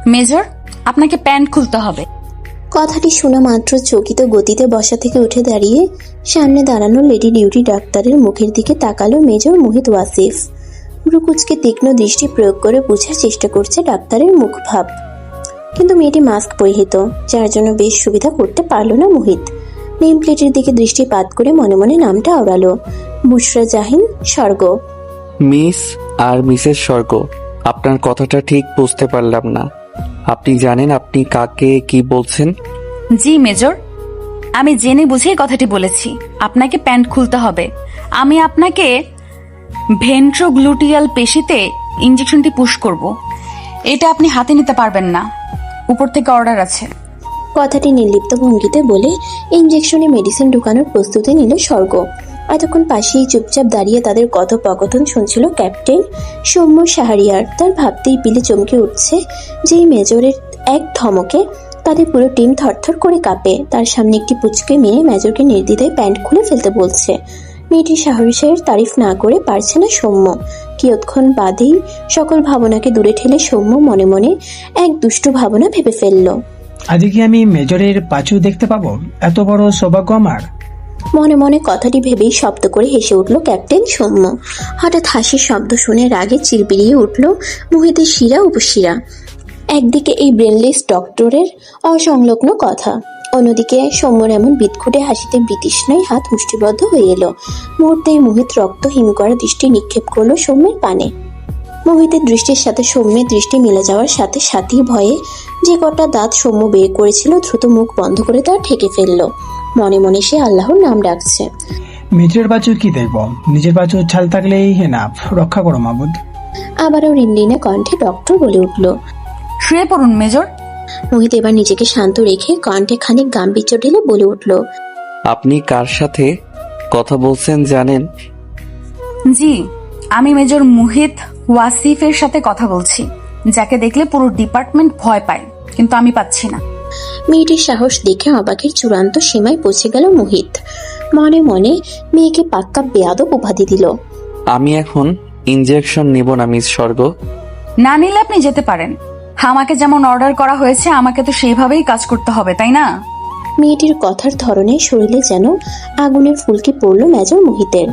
Major, আপনাকে pant খুলতে হবে। কথাটি শোনা মাত্র চকিত গতিতে বসা থেকে উঠে দাঁড়িয়ে সামনে দাঁড়ানো লেডি ডিউটি ডাক্তারের মুখের দিকে তাকালো মেজর মোহিত ওয়াসিফ। ভ্রুকুচকে তীক্ষ্ণ দৃষ্টি প্রয়োগ করে বোঝার চেষ্টা করছে ডাক্তারের মুখভাব, কিন্তু মেয়েটি মাস্ক পরিহিত, যার জন্য বেশ সুবিধা করতে পারল না মোহিত। নেম প্লেটের দিকে দৃষ্টিপাত করে মনে মনে নামটা আওড়ালো, বুশরা জাহিন স্বর্গ। মিস আর মিসেস স্বর্গ, আপনার কথাটা ঠিক বুঝতে পারলাম না। আপনি জানেন আপনি কাকে কি বলছেন? জি মেজর, আমি জেনে বুঝেই কথাটি বলেছি। আপনাকে প্যান্ট খুলতে হবে। আমি আপনাকে ভেন্ট্রোগ্লুটিয়াল পেশিতে ইঞ্জেকশনটি পুশ করব। এটা আপনি হাতে নিতে পারবেন না, উপর থেকে অর্ডার আছে। কথাটি নির্লিপ্ত ভঙ্গিতে বলে ইঞ্জেকশনে মেডিসিন ঢুকানোর প্রস্তুতি নিল স্বর্গ। এতক্ষণ পাশেই চুপচাপ দাঁড়িয়ে তাদের কথোপকথন শুনছিল ক্যাপ্টেন সৌম্য সাহারিয়ার। তার ভাবতেই পিলে চমকে উঠছে যে মেজরের এক ধমকে তাদের পুরো টিম থরথর করে কাঁপে। তার সামনে একটি পুচকে মেয়ে মেজরকে নির্দ্বিধায় প্যান্ট খুলে ফেলতে বলছে। মেয়েটির সাহসের তারিফ না করে পারছে না সৌম্য। কিয়ৎক্ষণ বাদেই সকল ভাবনাকে দূরে ঠেলে সৌম্য মনে মনে এক দুষ্টু ভাবনা ভেবে ফেলল। আজকে কি আমি মেজরের পাঁচু দেখতে পাবো? এত বড় সৌভাগ্য আমার। মনে মনে কথাটি ভেবেই শব্দ করে হেসে উঠল ক্যাপ্টেন সৌম্য। হঠাৎ হাসির শব্দ শুনে রাগে চিরবিরিয়ে উঠল মোহিতের শিরা উপশিরা। একদিকে এই ব্রেনলেস ডক্টরের অসংলগ্ন কথা, অন্যদিকে সৌম্যর এমন বিদঘুটে হাসিতে বিতৃষ্ণায় হাত মুষ্টিবদ্ধ হয়ে এলো। মুহূর্তেই মোহিত রক্ত হিম করা দৃষ্টি নিক্ষেপ করলো সৌম্যের পানে। মোহিতের দৃষ্টির সাথে সৌম্যের দৃষ্টি মিলে যাওয়ার সাথে সাথেই ভয়ে যে কটা দাঁত সৌম্য বের করেছিল দ্রুত মুখ বন্ধ করে তার ঠেকে ফেললো। মনে মনে সে আল্লাহর নাম ডাকছে। মেজরের বাছুর কি দেখবো? নিজের বাছুর ছাল থাকলেই হেনাফ। রক্ষা করো মাবুদ। আবারও রিনরিনে কণ্ঠে ডক্টর বলে উঠল। শুয়ে পড়ুন মেজর। মোহিত এবার নিজেকে শান্ত রেখে কণ্ঠে খানিক গাম্ভীর্য ঢেলে বলে উঠল। আপনি কার সাথে কথা বলছেন জানেন? জি, আমি মেজর মোহিত ওয়াসিফের সাথে কথা বলছি, যাকে দেখলে পুরো ডিপার্টমেন্ট ভয় পায়, কিন্তু আমি পাচ্ছি না। মেয়েটির সাহস দেখে অবাকের চূড়ান্ত সীমায় পৌঁছে গেল মোহিত। মনে মনে মেয়েকে পাক্কা বেয়াদব উপাধি দিল। আমি এখন ইনজেকশন নিব না মিস স্বর্গ। না নিলে আপনি যেতে পারেন। আমাকে যেমন অর্ডার করা হয়েছে আমাকে তো সেইভাবেই কাজ করতে হবে, তাই না? মেয়েটির কথার ধরনে শরীরে যেন আগুনের ফুলকি পড়ল মেজর মোহিতের।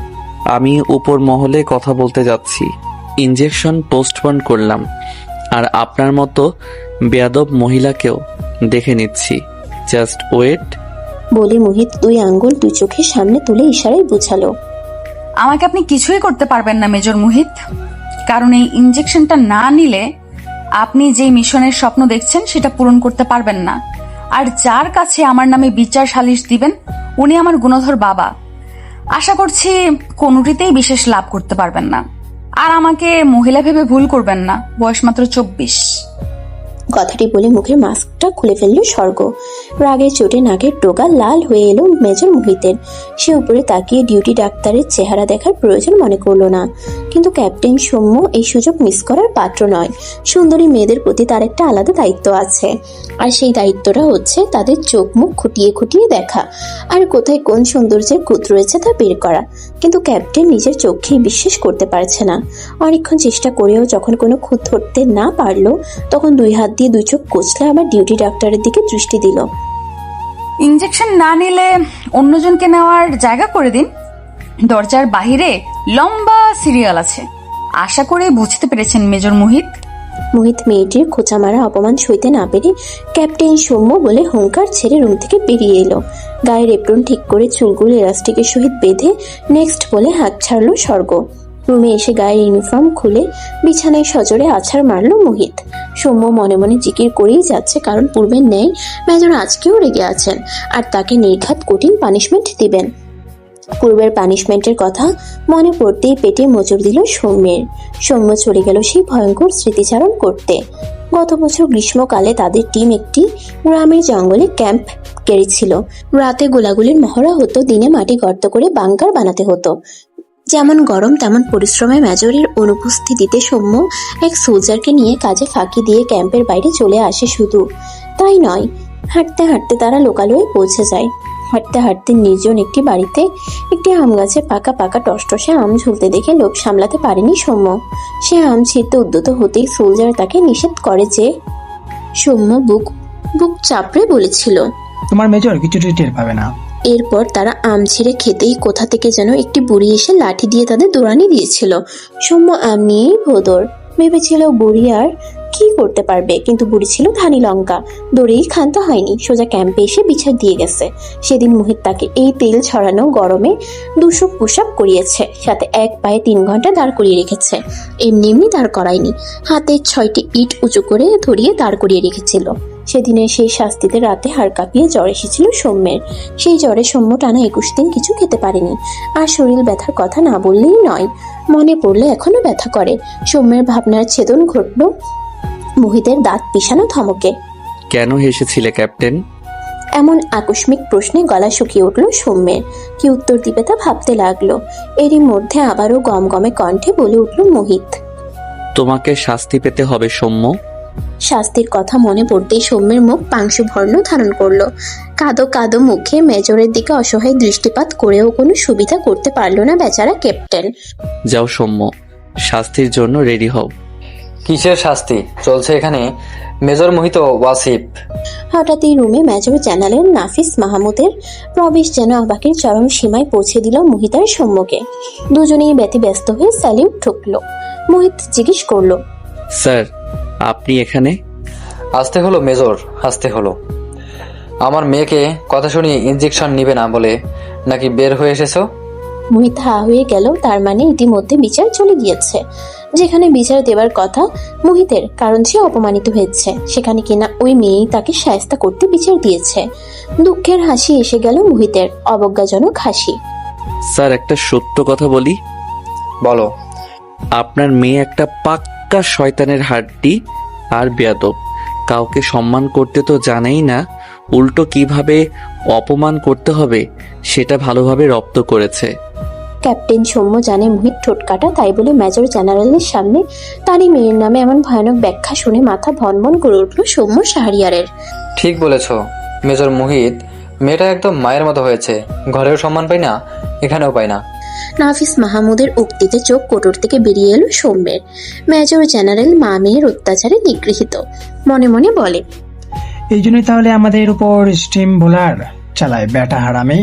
আমি উপর মহলে কথা বলতে যাচ্ছি। ইনজেকশন পোস্টপোন করলাম, আর আপনার মতো বেয়াদব মহিলাকেও দেখে নিচ্ছি। Just wait. বলে মোহিত দুই আঙ্গুল দুই চোখের সামনে তুলে ইশারায় বুঝালো। আমাকে আপনি কিছুই করতে পারবেন না মেজর মোহিত, কারণ এই ইনজেকশনটা না নিলে আপনি যে মিশনের স্বপ্ন দেখছেন সেটা পূরণ করতে পারবেন না। আর যার কাছে আমার নামে বিচার সালিশ দিবেন উনি আমার গুণধর বাবা। আশা করছি কোনোটিতেই বিশেষ লাভ করতে পারবেন না। আর আমাকে মহিলা ভেবে ভুল করবেন না, বয়স মাত্র 24। কথাটি বলে মুখের মাস্কটা খুলে ফেললো স্বর্গ। রাগের চোটে নাকের ডোগা লাল হয়ে এলো মেজর মোহিতের। সে উপরে তাকিয়ে ডিউটি ডাক্তারের চেহারা দেখার প্রয়োজন মনে করলো না, কিন্তু ক্যাপ্টেন সৌম্য এই সুযোগ মিস করার পাত্র নয়। সুন্দরী মেয়েদের প্রতি তার একটা আলাদা দায়িত্ব আছে, আর সেই দায়িত্বটা হচ্ছে তাদের চোখ মুখ খুঁটিয়ে খুঁটিয়ে দেখা, আর কোথায় কোন সৌন্দর্যের কুত রয়েছে তা বের করা। কিন্তু ক্যাপ্টেন নিজের চোখেই বিশ্বাস করতে পারছে না। অনেকক্ষণ চেষ্টা করেও যখন কোনো খুঁত ধরতে না পারলো, তখন দুই হাত দিয়ে দুই চোখ কচলে আবার ডিউটি ডাক্তারের দিকে দৃষ্টি দিল। ইনজেকশন না নিলে অন্যজনকে নেওয়ার জায়গা করে দিন। দরজার বাহিরে লম্বা সিরিয়াল আছে। আশা করে বুঝতে পেরেছেন মেজর মোহিত। মোহিত মেয়েটির খোঁচা মারা অপমান সইতে না পেরে ক্যাপ্টেন সৌম্য বলে হুঙ্কার ছেড়ে রুম থেকে বেরিয়ে এলো। গায়ের এপ্রন ঠিক করে চুলগুলো ইলাস্টিকের সহিত বেঁধে নেক্সট বলে হাত ছাড়লো স্বর্গ। রুমে এসে গায়ের ইউনিফর্ম খুলে বিছানায় সজোরে আছাড় মারল মোহিত। সৌম্য মনে মনে জিকির করেই যাচ্ছে, কারণ পূর্বের ন্যায় মেজর আজকেও রেগে আছেন আর তাকে নির্ঘাত কঠিন পানিশমেন্ট দিবেন। পূর্বের পানিশমেন্টের কথা মনে পড়তেই পেটে মোচড় দিল সৌম্যের। সৌম্য চলে গেল সেই ভয়ঙ্কর স্মৃতিচারণ করতে। গত বছর গ্রীষ্মকালে তাদের টিম একটি গ্রামের জঙ্গলে ক্যাম্প গেড়েছিল। রাতে গোলাগুলির মহড়া হতো, দিনে মাটি গর্ত করে বাংকার বানাতে হতো। যেমন গরম তেমন পরিশ্রমে মেজরের অনুপস্থিতিতে সৌম্য এক সোলজারকে নিয়ে কাজে ফাঁকি দিয়ে ক্যাম্পের বাইরে চলে আসে। শুধু তাই নয়, হাঁটতে হাঁটতে তারা লোকালয়ে পৌঁছে যায়। হাঁটতে হাঁটতে নির্জন একটি বাড়িতে একটি আম গাছে পাকা পাকা টসটসে আম ঝুলতে দেখে লোভ সামলাতে পারেনি সৌম্য। সে আম ছিঁড়তে উদ্যত হতেই সোলজার তাকে নিষেধ করে যে, সৌম্য বুক বুক চাপড়ে বলেছিল। তোমার মেজর কিছুতেই টের পাবে না। এরপর তারা আম ছিঁড়ে খেতেই কোথা থেকে যেন একটি বুড়ি এসে লাঠি দিয়ে তাদের দৌড়ানি দিয়েছিল। সৌম্য আম নিয়েই ভোদর। ভেবেছিল বুড়ি আর কি করতে পারবে, কিন্তু বুড়ি ছিল ধানি লঙ্কা। দৌড়েই ক্ষান্ত হয়নি, সোজা ক্যাম্পে এসে বিচার দিয়ে গেছে। সেদিন মোহিত তাকে এই তেল ছড়ানো গরমে 200 পুশ আপ করিয়েছে, সাথে এক পায়ে 3 ঘন্টা দাঁড় করিয়ে রেখেছে। এমনি এমনি দাঁড় করায়নি, হাতে 6টি ইট উঁচু করে ধরিয়ে দাঁড় করিয়ে রেখেছিল। সেদিনের সেই শাস্তিতে রাতে হাড় কাঁপিয়ে জ্বর এসেছিল সৌম্যের। সেই জ্বরে সৌম্য টানা 21 দিন কিছু খেতে পারেনি। আর শরীর ব্যথার কথা না বললেই নয়, মনে পড়লে এখনো ব্যথা করে। সৌম্যের ভাবনার ছেদন ঘটল মোহিতের দাঁত পিষানো ধমকে। কেন হেসেছিলে ক্যাপ্টেন? এমন আকস্মিক প্রশ্নে গলা শুকিয়ে উঠল সৌম্যের। কি উত্তর দিবে তা ভাবতে লাগলো। এরই মধ্যে আবারও গমগমে কণ্ঠে বলে উঠল মোহিত। তোমাকে শাস্তি পেতে হবে সৌম্য। শাস্তির কথা মনে পড়তেই সৌম্যের মুখ পাংশুবর্ণ ধারণ করলো। কাদো কাদো মুখে মেজরের দিকে অসহায় দৃষ্টিপাত করেও কোনো সুবিধা করতে পারল না বেচারা ক্যাপ্টেন। যাও সৌম্য, শাস্তির জন্য রেডি হও। কিসের শাস্তি চলছে এখানে? মেজর মোহিত ওয়াসিফ। হঠাৎই রুমে মেজর জেনারেল নাফিস মাহমুদের প্রবেশ যেন অবাকের চরম সীমায় পৌঁছে দিল মোহিত আর সৌম্যকে। দুজনেই ব্যতিব্যস্ত হয়ে স্যালিউট ঠুকলো। মোহিত জিজ্ঞেস করলো, স্যার আপনি এখানে? আসতে হলো মেজর, আসতে হলো। আমার মেয়েকে কথা শুনিয়ে ইনজেকশন নিবে না বলে নাকি বের হয়ে এসেছো? মোহিত হা হয়ে গেল। তার মানে ইতিমধ্যে বিচার চলে গিয়েছে। যেখানে বিচার দেবার কথা মোহিতের, কারণ সে অপমানিত হয়েছে, সেখানে কিনা ওই মেয়েই তাকে শায়েস্তা করতে বিচার দিয়েছে। দুঃখের হাসি এসে গেল মোহিতের, অবজ্ঞাজনক হাসি। স্যার একটা সত্য কথা বলি। বলো। আপনার মেয়ে একটা পাক্কা শয়তানের হাড্ডি আর বেয়াদব। কাউকে সম্মান করতে তো জানেই না, উল্টো কিভাবে অপমান করতে হবে সেটা ভালোভাবে রপ্ত করেছে। ক্যাপ্টেন সৌম্য জানে মোহিত ঠোঁটকাটা, তাই বলে মেজর জেনারেলের সামনে তারই মেয়ের নামে এমন ভয়ানক ব্যাখ্যা শুনে মাথা ভনভন করে উঠল সৌম্য শাহরিয়ারের। ঠিক বলেছ মেজর মোহিত, মেয়েটা একদম মায়ের মতো হয়েছে। ঘরেও সম্মান পাই না, এখানেও পাই না। নাফিস মাহমুদের উক্তিতে চোখ কোটর থেকে বেরিয়ে এলো সৌম্যের। মেজর জেনারেল মা মেয়ের অত্যাচারে নিগৃহীত। মনে মনে বলে, এই জন্যই তাহলে আমাদের উপর স্টিম বোলার চালায় ব্যাটা হারামে।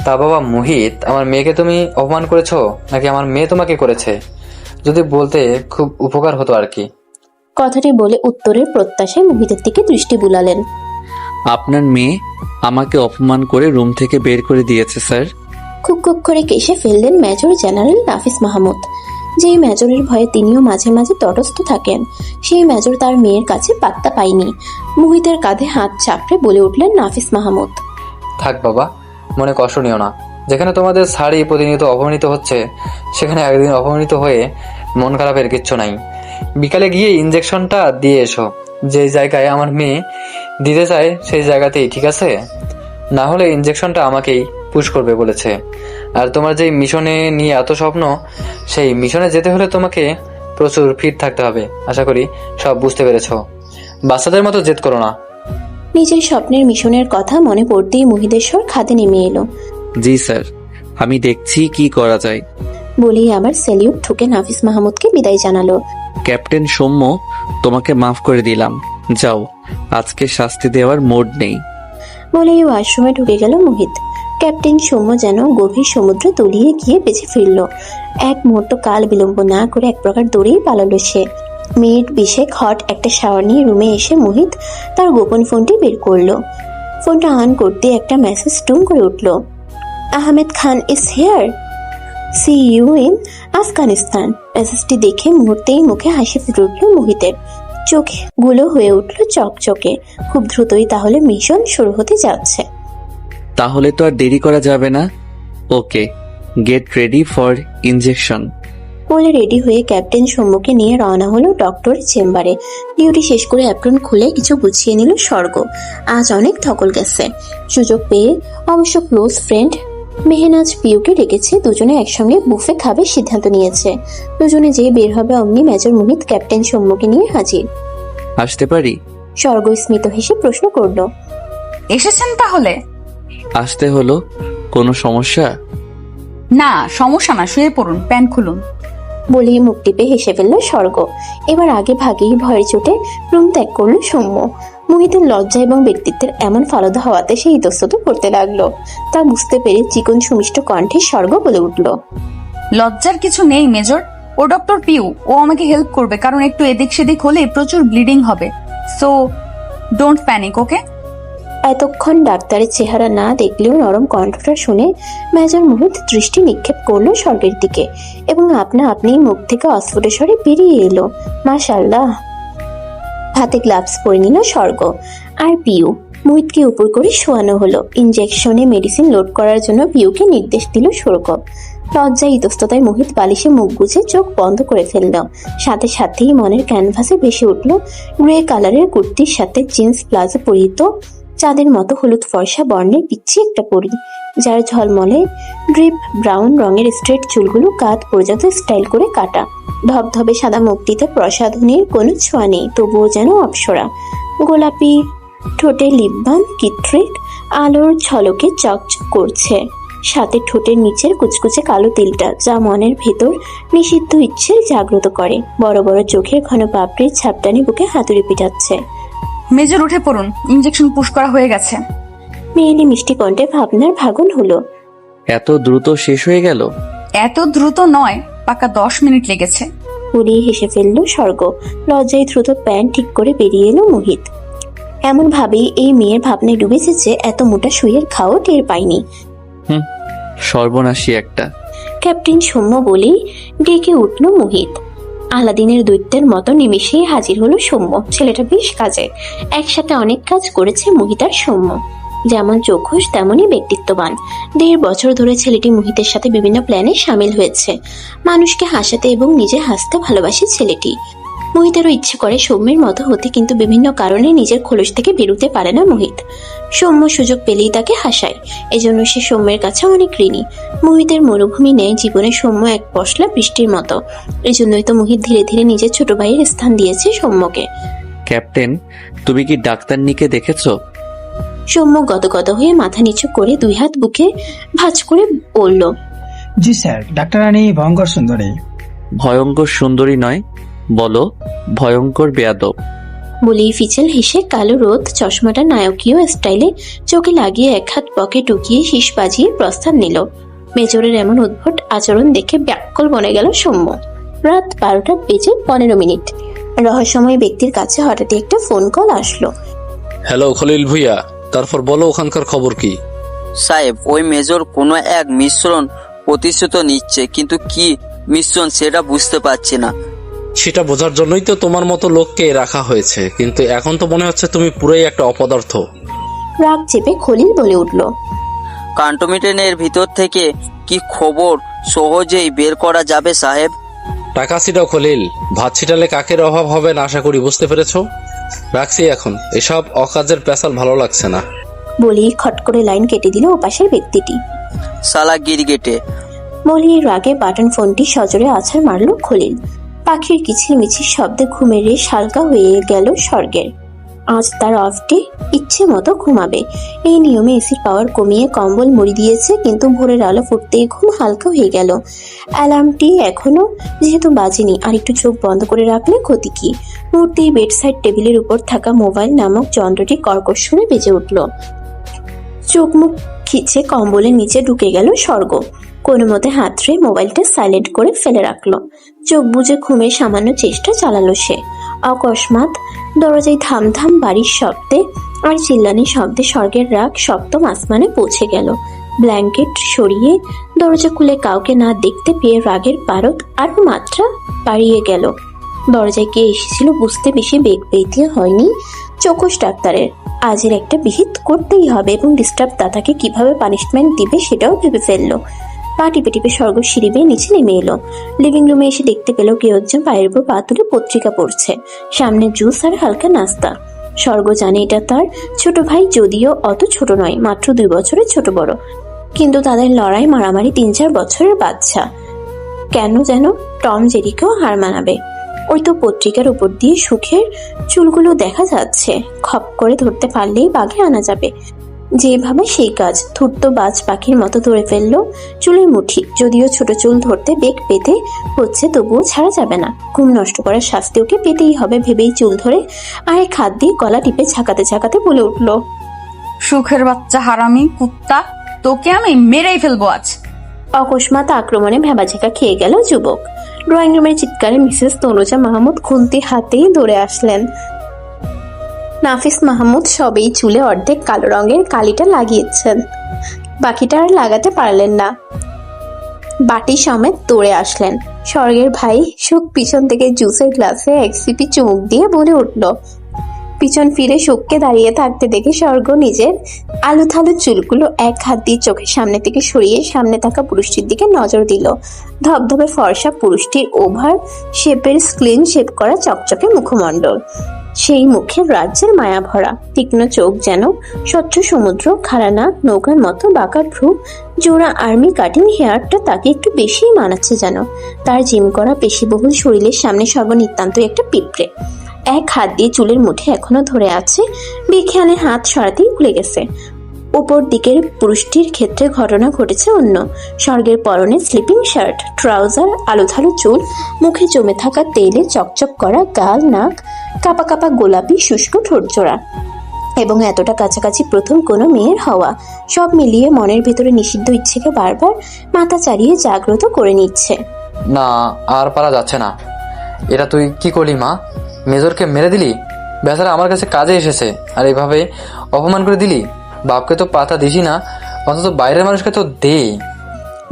তা বাবা মোহিত, আমার মেয়েকে তুমি অপমান করেছো নাকি আমার মেয়ে তোমাকে করেছে? যদি বলতে খুব উপকার হতো আর কি। কথাটি বলে উত্তরের প্রত্যাশায় মোহিতের দিকে দৃষ্টি বুলালেন। আপনার মেয়ে আমাকে অপমান করে রুম থেকে বের করে দিয়েছে স্যার। খুব খুব করে কেশে ফেললেন মেজর জেনারেল নাফিস মাহমুদ। যেই মেজরের ভয়ে তিনিও মাঝে মাঝে তটস্থ থাকেন, সেই মেজর তার মেয়ের কাছে পাত্তা পায়নি। মোহিতের কাঁধে হাত চাপড়ে বলে উঠলেন নাফিস মাহমুদ, থাক বাবা, মনে কষ্ট নিও না। যেখানে তোমাদের শাড়ি প্রতিনিয়ত অপমানিত হচ্ছে, সেখানে একদিন অপমানিত হয়ে মন খারাপের কিচ্ছু নাই। বিকালে গিয়ে ইনজেকশনটা দিয়ে এসো। যে জায়গায় আমার মেয়ে দিতে চায় সেই জায়গাতেই, ঠিক আছে? না হলে ইনজেকশনটা আমাকেই পুশ করবে বলেছে। আর তোমার যেই মিশনে নিয়ে এত স্বপ্ন, সেই মিশনে যেতে হলে তোমাকে প্রচুর ফিট থাকতে হবে। আশা করি সব বুঝতে পেরেছো। বাচ্চাদের মতো জেদ করো না। নিজের স্বপ্নের মিশনের কথা মনে পড়তেই মোহিতের স্বর খাদে নেমে এলো। জি স্যার, আমি দেখছি কি করা যায়। বলেই আবার স্যালিউট ঠুকে নাফিস মাহমুদকে বিদায় জানালো। ক্যাপ্টেন সৌম্য, তোমাকে মাফ করে দিলাম, যাও, আজকে শাস্তি দেওয়ার মোড নেই। বলেই ওয়াশরুমে ঢুকে গেল মোহিত। ক্যাপ্টেন সৌম্য যেন গভীর সমুদ্রে তলিয়ে গিয়ে বেঁচে ফিরল। এক মুহূর্ত কাল বিলম্ব না করে এক প্রকার দৌড়েই পালালো সে। মিনিট 20 হট একটা শাওয়ার নিয়ে রুমে এসে মোহিত তার গোপন ফোনটি বের করলো। ফোনটা অন করতে একটা মেসেজ টুং করে উঠল, Ahmed Khan is here, see you in Afghanistan. মেসেজটি দেখে মুহূর্তেই মুখে হাসি ফুটে উঠল মোহিতের, চোখগুলো হয়ে উঠল চকচকে। খুব দ্রুতই তাহলে মিশন শুরু হতে যাচ্ছে। তাহলে তো আর দেরি করা যাবে না। ওকে, গেট রেডি ফর ইনজেকশন। বলে রেডি হয়ে ক্যাপ্টেন সৌম্যকে নিয়ে রওনা হলো ডক্টরের চেম্বারে। ডিউটি শেষ করে অ্যাপ্রন খুলে কিছু গুছিয়ে নিল স্বর্গ। আজ অনেক ধকল গেছে। সুযোগ পেয়ে অবশ্য ক্লোজ ফ্রেন্ড মেহনাজ পিউকে ডেকেছে। দুজনে একসঙ্গে বুফে খাবে সিদ্ধান্ত নিয়েছে। দুজনে যেয়ে বের হবে অমনি মেজর মোহিত ক্যাপ্টেন সৌম্যকে নিয়ে হাজির। আসতে পারি? স্বর্গ স্মিত হেসে প্রশ্ন করলো, এসেছেন তাহলে? আসতে হলো, কোনো সমস্যা? না, সমস্যা না, শুয়ে পড়ুন, প্যান্ট খুলুন। বলেই মুখ টিপে হেসে ফেললো স্বর্গ। এবার আগে ভাগেই ভয়ের চোটে রুম ত্যাগ করলো সৌম্য। মোহিতের লজ্জা এবং ব্যক্তিত্বের এমন ফালুদা হওয়াতে সে ইতস্তত করতে লাগলো। তা বুঝতে পেরে চিকন সুমিষ্ট কণ্ঠে স্বর্গ বলে উঠল, লজ্জার কিছু নেই মেজর। ও ডক্টর পিউ, ও আমাকে হেল্প করবে, কারণ একটু এদিক সেদিক হলে প্রচুর ব্লিডিং হবে। সো ডোন্ট প্যানিক, ওকে? এতক্ষণ ডাক্তারের চেহারা না দেখলেও নরম কণ্ঠটা শুনে মেজর মোহিত দৃষ্টি নিক্ষেপ করলো স্বর্গের দিকে এবং আপনা আপনি মুখ থেকে অস্ফুট স্বরে বেরিয়ে এলো, মাশাআল্লাহ। হাতে গ্লাভস পরে নিল স্বর্গ আর পিউ। মোহিতকে উপর করে শোয়ানো হলো। ইনজেকশনে মেডিসিন লোড করার জন্য পিউকে নির্দেশ দিল সৌরভ। লজ্জায় ইতস্ততায় মোহিত বালিশে মুখ গুজে চোখ বন্ধ করে ফেলল। সাথে সাথেই মনের ক্যানভাসে ভেসে উঠল গ্রে কালারের কুর্তির সাথে জিন্স প্লাজো পরিহিত চাঁদের মতো হলুদ ফর্সা বর্ণের পিচ্ছি একটা পরি, যার ঝলমলে ড্রিপ ব্রাউন রঙের স্ট্রেট চুলগুলো কাঁধ পর্যন্ত স্টাইল করে কাটা। ধবধবে সাদা মুখটিতে প্রসাধনীর কোনো ছোঁয়া নেই, তবুও যেন অপ্সরা। গোলাপি ঠোঁটে লিপ বাম কৃত্রিক আলোর ঝলকে চকচক করছে, সাথে ঠোঁটের নিচের কুচকুচে কালো তিলটা, যা মনের ভেতর নিষিদ্ধ ইচ্ছে জাগ্রত করে। বড় বড় চোখের ঘন পাপড়ির ছাপটানি বুকে হাতুড়ি পিটাচ্ছে। মেজর উঠে পড়ুন, ইনজেকশন পুশ করা হয়ে গেছে। মেয়েলি মিষ্টি কণ্ঠে ভাবনার ভাগন হলো। এত দ্রুত শেষ হয়ে গেল? এত দ্রুত নয়, পাকা 10 মিনিট লেগেছে। উড়িয়ে হেসে ফেললো স্বর্গ। লজ্জায় দ্রুত প্যান্ট ঠিক করে বেরিয়ে এলো মোহিত। এমন ভাবেই এই মেয়ের ভাবনায় ডুবেছে যে এত মোটা শুয়ের খাও টের পায়নি। সর্বনাশী একটা। ক্যাপ্টেন সৌম্য বলেই ডেকে উঠল মোহিত। আলাদিনের দৈত্যের মতো নিমিষেই হাজির হলো সৌম্য। ছেলেটা বেশ কাজে, একসাথে অনেক কাজ করেছে মোহিত আর সৌম্য। যেমন চোখুষ তেমনই ব্যক্তিত্ববান। 1.5 বছর ধরে ছেলেটি মোহিতের সাথে বিভিন্ন প্ল্যানে সামিল হয়েছে। মানুষকে হাসাতে এবং নিজে হাসতে ভালোবাসে ছেলেটি। মোহিতেরও ইচ্ছে করে সৌম্যের মতো হতে, কিন্তু বিভিন্ন কারণে নিজের খোলস থেকে বেরোতে পারে না মোহিত। সৌম্য সুযোগ পেলেই তাকে হাসায়, এজন্য সে সৌম্যের কাছে অনেক ঋণী। মোহিতের মরুভূমি নেয় জীবনে সৌম্য এক পশলা বৃষ্টির মতো। এজন্যই তো মোহিত ধীরে ধীরে নিজের ছোট ভাইয়ের স্থান দিয়েছে সৌম্যকে। ক্যাপ্টেন, তুমি কি ডাক্তারনিকে দেখেছো? সৌম্য গদগদ হয়ে মাথা নিচু করে 2 হাত বুকে ভাঁজ করে বলল, জি স্যার, ডাক্তার রানী ভয়ঙ্কর সুন্দরী। ভয়ঙ্কর সুন্দরী নয়, বলো ভয়ঙ্কর বেয়াদব। বলেই ফিচেল হেসে কালো রোদ চশমাটা নায়কীয় স্টাইলে চোখে লাগিয়ে 1 হাত পকে ঢুকিয়ে শীষ বাজিয়ে প্রস্থান নিল। মেজরের এমন উদ্ভট আচরণ দেখে ব্যাকুল বনে গেল সৌম্য। রাত 12টা বেজে 15 মিনিট। রহস্যময় ব্যক্তির কাছে হঠাৎই একটা ফোন কল আসলো। হ্যালো খলিল ভুইয়া, তারপর বলো ওখানকার খবর কি? সাহেব, ওই মেজর কোনো এক মিশ্রণ প্রতিশ্রুত নিচ্ছে, কিন্তু কি মিশ্রণ সেটা বুঝতে পারছি না। সেটা বোঝার জন্যই তো তোমার মতো লোককে রাখা হয়েছে, কিন্তু এখন তো মনে হচ্ছে তুমি পুরোই একটা অপদার্থ। রাগ চেপে খলিল বলে উঠল, কান্টমিটেনের ভিতর থেকে কি খবর সহজেই বের করা যাবে সাহেব? টাকা ছিটাও খলিল, ভাত ছিটালে কাকের অভাব হবে না আশা করি, বুঝতে পেরেছো? রাখছি এখন, এসব অকাজের পেশাল ভালো লাগছে না। বলেই খট করে লাইন কেটে দিল ওপাশের ব্যক্তিটি। সালা গিরগেটে। বলেই রাগে বাটন ফোনটি সজোরে আছাড় মারল খলিল। পাখির কিচিরমিচির শব্দে ঘুমের রেশ হালকা হয়ে গেল স্বর্গের। আজ তার অফ ডে, ইচ্ছে মতো ঘুমাবে। এই নিয়মে এসির পাওয়ার কমিয়ে কম্বল মুড়ি দিয়েছে, কিন্তু ভোরের আলো ফুটতেই ঘুম হালকা হয়ে গেল। অ্যালার্মটি এখনো যেহেতু বাজেনি, আর একটু চোখ বন্ধ করে রাখলে ক্ষতি কি? মুহূর্তেই বেডসাইড টেবিলের উপর থাকা মোবাইল নামক যন্ত্রটি কর্কশ সুরে বেজে উঠল। চোখ মুখ খিচে কম্বলের নিচে ঢুকে গেল স্বর্গ। কোনো মতে হাতড়ে মোবাইলটা সাইলেন্ট করে ফেলে রাখলো। চোখ বুজে ঘুমের সামান্য চেষ্টা চালালো সে। অকস্মাৎ দরজায় ধাম ধাম বাড়ির শব্দে আর চিল্লানির শব্দে স্বর্গের রাগ সপ্তম আসমানে পৌঁছে গেল। ব্ল্যাঙ্কেট সরিয়ে দরজা খুলে কাউকে না দেখতে পেয়ে রাগের পারদ আরো মাত্রা বাড়িয়ে গেল। দরজায় কে এসেছিল বুঝতে বেশি বেগ পেতে হয়নি চৌকস ডাক্তারের। আজের একটা বিহিত করতেই হবে এবং ডিস্টার্ব দাদাকে কিভাবে পানিশমেন্ট দিবে সেটাও ভেবে ফেললো। পা টিপে টিপে স্বর্গ সিঁড়ি বেয়ে নিচে নেমে এলো। লিভিং রুমে এসে দেখতে পেল কেউ একজন পায়ের উপর পা তুলে পত্রিকা পড়ছে, সামনে জুস আর হালকা নাস্তা। স্বর্গ জানে এটা তার ছোট ভাই, যদিও অত ছোট নয়, মাত্র 2 বছরের ছোট বড়, কিন্তু তাদের লড়াই মারামারি 3-4 বছরের বাচ্চা। কেন যেন টম জেরিকেও হার মানাবে। ওই তো পত্রিকার উপর দিয়ে সুখের চুলগুলো দেখা যাচ্ছে, খপ করে ধরতে পারলেই বাগে আনা যাবে। যেভাবে সেই কাজ ধূর্ত বাজ পাখির মতো ধরে ফেললো চুলের মুঠি। যদিও ছোট চুল ধরতে বেগ পেতে হচ্ছে, তবুও ছাড়া যাবে না। ঘুম নষ্ট করার শাস্তি ওকে পেতেই হবে ভেবেই চুল ধরে আরেক হাত দিয়ে গলা টিপে ঝাঁকাতে ঝাঁকাতে বলে উঠল, সুখের বাচ্চা হারামি কুত্তা, তোকে আমি মেরেই ফেলবো আজ। অকস্মাৎ আক্রমণে ভেবাঝেকা খেয়ে গেল যুবক। ড্রয়িং রুমের চিৎকারে মিসেস তনুজা মাহমুদ খুন্তি হাতেই দৌড়ে আসলেন। নাফিস মাহমুদ সবেই চুলে অর্ধেক কালো রঙের কালিটা লাগিয়েছেন, বাকিটা আর লাগাতে পারলেন না। বাটি সমেত দৌড়ে আসলেন। স্বর্গের ভাই সুখ পিছন থেকে জুসের গ্লাসে এক সিপি চুমুক দিয়ে বলে উঠল। পিছন ফিরে সুখকে দাঁড়িয়ে থাকতে দেখে স্বর্গ নিজের আলুথালু চুলগুলো এক হাত দিয়ে চোখের সামনে থেকে সরিয়ে সামনে থাকা পুরুষটির দিকে নজর দিল। ধবধবে ফর্সা পুরুষটির ওভার শেপের ক্লিন শেপ করা চকচকে মুখমণ্ডল, সেই মুখের রাজ্যের মায়া ভরা তীক্ষ্ণ চোখ যেন স্বচ্ছ সমুদ্র, খাড়া নাক, নৌকার মতো বাঁকা ভ্রু, জোড়া আর্মি কাটিং হেয়ারটা তাকে একটু বেশিই মানাচ্ছে যেন। তার জিম করা পেশিবহুল শরীরের সামনে সর্বনিতান্ত একটা পিঁপড়ে। এক হাত দিয়ে চুলের মুঠে এখনো ধরে আছে, বেখেয়ালে হাত সরাতেই ভুলে গেছে। উপর দিকের পুরুষটির ক্ষেত্রে ঘটনা ঘটেছে অন্য। স্বর্গের পরনে স্লিপিং শার্ট, ট্রাউজার, আলুথালু চুল, মুখে জমে থাকা তেলে চকচক করা গাল, নাক, কাপা কাপা গোলাপি শুষ্ক ঠোঁটজোড়া, এবং এতটা কাছাকাছি প্রথম কোনো মেয়ের হওয়া। সব মিলিয়ে মনের ভেতরে নিষিদ্ধ ইচ্ছেকে বারবার মাথা চাড়িয়ে জাগ্রত করে নিচ্ছে। না, আর পারা যাচ্ছে না। এটা তুই কি করলি মা? মেজরকে মেরে দিলি? বেচারা আমার কাছে কাজে এসেছে আর এভাবে অপমান করে দিলি? বাপকে তো পাতা দিসি না, অন্তত বাইরের মানুষকে তো দে।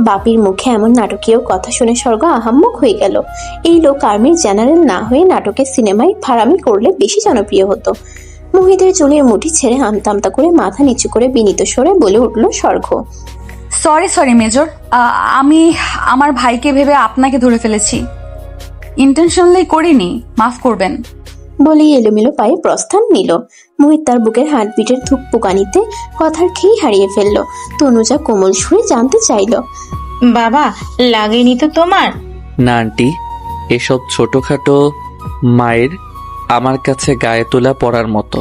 বাপির মুখে এমন নাটকীয় কথা শুনে স্বর্গ আহাম্মক হয়ে গেল। এই লোক আর্মির জেনারেল না হয়ে নাটকের সিনেমায় ফারামি করলে বেশি জনপ্রিয় হতো। মুহিতের চুলের মুঠি ছেড়ে আমতা করে মাথা নিচু করে বিনীত স্বরে বলে উঠল স্বর্গ। সরি মেজর, আমি আমার ভাইকে ভেবে আপনাকে ধরে ফেলেছি, ইন্টেনশনালি করিনি, মাফ করবেন। বলেই এলোমেলো পায়ে প্রস্থান নিল। মুহিত তার বুকের হার্টবিটের ধুকপুকানিতে কথার খেই হারিয়ে ফেলল। তনুজা কোমল সুরে জানতে চাইল, বাবা লাগেনি তো তোমার? না আন্টি, এসব ছোটখাটো মায়ের আমার কাছে গায়ে তোলা পড়ার মতো।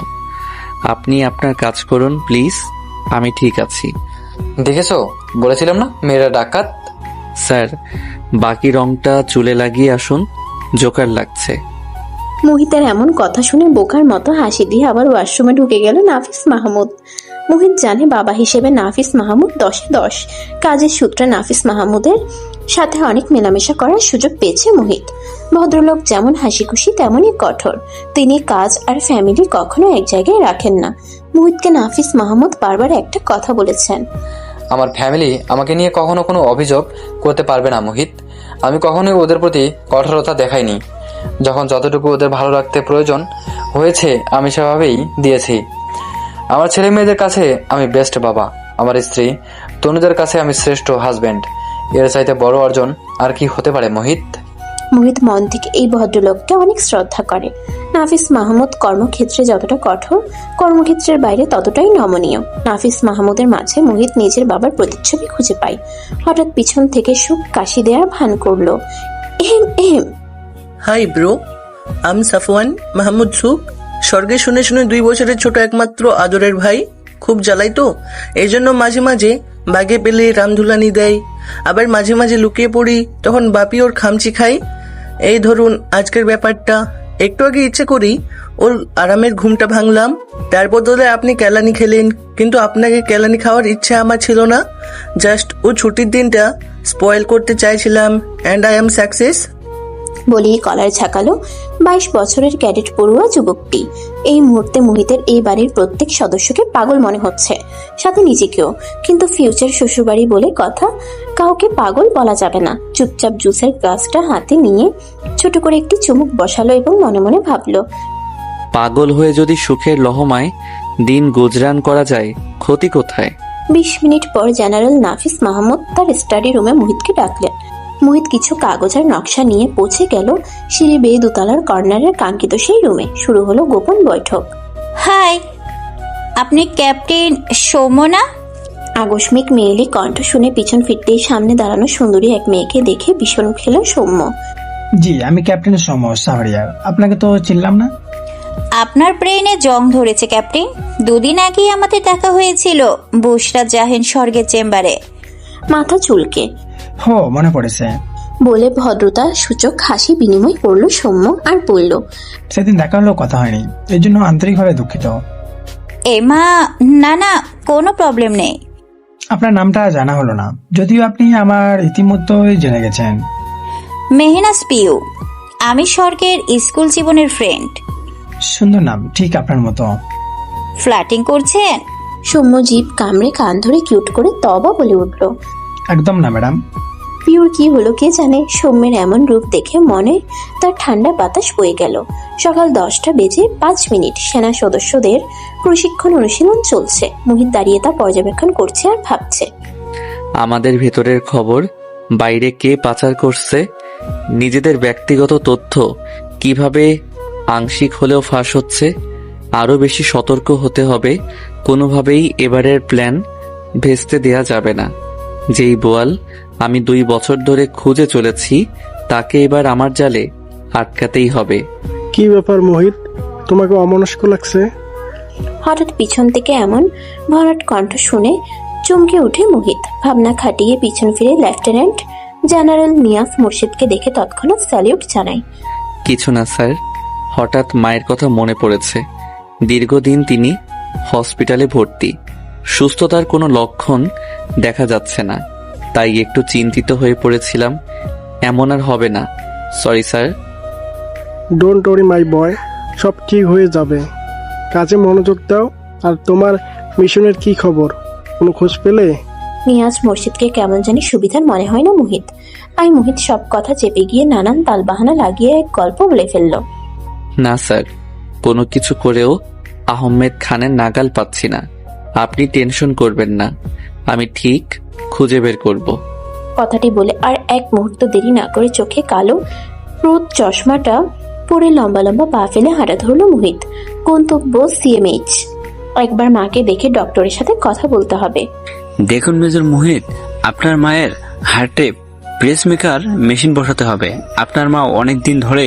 আপনি আপনার কাজ করুন প্লিজ, আমি ঠিক আছি। দেখেছো, বলেছিলাম না মেয়েরা ডাকাত। স্যার, বাকি রংটা চুলে লাগিয়ে আসুন, জোকার লাগছে। মুহিতের এমন কথা শুনে বোকার মতো হাসি দিয়ে আবার ওয়াশরুমে ঢুকে গেল নাফিস মাহমুদ। মুহিত জানে বাবা হিসেবে নাফিস মাহমুদ 10-এ 10। কাজের সূত্রে নাফিস মাহমুদের সাথে অনেক মেলামেশা করার সুযোগ পেয়েছে মুহিত। ভদ্রলোক যেমন হাসি খুশি তেমনই কঠোর। তিনি কাজ আর ফ্যামিলি কখনো এক জায়গায় রাখেন না। মুহিতকে নাফিস মাহমুদ বারবার একটা কথা বলেছেন, আমার ফ্যামিলি আমাকে নিয়ে কখনো কোনো অভিযোগ করতে পারবে না মোহিত। আমি কখনোই ওদের প্রতি কঠোরতা দেখাইনি। যখন যতটুকু ওদের ভালো রাখতে প্রয়োজন হয়েছে আমি সেভাবেই দিয়েছি। আমার ছেলে মেয়েদের কাছে আমি বেস্ট বাবা, আমার স্ত্রী তনুদের কাছে আমি শ্রেষ্ঠ হাজব্যান্ড। এর চাইতে বড় অর্জন আর কি হতে পারে মোহিত? মুহিত মন থেকে এই ভদ্রলোককে অনেক শ্রদ্ধা করে। নাফিস মাহমুদ কর্মক্ষেত্রে যতটা কঠোর, কর্মক্ষেত্রের বাইরে ততটাই নমনীয়। নাফিস মাহমুদের মাঝে মুহিত নিজের বাবার প্রতিচ্ছবি খুঁজে পায়। হঠাৎ পিছন থেকে সুখ কাশি দেওয়ার ভান করলো। এহেম এহেম। হাই ব্রো, আমি সাফওয়ান মাহমুদ সুখ। স্বর্গে শুনে শুনে 2 বছরের ছোট একমাত্র আদরের ভাই। খুব জ্বালাই তো, এই জন্য মাঝে মাঝে বাগে পেলে রামধুলানি দেয়, আবার মাঝে মাঝে লুকিয়ে পড়ি, তখন বাপি ওর খামচি খাই। এই ধরুন আজকের ব্যাপারটা। একটু আগে ইচ্ছে করি ওর আরামের ঘুমটা ভাঙলাম, তার বদলে আপনি কেলানি খেলেন, কিন্তু আপনাকে কেলানি খাওয়ার ইচ্ছে আমার ছিল না। জাস্ট ও ছুটির দিনটা স্পয়েল করতে চাইছিলাম, অ্যান্ড আই এম সাকসেস। বলেই কলার ঝাঁকালো 22 বছরের ক্যাডেট পড়ুয়া যুবকটি। এই মুহূর্তে মুহিতের এই বাড়ির প্রত্যেক সদস্যকে পাগল মনে হচ্ছে, সাথে নিজেকেও। কিন্তু ফিউচার শ্বশুরবাড়ি বলে কথা, কাউকে পাগল বলা যাবে না। চুপচাপ জুসের গ্লাসটা হাতে নিয়ে ছোট করে একটি চুমুক বসালো এবং মনে মনে ভাবলো, পাগল হয়ে যদি সুখের লহমায় দিন গুজরান করা যায়, ক্ষতি কোথায়? 20 মিনিট পর জেনারেল নাফিস মাহমুদ তার স্টাডি রুমে মুহিতকে ডাকলেন। মুহিত কিছু কাগজ আর নকশা নিয়ে পৌঁছে গেল সিঁড়ি বেয়ে দোতলার কর্নারের কাঙ্ক্ষিত সেই রুমে। শুরু হলো গোপন বৈঠক। হাই, আপনি ক্যাপ্টেন সৌমনা? আকস্মিক মেয়েলি কণ্ঠ শুনে পিছন ফিরতেই সামনে দাঁড়ানো সুন্দরী এক মেয়েকে দেখে ভীষণ খেল সৌম্য। জি, আমি ক্যাপ্টেন সৌম্য সাহরিয়ার। আপনাকে তো চিনলাম না। আপনার ব্রেইনে জং ধরেছে ক্যাপ্টেন, দুদিন আগেই আমাদের দেখা হয়েছিল বুশরা জাহিন স্বর্গের চেম্বারে। মাথা চুলকে হো, মনে পড়েছে। বলে ভদ্রতা সূচক হাসি বিনিময় করলো সৌম্য আর বলল, সেদিন দেখা হলেও কথা হয়নি, এর জন্য আন্তরিকভাবে দুঃখিত। এমা, না না, কোনো প্রবলেম নেই। আপনার নামটা জানা হলো না, যদিও আপনি আমার ইতিমধ্যেই জেনে গেছেন। মেহনাজ পিউ, আমি স্বর্গের স্কুল জীবনের ফ্রেন্ড। সুন্দর নাম, ঠিক আপনার মতো। ফ্ল্যাটিং করছেন? সৌম্য জিভ কামড়ে কান ধরে কিউট করে তবা বলে উঠল। একদম না ম্যাডাম। পিওর কি হলো কে জানে, সৌম্যের এমন রূপ দেখে মনে তার ঠান্ডা বাতাস বয়ে গেল। সকাল 10টা বেজে 5 মিনিট, সেনা সদস্যদের প্রশিক্ষণ অনুশীলন চলছে। মোহিত দাঁড়িয়ে তা পর্যবেক্ষণ করছে আর ভাবছে। আমাদের ভেতরের খবর বাইরে কে পাচার করছে, নিজেদের ব্যক্তিগত তথ্য কিভাবে আংশিক হলেও ফাঁস হচ্ছে। আরও বেশি সতর্ক হতে হবে। কোনোভাবেই এবারের প্ল্যান ভেস্তে দেয়া যাবে না। যেই বোয়াল আমি 2 বছর ধরে খুঁজে চলেছি, তাকে এবার আমার জালে আটকাতেই হবে। কি ব্যাপার মোহিত, তোমাকে অমনস্ক লাগছে? হঠাৎ পিছন থেকে এমন ভরাট কণ্ঠ শুনে চমকে উঠে মোহিত। ভাবনা খাটিয়ে পিছন ফিরে লেফটেন্যান্ট জেনারেল নিয়াজ মুর্শিদকে দেখে তৎক্ষণাৎ স্যালিউট জানায়। কিছু না স্যার, হঠাৎ মায়ের কথা মনে পড়েছে। দীর্ঘদিন তিনি হসপিটালে ভর্তি, সুস্থতার কোনো লক্ষণ দেখা যাচ্ছে না, তাই একটু চিন্তিত হয়ে পড়েছিলাম। এমন আর হবে না। Sorry sir. ডোন্ট ওরি মাই বয়, সব ঠিক হয়ে যাবে। কাজে মনোযোগ দাও। আর তোমার মিশনের কি খবর, কোনো খোঁজ পেলে? নিয়াজ মুর্শিদকে কেমন জানি সুবিধার মনে হয় না মোহিত। তাই মোহিত সব কথা চেপে গিয়ে নানান তালবাহানা লাগিয়ে এক গল্প বলে ফেলল। না স্যার, কোনো কিছু করেও আহমেদ খানের নাগাল পাচ্ছি না। আপনি টেনশন করবেন না, আমি ঠিক খুঁজে বের করব। কথাটি বলে আর এক মুহূর্ত দেরি না করে চোখে কালো রোদ চশমাটা পরে লম্বা লম্বা পা ফেলে হাঁটা ধরল মোহিত। গন্তব্য সিএমএইচ। একবার মাকে দেখে ডক্টরের সাথে কথা বলতে হবে। দেখুন মেজর মোহিত, আপনার মায়ের হার্টে পেসমেকার মেশিন বসাতে হবে। আপনার মা অনেক দিন ধরে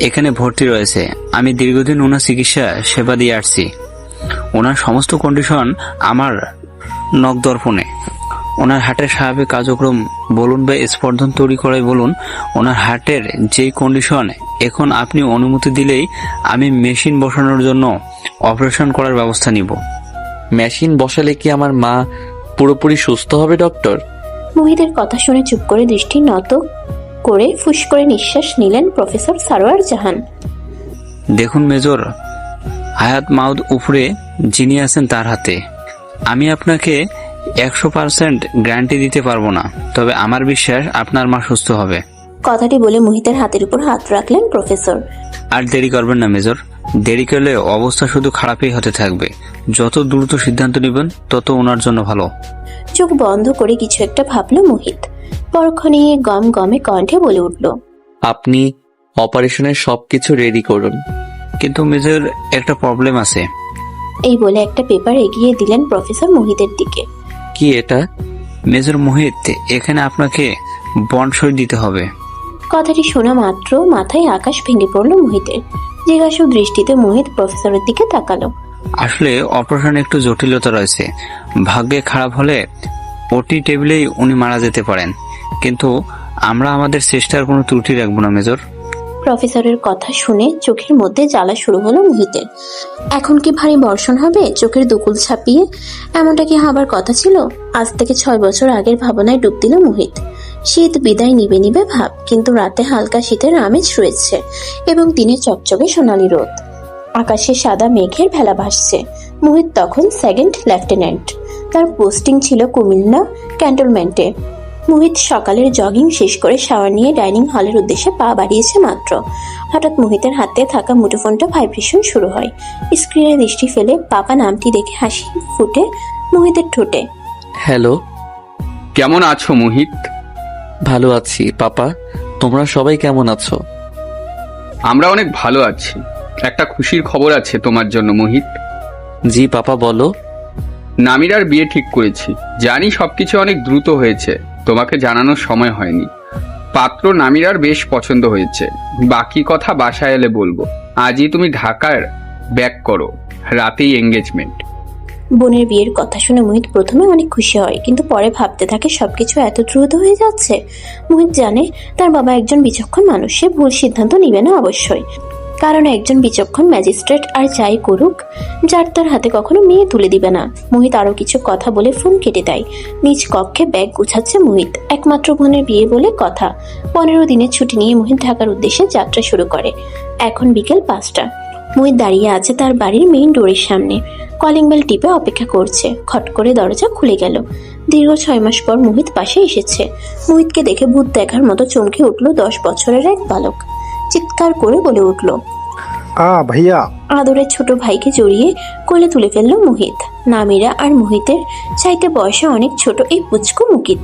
এখানে ভর্তি রয়েছে। আমি দীর্ঘদিন ওনার চিকিৎসা সেবা দিয়ে আসছি। ওনার সমস্ত কন্ডিশন আমার নখদর্পণে। ওনার হার্টের স্বাভাবিক কার্যক্রম বলুন বা স্পন্দন তৈরি করাই বলুন, ওনার হার্টের যেই কন্ডিশন, এখন আপনি অনুমতি দিলেই আমি মেশিন বসানোর জন্য অপারেশন করার ব্যবস্থা নিব। মেশিন বসালে কি আমার মা পুরোপুরি সুস্থ হবে ডক্টর? মোহিতের কথা শুনে চুপ করে দৃষ্টি নত করে ফুস করে নিঃশ্বাস নিলেন প্রফেসর সারোয়ার জাহান। দেখুন মেজর, হায়াত মাউদ উপরে যিনি আছেন তার হাতে। আমি আপনাকে 100% গ্যারান্টি দিতে পারবো না, তবে আমার বিশ্বাস আপনার মা সুস্থ হবে। কথাটি বলে মোহিতের হাতের উপর হাত রাখলেন প্রফেসর। আর দেরি করবেন না মেজর, দেরি করলে অবস্থা শুধু খারাপই হতে থাকবে। যত দ্রুত সিদ্ধান্ত নেবেন তত ওনার জন্য ভালো। চোখ বন্ধ করে কিছু একটা ভাবল মোহিত। পরক্ষণে গম গমে কণ্ঠে বলে উঠল, আপনি অপারেশনের সবকিছু রেডি করুন। কিন্তু মেজর, একটা প্রবলেম আছে। এই বলে একটা পেপার এগিয়ে দিলেন প্রফেসর মোহিতের দিকে। কি এটা? মেজর মোহিত, এখানে আপনাকে বন্ড সই দিতে হবে। কথাটি শোনা মাত্র মাথায় আকাশ ভেঙে পড়ল মোহিতের। জিজ্ঞাসু দৃষ্টিতে মোহিত প্রফেসরের দিকে তাকালো। আসলে অপারেশনে একটু জটিলতা রয়েছে। ভাগ্যে খারাপ হলে ওটি টেবিলেই উনি মারা যেতে পারেন, কিন্তু আমরা আমাদের চেষ্টার কোনো ত্রুটি রাখবো না মেজর। প্রফেসরের কথা শুনে চোখের মধ্যে জ্বালা শুরু হলো মোহিতের। এখন কি ভারী বর্ষণ হবে চোখের দুকুল ছাপিয়ে? এমনটা কি হবার কথা ছিল? আজ থেকে 6 বছর আগের ভাবনায় ডুব দিল মোহিত। শীত বিদায় নিবে নিবে ভাব, কিন্তু রাতে হালকা শীতের আমেজ রয়েছে এবং দিনে চকচকে সোনালি রোদ। আকাশে সাদা মেঘের ভেলা ভাসছে। মোহিত তখন সেকেন্ড লেফটেন্যান্ট। তার পোস্টিং ছিল কুমিল্লা ক্যান্টনমেন্টে। মোহিত সকালের জগিং শেষ করে শাওয়ার নিয়ে ডাইনিং হলের উদ্দেশ্যে পা বাড়িয়েছে মাত্র, হঠাৎ মোহিতের হাতে থাকা মুঠোফোনটা ভাইব্রেশন শুরু হয়। স্ক্রিনে দৃষ্টি ফেলে পাপা নামটি দেখে হাসি ফুটে মোহিতের ঠোঁটে। হ্যালো, কেমন আছো মোহিত? ভালো আছি পাপা, তোমরা সবাই কেমন আছো? আমরা অনেক ভালো আছি। একটা খুশির খবর আছে তোমার জন্য মোহিত। জি পাপা, বলো। নামিরার বিয়ে ঠিক করেছি। জানি সবকিছু অনেক দ্রুত হয়েছে, তোমাকে জানানোর সময় হয়নি। পাত্র নামিরার বেশ পছন্দ হয়েছে। বাকি কথা বাসায় এলে বলবো। আজই তুমি ঢাকার ব্যাক করো। রাতেই এঙ্গেজমেন্ট। বোনের বিয়ের কথা শুনে মোহিত প্রথমে অনেক খুশি হয়, কিন্তু পরে ভাবতে থাকে সবকিছু এত দ্রুত হয়ে যাচ্ছে। মোহিত জানে তার বাবা একজন বিচক্ষণ মানুষ, সে ভুল সিদ্ধান্ত নিবে না অবশ্যই, কারণ একজন বিচক্ষণ ম্যাজিস্ট্রেট আর যাই করুক যার তার হাতে কখনো মেয়ে তুলে দিবে না। মোহিত আরো কিছু কথা বলে ফোন কেটে দেয়। নিজ কক্ষে ব্যাগ গুছাচ্ছে মোহিত। একমাত্র বোনের বিয়ে বলে কথা। 15 দিনের ছুটি নিয়ে মোহিত ঢাকার উদ্দেশ্যে যাত্রা শুরু করে। এখন বিকেল 5টা। মোহিত দাঁড়িয়ে আছে তার বাড়ির মেইন ডোরের সামনে। কলিং বেল টিপে অপেক্ষা করছে। খট করে দরজা খুলে গেল। দীর্ঘ 6 মাস পর মোহিত পাশে এসেছে। মোহিতকে দেখে ভূত দেখার মতো চমকে উঠল 10 বছরের এক বালক। চিৎকার করে বলে উঠল, ভাইয়া। আদরের ছোট ভাইকে জড়িয়ে কোলে তুলে ফেললো মোহিত। নামিরা আর মোহিতের চাইতে বয়সে অনেক ছোট এই পুচকু মুকিত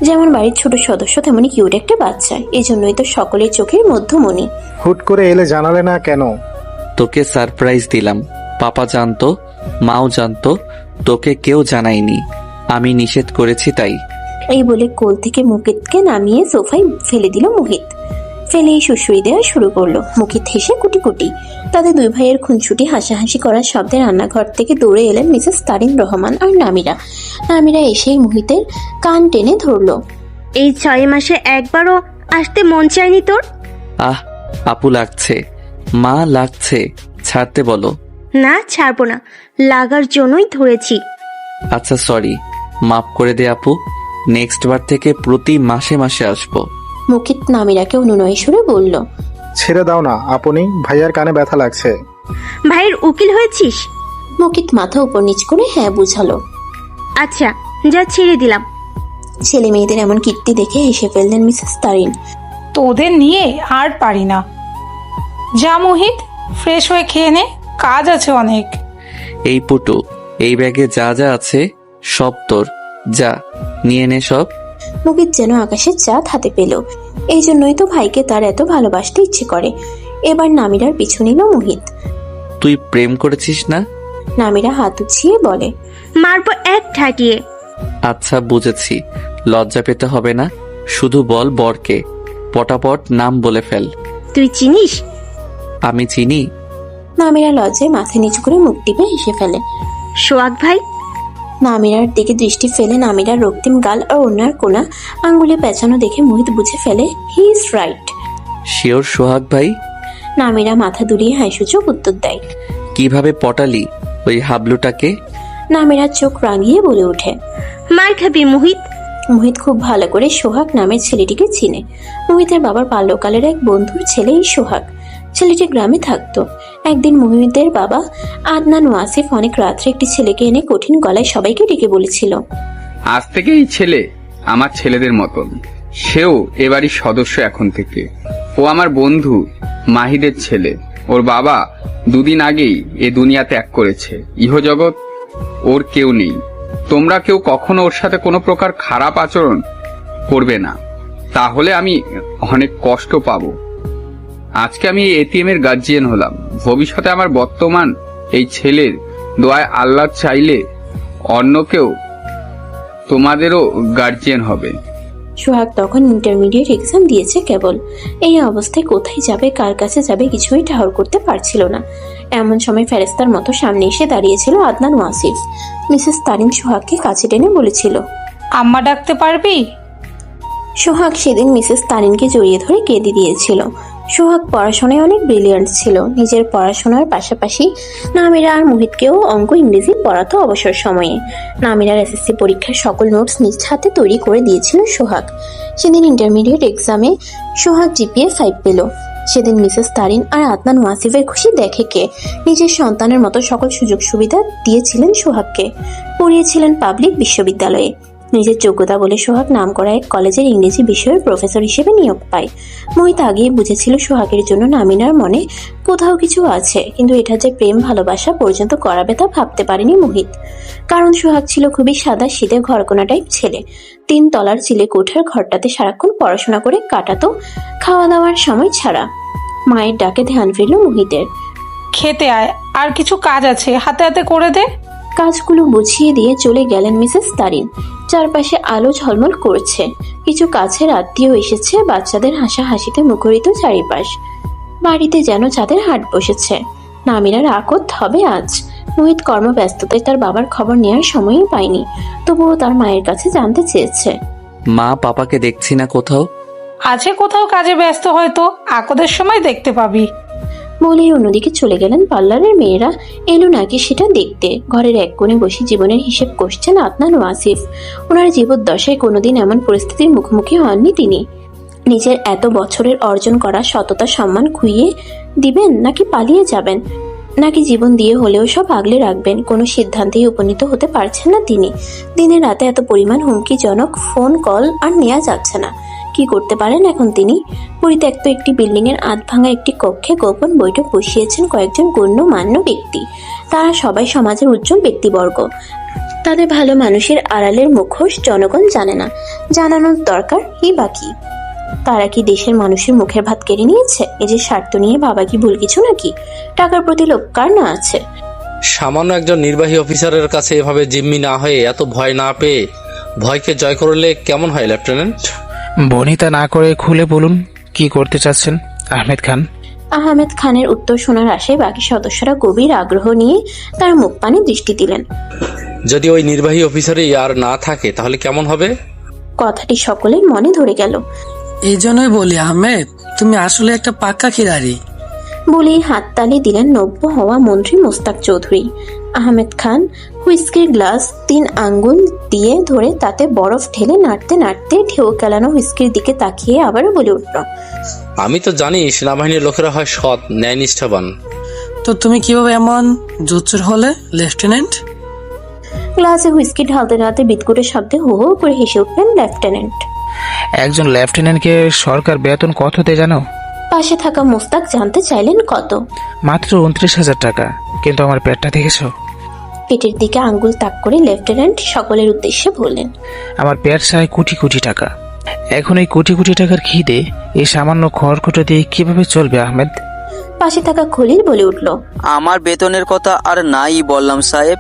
যেমন বাড়ির ছোট সদস্য, তেমনি কিউট একটা বাচ্চা। এই জন্যই তো সকলের চোখের মধ্যমণি। হুট করে এলে জানালে না কেন? তোকে সারপ্রাইজ দিলাম। পাপা জানতো, মাও জানতো, তোকে কেউ জানায়নি। আমি নিষেধ করেছি তাই। এই বলে কোল থেকে মুকিতকে নামিয়ে সোফায় ফেলে দিল মোহিত। ফেলেই সুসুই দেওয়া শুরু করলো। মুকিত হেসে কুটি কুটি। তাদের দুই ভাইয়ের খুনছুটি হাসাহাসি করার শব্দে রান্নাঘর থেকে দৌড়ে এলেন মিসেস তারিন রহমান আর নামিরা। নামিরা এসেই মুহিতের কান টেনে ধরলো। এই 6 মাসে একবারও আসতে মন চায়নি তোর? আহ, আপু লাগছে, মা লাগছে, ছাড়তে বলো। না, ছাড়বো না, লাগার জন্যই ধরেছি। আচ্ছা সরি, মাফ করে দে আপু। নেক্সট বার থেকে প্রতি মাসে মাসে আসবো। মুকিত নামিরাকে অনুনয় সুরে বলল, ছেড়ে দাও না আপনি, ভাইয়ার কানে ব্যথা লাগছে। ভাইয়ের উকিল হয়েছিস? মুকিত মাথা উপর নিচ করে হ্যাঁ বুঝালো। আচ্ছা, যা, ছেড়ে দিলাম। ছেলে মেয়েদের এমন কীর্তি দেখে হেসে ফেললেন মিসেস তারিন। তোদের নিয়ে আর পারি না। যা মোহিত, ফ্রেশ হয়ে খেয়ে নে, কাজ আছে অনেক। এই পুটু, এই ব্যাগে যা যা আছে সব তোর, যা নিয়ে নে সব। মুকিত যেন আকাশের চাঁদ হাতে পেল। এই জন্যই তো ভাইকে তার এত ভালোবাসতে ইচ্ছে করে। এবার নামিরার পিছু নিল মোহিত। তুই প্রেম করেছিস না? নামিরা হাত উছিয়ে বলে, মারবো এক ঠাটিয়ে। আচ্ছা বুঝেছি, লজ্জা পেতে হবে না, শুধু বল বরকে। পটাপট নাম বলে ফেল। তুই চিনিস? আমি চিনি। নামিরা লজ্জায় মাথা নিচু করে মুখ টিপে হেসে ফেলে। সোহাগ ভাই। নামিরার দিকে দৃষ্টি ফেলে নামিরার রক্তিম গাল আর ওনার কোনা আঙ্গুলে পেঁচানো দেখে মোহিত বুঝে ফেলে হি ইজ রাইট। শিওর সোহাগ ভাই? নামিরা মাথা দুলিয়ে হাসিসূচক উত্তর দেয়। কিভাবে পটালি ওই হাবলুটাকে? নামিরার চোখ রাঙিয়ে বলে ওঠে, মার খাবি মোহিত। মোহিত খুব ভালো করে সোহাগ নামের ছেলেটিকে চিনে। মোহিতের বাবার বাল্যকালের এক বন্ধুর ছেলে এই সোহাগ। ছেলেটি গ্রামে থাকতো। একদিন মোহিতের বাবা আদনান ওয়াসিফ অনেক রাত্রে একটি ছেলেকে এনে কঠিন গলায় সবাইকে ডেকে বলেছিল, আজ থেকে এই ছেলে আমার ছেলেদের মতন, সেও এবারই সদস্য এখন থেকে। ও আমার বন্ধু মাহিদের ছেলে। ওর বাবা 2 দিন আগেই এ দুনিয়া ত্যাগ করেছে। ইহজগৎ ওর কেউ নেই। তোমরা কেউ কখনো ওর সাথে কোনো প্রকার খারাপ আচরণ করবে না, তাহলে আমি অনেক কষ্ট পাবো। আজকে আমি এই এটিএম এর গার্জিয়ান হলাম। ভবিষ্যতে আমার বর্তমান এই ছেলের দোয়ায় আল্লাহ চাইলে অন্য কেউ তোমাদেরও গার্জিয়ান হবে। সোহাগ তখন ইন্টারমিডিয়েট এক্সাম দিয়েছে কেবল। এই অবস্থায় কোথায় যাবে, কার কাছে যাবে, কিছুই ঠাহর করতে পারছিল না। এমন সময় ফেরেস্তার মতো সামনে এসে দাঁড়িয়েছিল আদনান ওয়াসিফ। মিসেস তারিন সোহাগকে কাছে টেনে বলেছিল, আম্মা ডাকতে পারবি? সোহাগ সেদিন মিসেস তারিনকে জড়িয়ে ধরে কেঁদে দিয়েছিল। সোহাগ পড়াশোনায় অনেক ব্রিলিয়ান্ট ছিল। নিজের পড়াশোনার পাশাপাশি নামিরা আর মোহিতকেও অঙ্ক ইংরেজি পড়াতো অবসর সময়ে। নামিরার এসএসসি পরীক্ষার সকল নোটস নিজ হাতে তৈরি করে দিয়েছিল সোহাগ। সেদিন ইন্টারমিডিয়েট এক্সামে সোহাগ জিপিএ 5 পেল। সেদিন মিসেস তারিন আর আদনান ওয়াসিফের খুশি দেখে কে নিজের সন্তানের মতো সকল সুযোগ সুবিধা দিয়েছিলেন সোহাগকে। পড়িয়েছিলেন পাবলিক বিশ্ববিদ্যালয়ে। নিজের যোগ্যতা বলে সোহাগ নাম করা এক কলেজের ইংরেজি বিষয়ের প্রফেসর হিসেবে নিয়োগ পায়। মোহিত আগেই বুঝেছিল সোহাগের জন্য নামিনার মনে কোথাও কিছু আছে, কিন্তু এটা যে প্রেম ভালোবাসা পর্যন্ত করাবে তা ভাবতে পারেনি মোহিত। কারণ সোহাগ ছিল খুবই সাদা সিধে ঘরকোনা টাইপ ছেলে। 3 তলার চিলে কোঠার ঘরটাতে সারাক্ষণ পড়াশোনা করে কাটাতো, খাওয়া দাওয়ার সময় ছাড়া। মায়ের ডাকে ধ্যান ফিরল মোহিতের। খেতে আয়, আর কিছু কাজ আছে, হাতে হাতে করে দে। কাজগুলো বুঝিয়ে দিয়ে চলে গেলেন মিসেস তারিন। চারপাশে আলো ঝলমল করছে। কিছু কাছের আত্মীয় এসেছে। বাচ্চাদের হাসাহাসিতে মুখরিত চারিপাশ। বাড়িতে যেন চাঁদের হাট বসেছে। নামিরার আকত হবে আজ। মোহিত কর্মব্যস্ততায় তার বাবার খবর নেওয়ার সময়ই পায়নি, তবুও তার মায়ের কাছে জানতে চেয়েছে। মা, পাপাকে দেখছি না কোথাও। আছে কোথাও কাজে ব্যস্ত, হয়তো আকদের সময় দেখতে পাবি। বলেই অন্যদিকে চলে গেলেন পার্লারের মেয়েরা এলো নাকি সেটা দেখতে। ঘরের এক কোণে বসে জীবনের হিসেব কষছেন আদনান ও আসিফ। ওনার জীবদ্দশায় কোনোদিন এমন পরিস্থিতির মুখোমুখি হননি তিনি। নিজের এত বছরের অর্জন করা সততা সম্মান খুইয়ে দিবেন, নাকি পালিয়ে যাবেন, নাকি জীবন দিয়ে হলেও সব আগলে রাখবেন? কোনো সিদ্ধান্তেই উপনীত হতে পারছেন না তিনি। দিনে রাতে এত পরিমাণ হুমকিজনক ফোন কল আর নেওয়া যাচ্ছে না। কি করতে পারেন এখন তিনি? পরিত্যক্ত একটি বিল্ডিং এর আধ ভাঙা একটি কক্ষে গোপন বৈঠক বসিয়েছেন কয়েকজন গণ্যমান্য ব্যক্তি। তারা সবাই সমাজের উজ্জ্বল ব্যক্তিবর্গ। তাদের ভালো মানুষের আড়ালের মুখোশ জনগণ জানে না, জানানোর দরকার ই বাকি। তারা কি দেশের মানুষের মুখের ভাত কেড়ে নিয়েছে? নিজের স্বার্থ নিয়ে বাবা কি ভুল কিছু নাকি? টাকার প্রতি লোভ কার না আছে? সামান্য একজন নির্বাহী অফিসারের কাছে এভাবে জিম্মি না হয়ে, এত ভয় না পেয়ে ভয়কে জয় করলে কেমন হয় লেফটেন্যান্ট? বনিতা না করে খুলে বলুন কি করতে চাচ্ছেন আহমেদ খান। আহমেদ খানের উত্তর শোনার আশায় বাকি সদস্যরা গভীর আগ্রহ নিয়ে তার মুখ পানে দৃষ্টি দিলেন। যদি ওই নির্বাহী অফিসারই আর না থাকে তাহলে কেমন হবে? কথাটি সকলের মনে ধরে গেল। এই জন্যই বলি আহমেদ, তুমি আসলে একটা পাক্কা খিলাড়ি। বলেই হাততালি দিলেন নব্য হওয়া মন্ত্রী মোস্তাক চৌধুরী। আহমেদ খান হুইস্কির গ্লাস 3 আঙ্গুল দিয়ে ধরে তাতে বরফ ঢেলে নাড়তে নাড়তে ঢেউ কেলানো হুইস্কির দিকে তাকিয়ে আবারও বলে উঠল, আমি তো জানি সেনাবাহিনীর লোকেরা হয় সৎ, ন্যায়নিষ্ঠাবান। তো তুমি কিভাবে এমন জোচ্চুর হলে লেফটেন্যান্ট? গ্লাসে হুইস্কি ঢালতে ঢালতে বিদকুটের শব্দে হো হো করে হেসে উঠলেন লেফটেন্যান্ট। একজন লেফটেন্যান্টকে সরকার বেতন কত দেয় জানো? পাশে থাকা মোস্তাক জানতে চাইলেন কত। মাত্র 29,000 টাকা। কিন্তু আমার পেটটা দেখেছো? পেটের দিকে আঙ্গুল তাক করে লেফটেন্যান্ট সকলের উদ্দেশ্যে বললেন, আমার পেট চায় কোটি কোটি টাকা। এখন এই কোটি কোটি টাকার খিদে এই সামান্য খড়কুটো দিয়ে কিভাবে চলবে আহমেদ? পাশে থাকা খলিল বলে উঠল, আমার বেতনের কথা আর নাই বললাম সাহেব।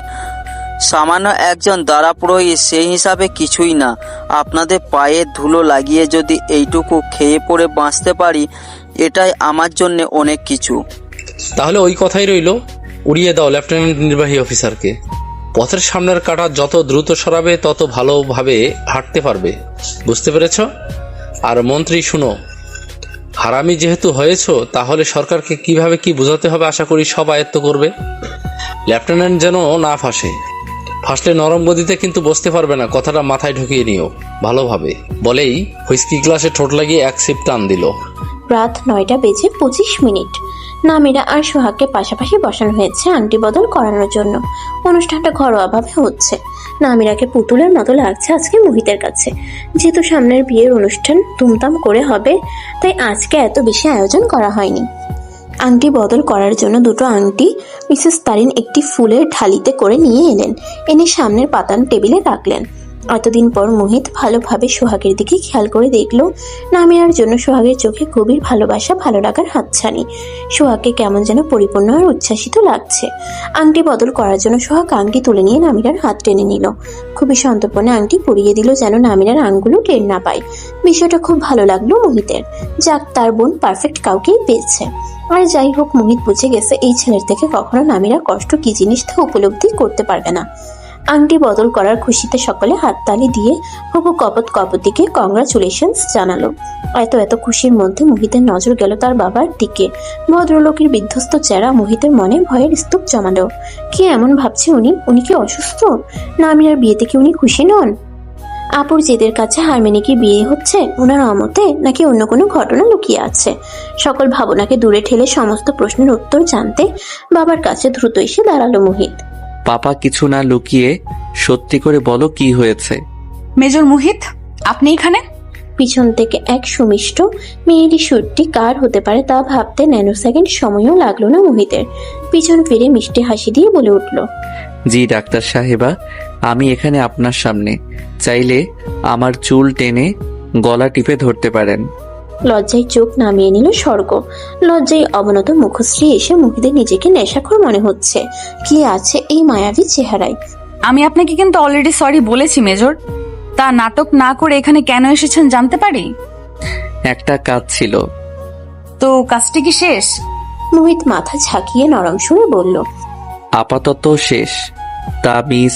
সামান্য একজন দারা পুরোহিত, সেই হিসাবে কিছুই না। আপনাদের পায়ে ধুলো লাগিয়ে যদি এইটুকু খেয়ে পড়ে বাঁচতে পারি, এটাই আমার জন্য অনেক কিছু। তাহলে ওই কথাই রইল, উড়িয়ে দাও লেফটেন্যান্ট নির্বাহী অফিসারকে। পথের সামনের কাঁটা যত দ্রুত সরাবে তত ভালোভাবে হাঁটতে পারবে, বুঝতে পেরেছ? আর মন্ত্রী শুনো, হারামি যেহেতু হয়েছো, তাহলে সরকারকে কিভাবে কি বোঝাতে হবে আশা করি সব আয়ত্ত করবে। লেফটেন্যান্ট যেন না ফাঁসলে নরম গদিতে কিন্তু বসতে পারবে না, কথাটা মাথায় ঢুকিয়ে নিও ভালোভাবে। বলেই হুইস্কি গ্লাসে ঠোঁট লাগিয়ে এক সিপ টান দিল। রাত 9:25 নামিরা আর সোহাগকে পাশাপাশি বসানো হয়েছে আংটি বদল করানোর জন্য। অনুষ্ঠানটা ঘরোয়াভাবে হচ্ছে। নামিরাকে পুতুলের মতো লাগছে আজকে মোহিতের কাছে। যেহেতু সামনের বিয়ের অনুষ্ঠান ধুমধাম করে হবে, তাই আজকে এত বেশি আয়োজন করা হয়নি। আংটি বদল করার জন্য 2টো আংটি মিসেস তারিন একটি ফুলের ঢালিতে করে নিয়ে এলেন। এনে সামনের পাতানো টেবিলে রাখলেন। এতদিন পর মোহিত ভালোভাবে সোহাগের দিকে খেয়াল করে দেখল নামিরার জন্য সোহাগের চোখে গভীর ভালোবাসা, ভালো লাগার হাতছানি। সোহাগকে কেমন যেন পরিপূর্ণ আর উচ্ছ্বাসিত লাগছে। আংটি বদল করার জন্য সোহাগ আংটি তুলে নিয়ে নামিরার হাত টেনে নিল। খুবই সন্তর্পণে আংটি পরিয়ে দিল যেন নামিরার আঙ্গুলও টের না পায়। বিষয়টা খুব ভালো লাগলো মোহিতের। যাক, তার বোন পারফেক্ট কাউকেই পেয়েছে। আর যাই হোক, মোহিত বুঝে গেছে এই ছেলের থেকে কখনো নামিরা কষ্ট কি জিনিস তা উপলব্ধি করতে পারবে না। আংটি বদল করার খুশিতে সকলে হাততালি দিয়ে হবু কপতিকে কংগ্রাচুলেশনস জানালো। এত খুশির মধ্যে মোহিতের নজর গেল তার বাবার দিকে। ভদ্রলোকের বিধ্বস্ত চেহারা মোহিতের মনে ভয়ের স্তূপ জমালো। কি এমন ভাবছে উনি কি অসুস্থ? নামিরার বিয়েতে কি উনি খুশি নন? আপুর জেদের কাছে হার মেনে কি বিয়ে হচ্ছে ওনার অমতে, নাকি অন্য কোনো ঘটনা লুকিয়ে আছে? সকল ভাবনাকে দূরে ঠেলে সমস্ত প্রশ্নের উত্তর জানতে বাবার কাছে দ্রুত এসে দাঁড়ালো মোহিত। পাপা, কিছু না লুকিয়ে সত্যি করে বলো কি হয়েছে। মেজর মোহিত, আপনি এখানে? পিছন থেকে এক সুমিষ্ট মেয়েলি সুরটি কার হতে পারে তা ভাবতে ন্যানোসেকেন্ড সময়ও লাগলো না মোহিতের। পিছন ফিরে মিষ্টি হাসি দিয়ে বলে উঠল, জি ডাক্তার সাহেবা, আমি এখানে আপনার সামনে। চাইলে আমার চুল টেনে গলা টিপে ধরতে পারেন। লজ্জায় চোখ নামিয়ে নিল স্বর্গ। লজ্জায় অবনত মুখশ্রী এসে মোহিতের নিজেকে নেশাখোর মনে হচ্ছে। কি আছে এই মায়াবী চেহারায়? আমি আপনাকে কিন্তু অলরেডি সরি বলেছি মেজর। তা নাটক না করে এখানে কেন এসেছেন জানতে পারি? একটা কাজ ছিল। তো কাজটি কি শেষ? মোহিত মাথা ঝাঁকিয়ে নরম সুরে বলল, আপাতত শেষ। তা মিস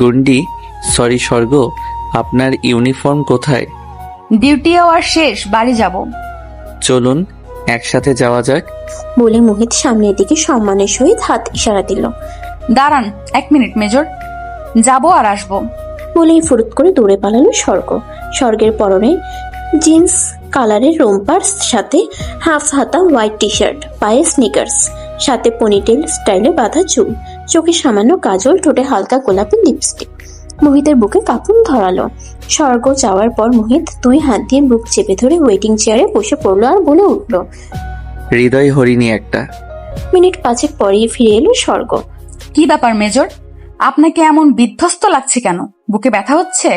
গুন্ডি, সরি স্বর্গ, আপনার ইউনিফর্ম কোথায়? ডিউটি আওয়ার শেষ, বাড়ি যাব। চলুন একসাথে যাওয়া যাক। বলে মোহিত সামনের দিকে সম্মানের সহিত হাত ইশারা দিল। দাঁড়ান 1 মিনিট মেজর, যাবো আর আসবো। বলেই ফুরুত করে দৌড়ে পালালো স্বর্গ। স্বর্গের পরনে জিন্স কালারের রোম্পার সাথে হাফ হাতা হোয়াইট টি শার্ট, পায়ে স্নিকার্স, সাথে পনিটেল স্টাইলে বাঁধা চুল, চোখে সামান্য কাজল, ঠোঁটে হালকা গোলাপি লিপস্টিক। মোহিতের বুকে কাঁপুন ধরালো। স্বর্গ যাওয়ার পর মোহিত 2 হাত দিয়ে বুক চেপে ধরে ওয়েটিং চেয়ারে বসে পড়লো আর বলে উঠল, হৃদয় হরিণী একটা। মিনিট 5 পরেই ফিরে এলো স্বর্গ। কি ব্যাপার মেজর, আপনাকে এমন বিধ্বস্ত লাগছে কেন? বুকে ব্যথা হচ্ছে?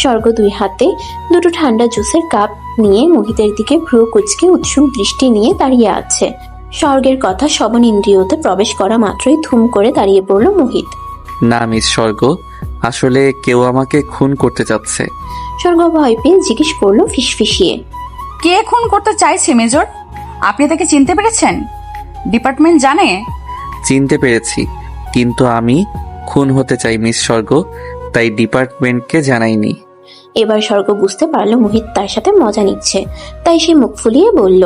স্বর্গ 2 হাতে 2টো ঠান্ডা জুসের কাপ নিয়ে মোহিতের দিকে ভ্রু কুচকে উৎসুক দৃষ্টি নিয়ে দাঁড়িয়ে আছে। স্বর্গের কথা শ্রবণ ইন্দ্রিয়তে প্রবেশ করা মাত্রই ধুম করে দাঁড়িয়ে পড়ল মোহিত। না মিস স্বর্গ, আসলে কেউ আমাকে খুন করতে চাচ্ছে। স্বর্গ ভয় পেয়ে জিজ্ঞেস করলো ফিসফিসিয়ে, কে খুন করতে চাইছে মেজর? আপনি তাকে চিনতে পেরেছেন? ডিপার্টমেন্ট জানে? চিনতে পেরেছি, কিন্তু আমি খুন হতে চাই মিস স্বর্গ, তাই ডিপার্টমেন্টকে জানাইনি। এবার স্বর্গ বুঝতে পারলো মোহিত তার সাথে মজা নিচ্ছে, তাই সে মুখ ফুলিয়ে বলল,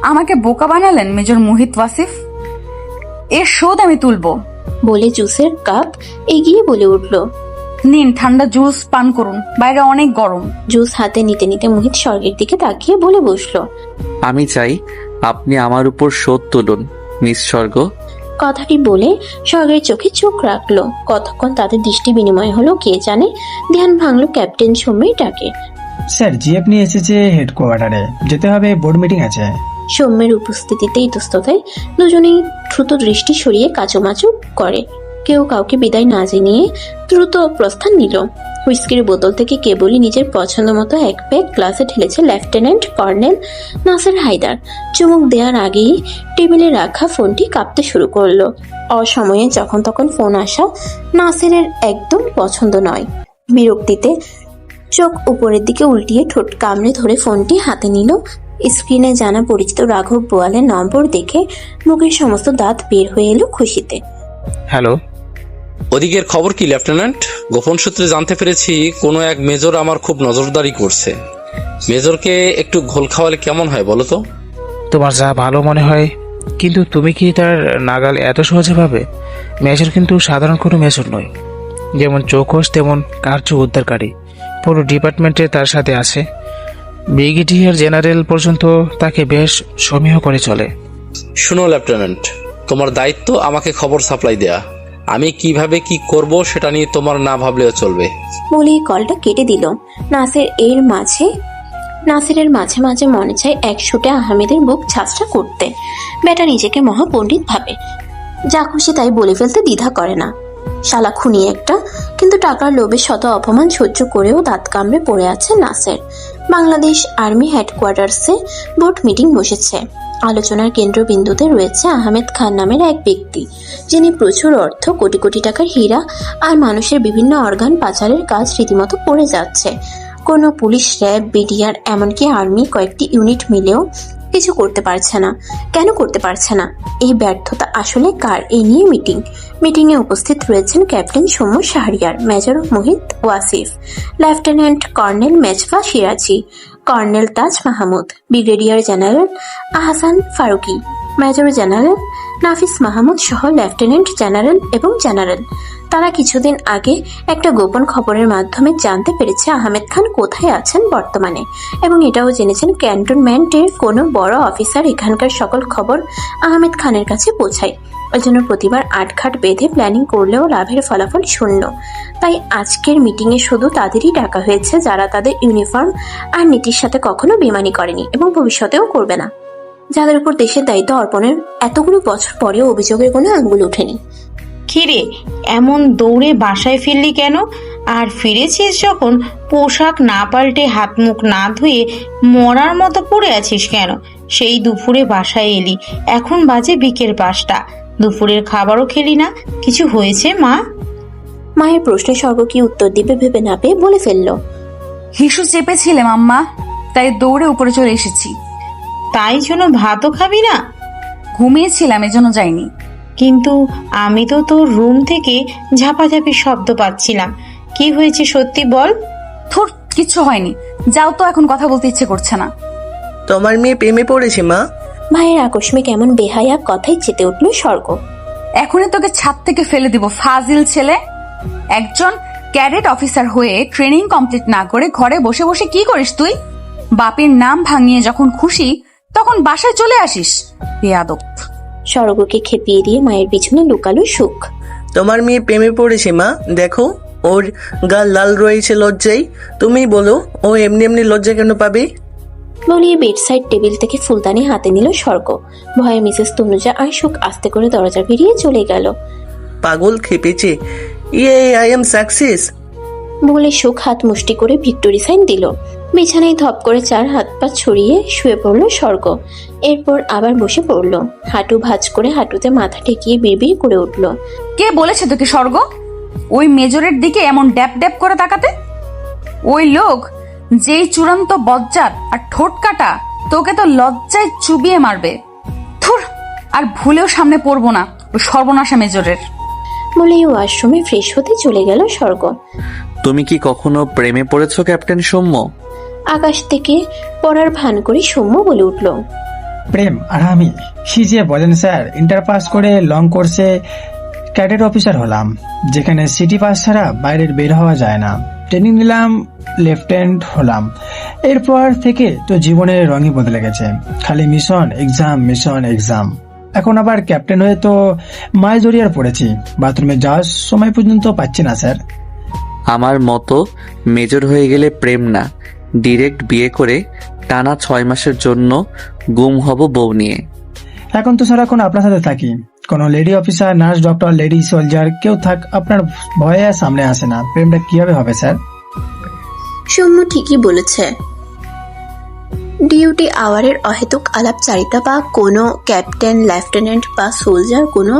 আমাকে বোকা বানালেন মেজর মোহিত ওয়াসিফ, এর শোধ আমি তুলবো। বলে জুসের কাপ এগিয়ে বলে উঠল, নিন ঠান্ডা জুস পান করুন, বাইরে অনেক গরম। জুস হাতে নিতে নিতে মোহিত স্বর্গের দিকে তাকিয়ে বলে বসলো, আমি চাই আপনি আমার উপর শোধ তুলুন মিস স্বর্গ। কথাটি বলে স্বর্গের চোখে চোখ রাখলো। কতক্ষণ তাদের দৃষ্টি বিনিময় হলো কে জানে। ধ্যান ভাঙলো ক্যাপ্টেন সৌম্যের ডাকে। স্যার জিএফ নিয়ে এসেছে হেডকোয়ার্টারে, যেতে হবে, বোর্ড মিটিং আছে। সৌম্যের উপস্থিতিতে ইতস্ততায় দুজনেই দ্রুত দৃষ্টি সরিয়ে কাচুমাচু করে। কেউ কাউকে বিদায় না জানিয়ে দ্রুত প্রস্থান নিল। হুইস্কির বোতল থেকে কেবলই নিজের পছন্দ মতো 1 প্যাক গ্লাসে ঢেলেছে লেফটেন্যান্ট কর্নেল নাসের হায়দার। চুমুক দেওয়ার আগেই টেবিলে রাখা ফোনটি কাঁপতে শুরু করলো। অসময়ে যখন তখন ফোন আসা নাসেরের একদম পছন্দ নয়। বিরক্তিতে চোখ উপরের দিকে উল্টিয়ে ঠোঁট কামড়ে ধরে ফোনটি হাতে নিল। স্ক্রিনে জানা পরিচিত রাঘব বোয়ালের নম্বর দেখে মুখের সমস্ত দাঁত বের হয়ে এলো খুশিতে। হ্যালো, ওদিকের খবর কি লেফটেন্যান্ট? গোপন সূত্রে জানতে পেরেছি কোনো এক মেজর আমার খুব নজরদারি করছে। মেজরকে একটু ঘোল খাওয়ালে কেমন হয় বলো তো? তোমার যা ভালো মনে হয়, কিন্তু তুমি কি তার নাগাল এত সহজে পাবে? মেজর কিন্তু সাধারণ কোনো মেজর নয়। যেমন চৌকস তেমন কার্য উদ্ধারকারী। পুরো ডিপার্টমেন্টে তার সাথে আছে। ব্রিগেডিয়ার জেনারেল পর্যন্ত তাকে বেশ সমীহ করে চলে। শুনো লেফটেন্যান্ট, তোমার দায়িত্ব আমাকে খবর সাপ্লাই দেয়া। আমি কিভাবে কি করব সেটা নিয়ে তোমার না ভাবলেও চলবে। বলেই কলটা কেটে দিল। নাসিরের মাঝে মাঝে মনে চায় এক শুটে আহমেদের বুক ঝাঁঝরা করতে। বেটা নিজেকে মহাপণ্ডিত ভাবে, যা খুশি তাই বলে ফেলতে দ্বিধা করে না। শালা খুনি একটা, কিন্তু টাকার লোভে শত অপমান সহ্য করেও দাঁত কামড়ে পড়ে আছে নাসের। বাংলাদেশ আর্মি হেডকোয়ার্টার্সে বোর্ড মিটিং বসেছে। আলোচনার কেন্দ্রবিন্দুতে রয়েছে আহমেদ খান নামের এক ব্যক্তি, যিনি প্রচুর অর্থ, কোটি কোটি টাকার হীরা আর মানুষের বিভিন্ন অর্গান পাচারের কাজ রীতিমতো করে যাচ্ছে। কোনো পুলিশ, র্যাব, বিডিআর, এমনকি আর্মি কয়েকটি ইউনিট মিলেও কিছু করতে পারছে না। কেন করতে পারছে না? এই ব্যর্থতা আসলে কার? এই নিয়ে মিটিংয়ে উপস্থিত রয়েছেন captain Soumya Shahriar, major Mohit Wasif, lieutenant colonel Mejba Siraji, colonel Taj Mahmud, brigadier general Ahsan Faruki, major general Nafis Mahmud সহ লেফটেন্যান্ট জেনারেল এবং জেনারেল। তারা কিছুদিন আগে একটা গোপন খবরের মাধ্যমে জানতে পেরেছে আহমেদ খান কোথায় আছেন বর্তমানে, এবং এটাও জেনেছেন ক্যান্টনমেন্টের কোনো বড় অফিসার এখানকার সকল খবর আহমেদ খানের কাছে পৌঁছায়। ওই জন্য প্রতিবার আটঘাট বেঁধে প্ল্যানিং করলেও লাভের ফলাফল শূন্য। তাই আজকের মিটিংয়ে শুধু তাদেরই ডাকা হয়েছে যারা তাদের ইউনিফর্ম আর নীতির সাথে কখনো বেমানি করেনি এবং ভবিষ্যতেও করবে না, যাদের উপর দেশের দায়িত্ব অর্পণের এতগুলো বছর পরেও অভিযোগের কোনো আঙ্গুল ওঠেনি। কিরে, এমন দৌড়ে বাসায় ফিরলি কেন? আর ফিরেছিস যখন পোশাক না পাল্টে হাত মুখ না ধুয়ে মরার মতো পড়ে আছিস কেন? সেই দুপুরে বাসায় এলি, এখন বাজে বিকেল 5টা, দুপুরের খাবারও খেলি না। কিছু হয়েছে মা? মায়ের প্রশ্নে স্বর্গ কি উত্তর দিবে ভেবে না পেয়ে বলে ফেলল, হিসু চেপেছিলাম আম্মা, তাই দৌড়ে উপরে চলে এসেছি। তাই জন্য ভাতও খাবি না? ঘুমিয়েছিলাম এজন্য যাইনি। কিন্তু আমি তো তোর রুম থেকে ঝাপাঝাপি শব্দ পাচ্ছিলাম। কি হয়েছে সত্যি বল। থুর, কিচ্ছু হয়নি। যাও তো, এখন কথা বলতে ইচ্ছে করছে না। তোমার মেয়ে প্রেমে পড়েছে মা। ভাইয়ের আকস্মিক এমন বেহায়া কথাই চেতে উঠল স্বর্গ। এখনই তোকে ছাদ থেকে ফেলে দিব, ফাজিল ছেলে। একজন ক্যাডেট অফিসার হয়ে ট্রেনিং কমপ্লিট না করে ঘরে বসে বসে কি করিস তুই? বাপের নাম ভাঙিয়ে যখন খুশি তখন বাসায় চলে আসিস, বেয়াদব। স্বর্গকে খেপিয়ে দিয়ে মায়ের পিছনে লুকালো সুখ। তোমার মেয়ে প্রেমে পড়েছে মা, দেখো ওর গাল লাল রয়েছে লজ্জায়। তুমি বলো ও এমনি এমনি লজ্জা কেন পাবে? বলিয়ে বেডসাইড টেবিল থেকে ফুলদানি হাতে নিল স্বর্গ। ভয়ে মিসেস তনুজা আর সুখ আস্তে করে দরজা বেরিয়ে চলে গেল। পাগল খেপেছে। ইয়ে, আই এম সাকসেস বলে সুখ হাত মুষ্টি করে ভিক্টোরি সাইন দিল। বিছানায় ধপ করে 4 হাত পা ছড়িয়ে শুয়ে পড়ল স্বর্গ। এরপর আবার বসে পড়ল। হাঁটু ভাঁজ করে হাঁটুতে মাথা ঠেকিয়ে বিড়বিড় করে উঠল। কে বলেছে তোকে স্বর্গ ওই মেজরের দিকে এমন ড্যাপ ড্যাপ করে তাকাতে? ওই লোক যেই চূড়ান্ত বজ্জাত আর ঠোঁট কাটা, তোকে তো লজ্জায় চুবিয়ে মারবে। থুর, আর ভুলেও সামনে পড়বো না ওই সর্বনাশা মেজরের। বলেই ওয়াশরুমে ফ্রেশ হতে চলে গেল স্বর্গ। তুমি কি কখনো প্রেমে পড়েছো ক্যাপ্টেন সৌম্য? আকাশ থেকে পড়ার ভান করে সৌম্য বলে উঠল। প্রেম আর আমি কি যে বলেন স্যার, ইন্টার পাস করে লং কোর্সে ক্যাডেট অফিসার হলাম, যেখানে সিটি পাস ছাড়া বাইরের বের হওয়া যায় না। ট্রেনিং নিলাম, লেফটেন্যান্ট হলাম। এরপর থেকে তো জীবনের রঙই বদলে গেছে, খালি মিশন এক্সাম মিশন এক্সাম। এখন আবার ক্যাপ্টেন হয়ে তো মায় জড়িয়ে পড়েছি, বাথরুমে যাওয়ার সময় পর্যন্ত পাচ্ছি না স্যার। আমার মতো মেজর হয়ে গেলে প্রেম না, ডিরেক্ট বিয়ে করে টানা 6 মাসের জন্য গুম হব বউ নিয়ে। এখন তো সারাক্ষণ আপনার সাথে থাকি, কোনো lady officer, nurse, doctor, lady soldier কেউ থাক, আপনার ভয়ে সামনে আসে না। প্রেমটা কিভাবে হবে স্যার? সৌম্য ঠিকই বলেছে। ডিউটি আওয়ারের অহেতুক আলাপচারিতা বা কোনো ক্যাপ্টেন, লেফটেন্যান্ট বা সোলজার, কোনো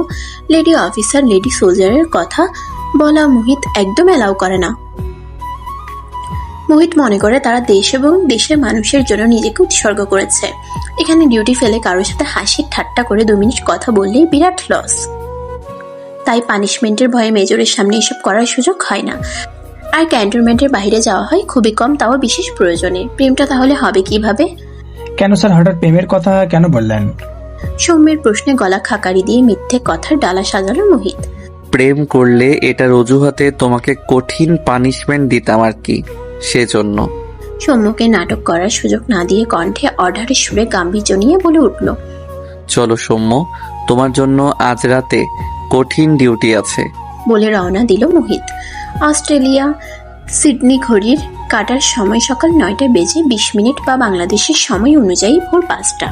লেডি অফিসার, লেডি সোলজারের কথা বলা মোহিত একদম অ্যালাউ করে না। মোহিত মনে করে তারা দেশ এবং দেশের মানুষের জন্য নিজেকে উৎসর্গ করেছে। এখানে ডিউটি ফেলে কারোর সাথে হাসি ঠাট্টা করে 2 মিনিট কথা বললেই বিরাট লস। তাই পানিশমেন্টের ভয়ে মেজরের সামনে এসব করার সুযোগ হয় না। আর ক্যান্টনমেন্টের বাইরে যাওয়া হয় খুবই কম, তাও বিশেষ প্রয়োজনে। প্রেমটা তাহলে হবে কিভাবে? কেন স্যার হঠাৎ প্রেমের কথা কেন বললেন? সৌম্যের প্রশ্নে গলা খাকারি দিয়ে মিথ্যে কথার ডালা সাজালো মোহিত। প্রেম করলে এটার অজুহাতে তোমাকে কঠিন পানিশমেন্ট দিতাম আর কি, সেজন্য। সৌম্যকে নাটক করার সুযোগ না দিয়ে কণ্ঠে অর্ডারের সুরে গাম্ভীর্য নিয়ে বলে উঠল। চলো সৌম্য, তোমার জন্য আজ রাতে কঠিন ডিউটি আছে। বলে রওনা দিল মোহিত। অস্ট্রেলিয়া সিডনি ঘড়ির কাটার সময় সকাল 9টা বেজে 20 মিনিট বা বাংলাদেশের সময় অনুযায়ী ভোর 5টা।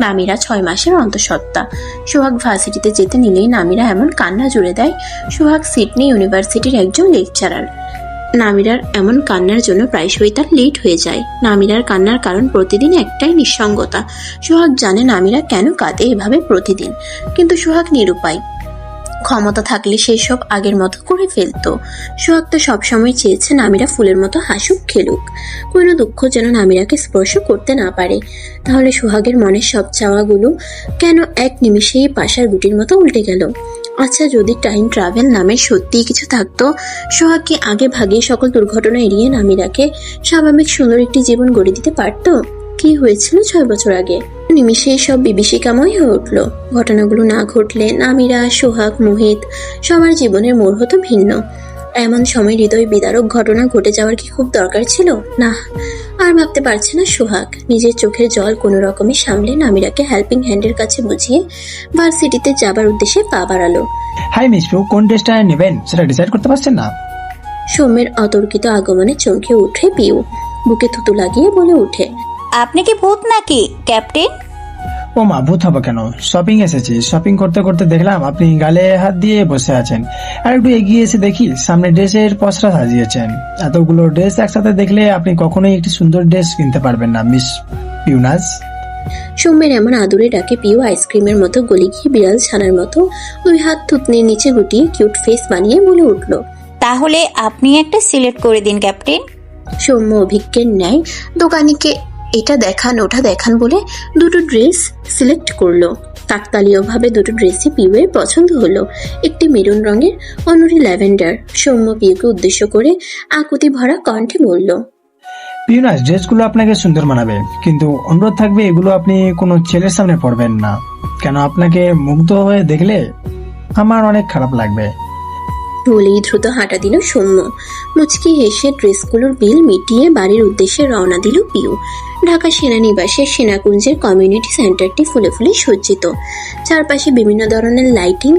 নামিরা 6 মাসের অন্তঃসত্ত্বা। সোহাগ ভার্সিটিতে যেতে নিলেই নামিরা এমন কান্না জুড়ে দেয়। সোহাগ সিডনি ইউনিভার্সিটির একজন লেকচারার। নামিরার এমন কান্নার জন্য প্রায়শই তার লেট হয়ে যায়। নামিরার কান্নার কারণ প্রতিদিন একটাই, নিঃসঙ্গতা। সোহাগ জানে নামিরা কেন কাঁদে এভাবে প্রতিদিন, কিন্তু সোহাগ নিরুপায়। ক্ষমতা থাকলে সেই সব আগের মতো করে ফেলতো। সোহাগ তো সবসময় চেয়েছে নামিরা ফুলের মতো হাসুক, খেলুক। কোনো দুঃখ যেন নামিরাকে স্পর্শ করতে না পারে। তাহলে সোহাগের মনের সব চাওয়াগুলো কেন এক নিমিষেই পাশার গুটির মতো উল্টে গেল? আচ্ছা, যদি টাইম ট্রাভেল নামের সত্যিই কিছু থাকতো, সোহাগ কি আগে ভাগে সকল দুর্ঘটনা এড়িয়ে নামিরাকে স্বাভাবিক সুন্দর একটি জীবন গড়ে দিতে পারতো? কি হয়েছিল 6 বছর আগে? নিমিষে সব বিভীষিকাময় হয়ে উঠল। ঘটনাগুলো না ঘটলে নামিরা, সোহাগ, মোহিত সবার জীবনের মোড় হতো ভিন্ন। এমন সময় হৃদয় বিদারক ঘটনা ঘটে যাওয়ার কি খুব দরকার ছিল? না, আর ভাবতে পারছে না সোহাগ। নিজের চোখের জল কোনো রকমে সামলে নামিরাকে হেল্পিং হ্যান্ডের কাছে বুঝিয়ে ভার্সিটিতে যাবার উদ্দেশ্যে পা বাড়ালো। হাই মিস্টু, কোন ড্রেসটা নেবেন সেটা ডিসাইড করতে পারছেন না? সৌম্যের অতর্কিত আগমনে চমকে উঠে পিউ। বুকে থুতু লাগিয়ে বলে উঠে, আপনি কি ভূত নাকি ক্যাপ্টেন? ও মা, ভূত হবে কেন? শপিং এসেছি। শপিং করতে করতে দেখলাম আপনি গালে হাত দিয়ে বসে আছেন। আর একটু এগিয়ে এসে দেখি সামনে ড্রেসের পসরা সাজিয়েছেন। এতগুলো ড্রেস একসাথে দেখলে আপনি কখনোই একটি সুন্দর ড্রেস কিনতে পারবেন না মিস পিউনাস। সৌম্যের এমন আদুরে ডাকে পিউ আইসক্রিমের মতো গলি গিয়ে বিড়াল ছানার মতো 2 হাত থুতনির নিচে গুটিয়ে কিউট ফেস বানিয়ে বলে উঠল, তাহলে আপনি একটা সিলেক্ট করে দিন ক্যাপ্টেন। সৌম্য অভিজ্ঞের ন্যায় দোকানিকে এটা দেখান ওটা দেখান বলে দুটো ড্রেস সিলেক্ট করলো। কাকতালীয়ভাবে দুটো ড্রেসই পিউয়ের পছন্দ হলো। একটি মেরুন রঙের, অন্যটি ল্যাভেন্ডার। সৌম্য পিউকে উদ্দেশ্য করে আকুতি ভরা কণ্ঠে বলল, পিউনাস, ড্রেসগুলো আপনাকে সুন্দর মানাবে, কিন্তু অনুরোধ থাকবে এগুলো আপনি কোনো ছেলের সামনে পরবেন না। কেন, আপনাকে মুগ্ধ হয়ে দেখলে আমার অনেক খারাপ লাগবে। বলেই দ্রুত হাঁটা দিল সৌম্য। মুচকি হেসে ড্রেসগুলোর বিল মিটিয়ে বাড়ির উদ্দেশ্যে রওনা দিল পিউ। ঢাকা সেনানিবাসের সেনাকুঞ্জের কমিউনিটি সেন্টারটি ফুলে ফুলে সজ্জিত। চারপাশে বিভিন্ন ধরনের লাইটিং,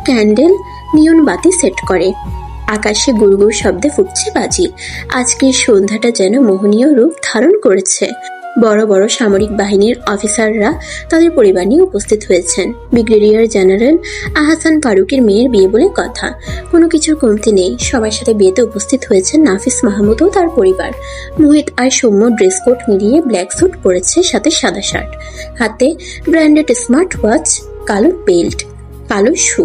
ক্যান্ডেল, নিয়ন বাতি সেট করে। আকাশে গুড়গুড় শব্দে ফুটছে বাজি। আজকের সন্ধ্যাটা যেন মোহনীয় রূপ ধারণ করেছে। বড় বড় সামরিক বাহিনীর অফিসাররা তাদের পরিবার নিয়ে উপস্থিত হয়েছেন। ব্রিগেডিয়ার জেনারেল আহসান ফারুকের মেয়ের বিয়ে বলে কথা, কোনো কিছুর কমতি নেই। সবার সাথে বিয়েতে উপস্থিত হয়েছেন নাফিস মাহমুদ ও তার পরিবার। মোহিত আর সৌম্য ড্রেস কোড মিলিয়ে ব্ল্যাক স্যুট পরেছে, সাথে সাদা শার্ট, হাতে ব্র্যান্ডেড স্মার্ট ওয়াচ, কালো বেল্ট, কালো শু,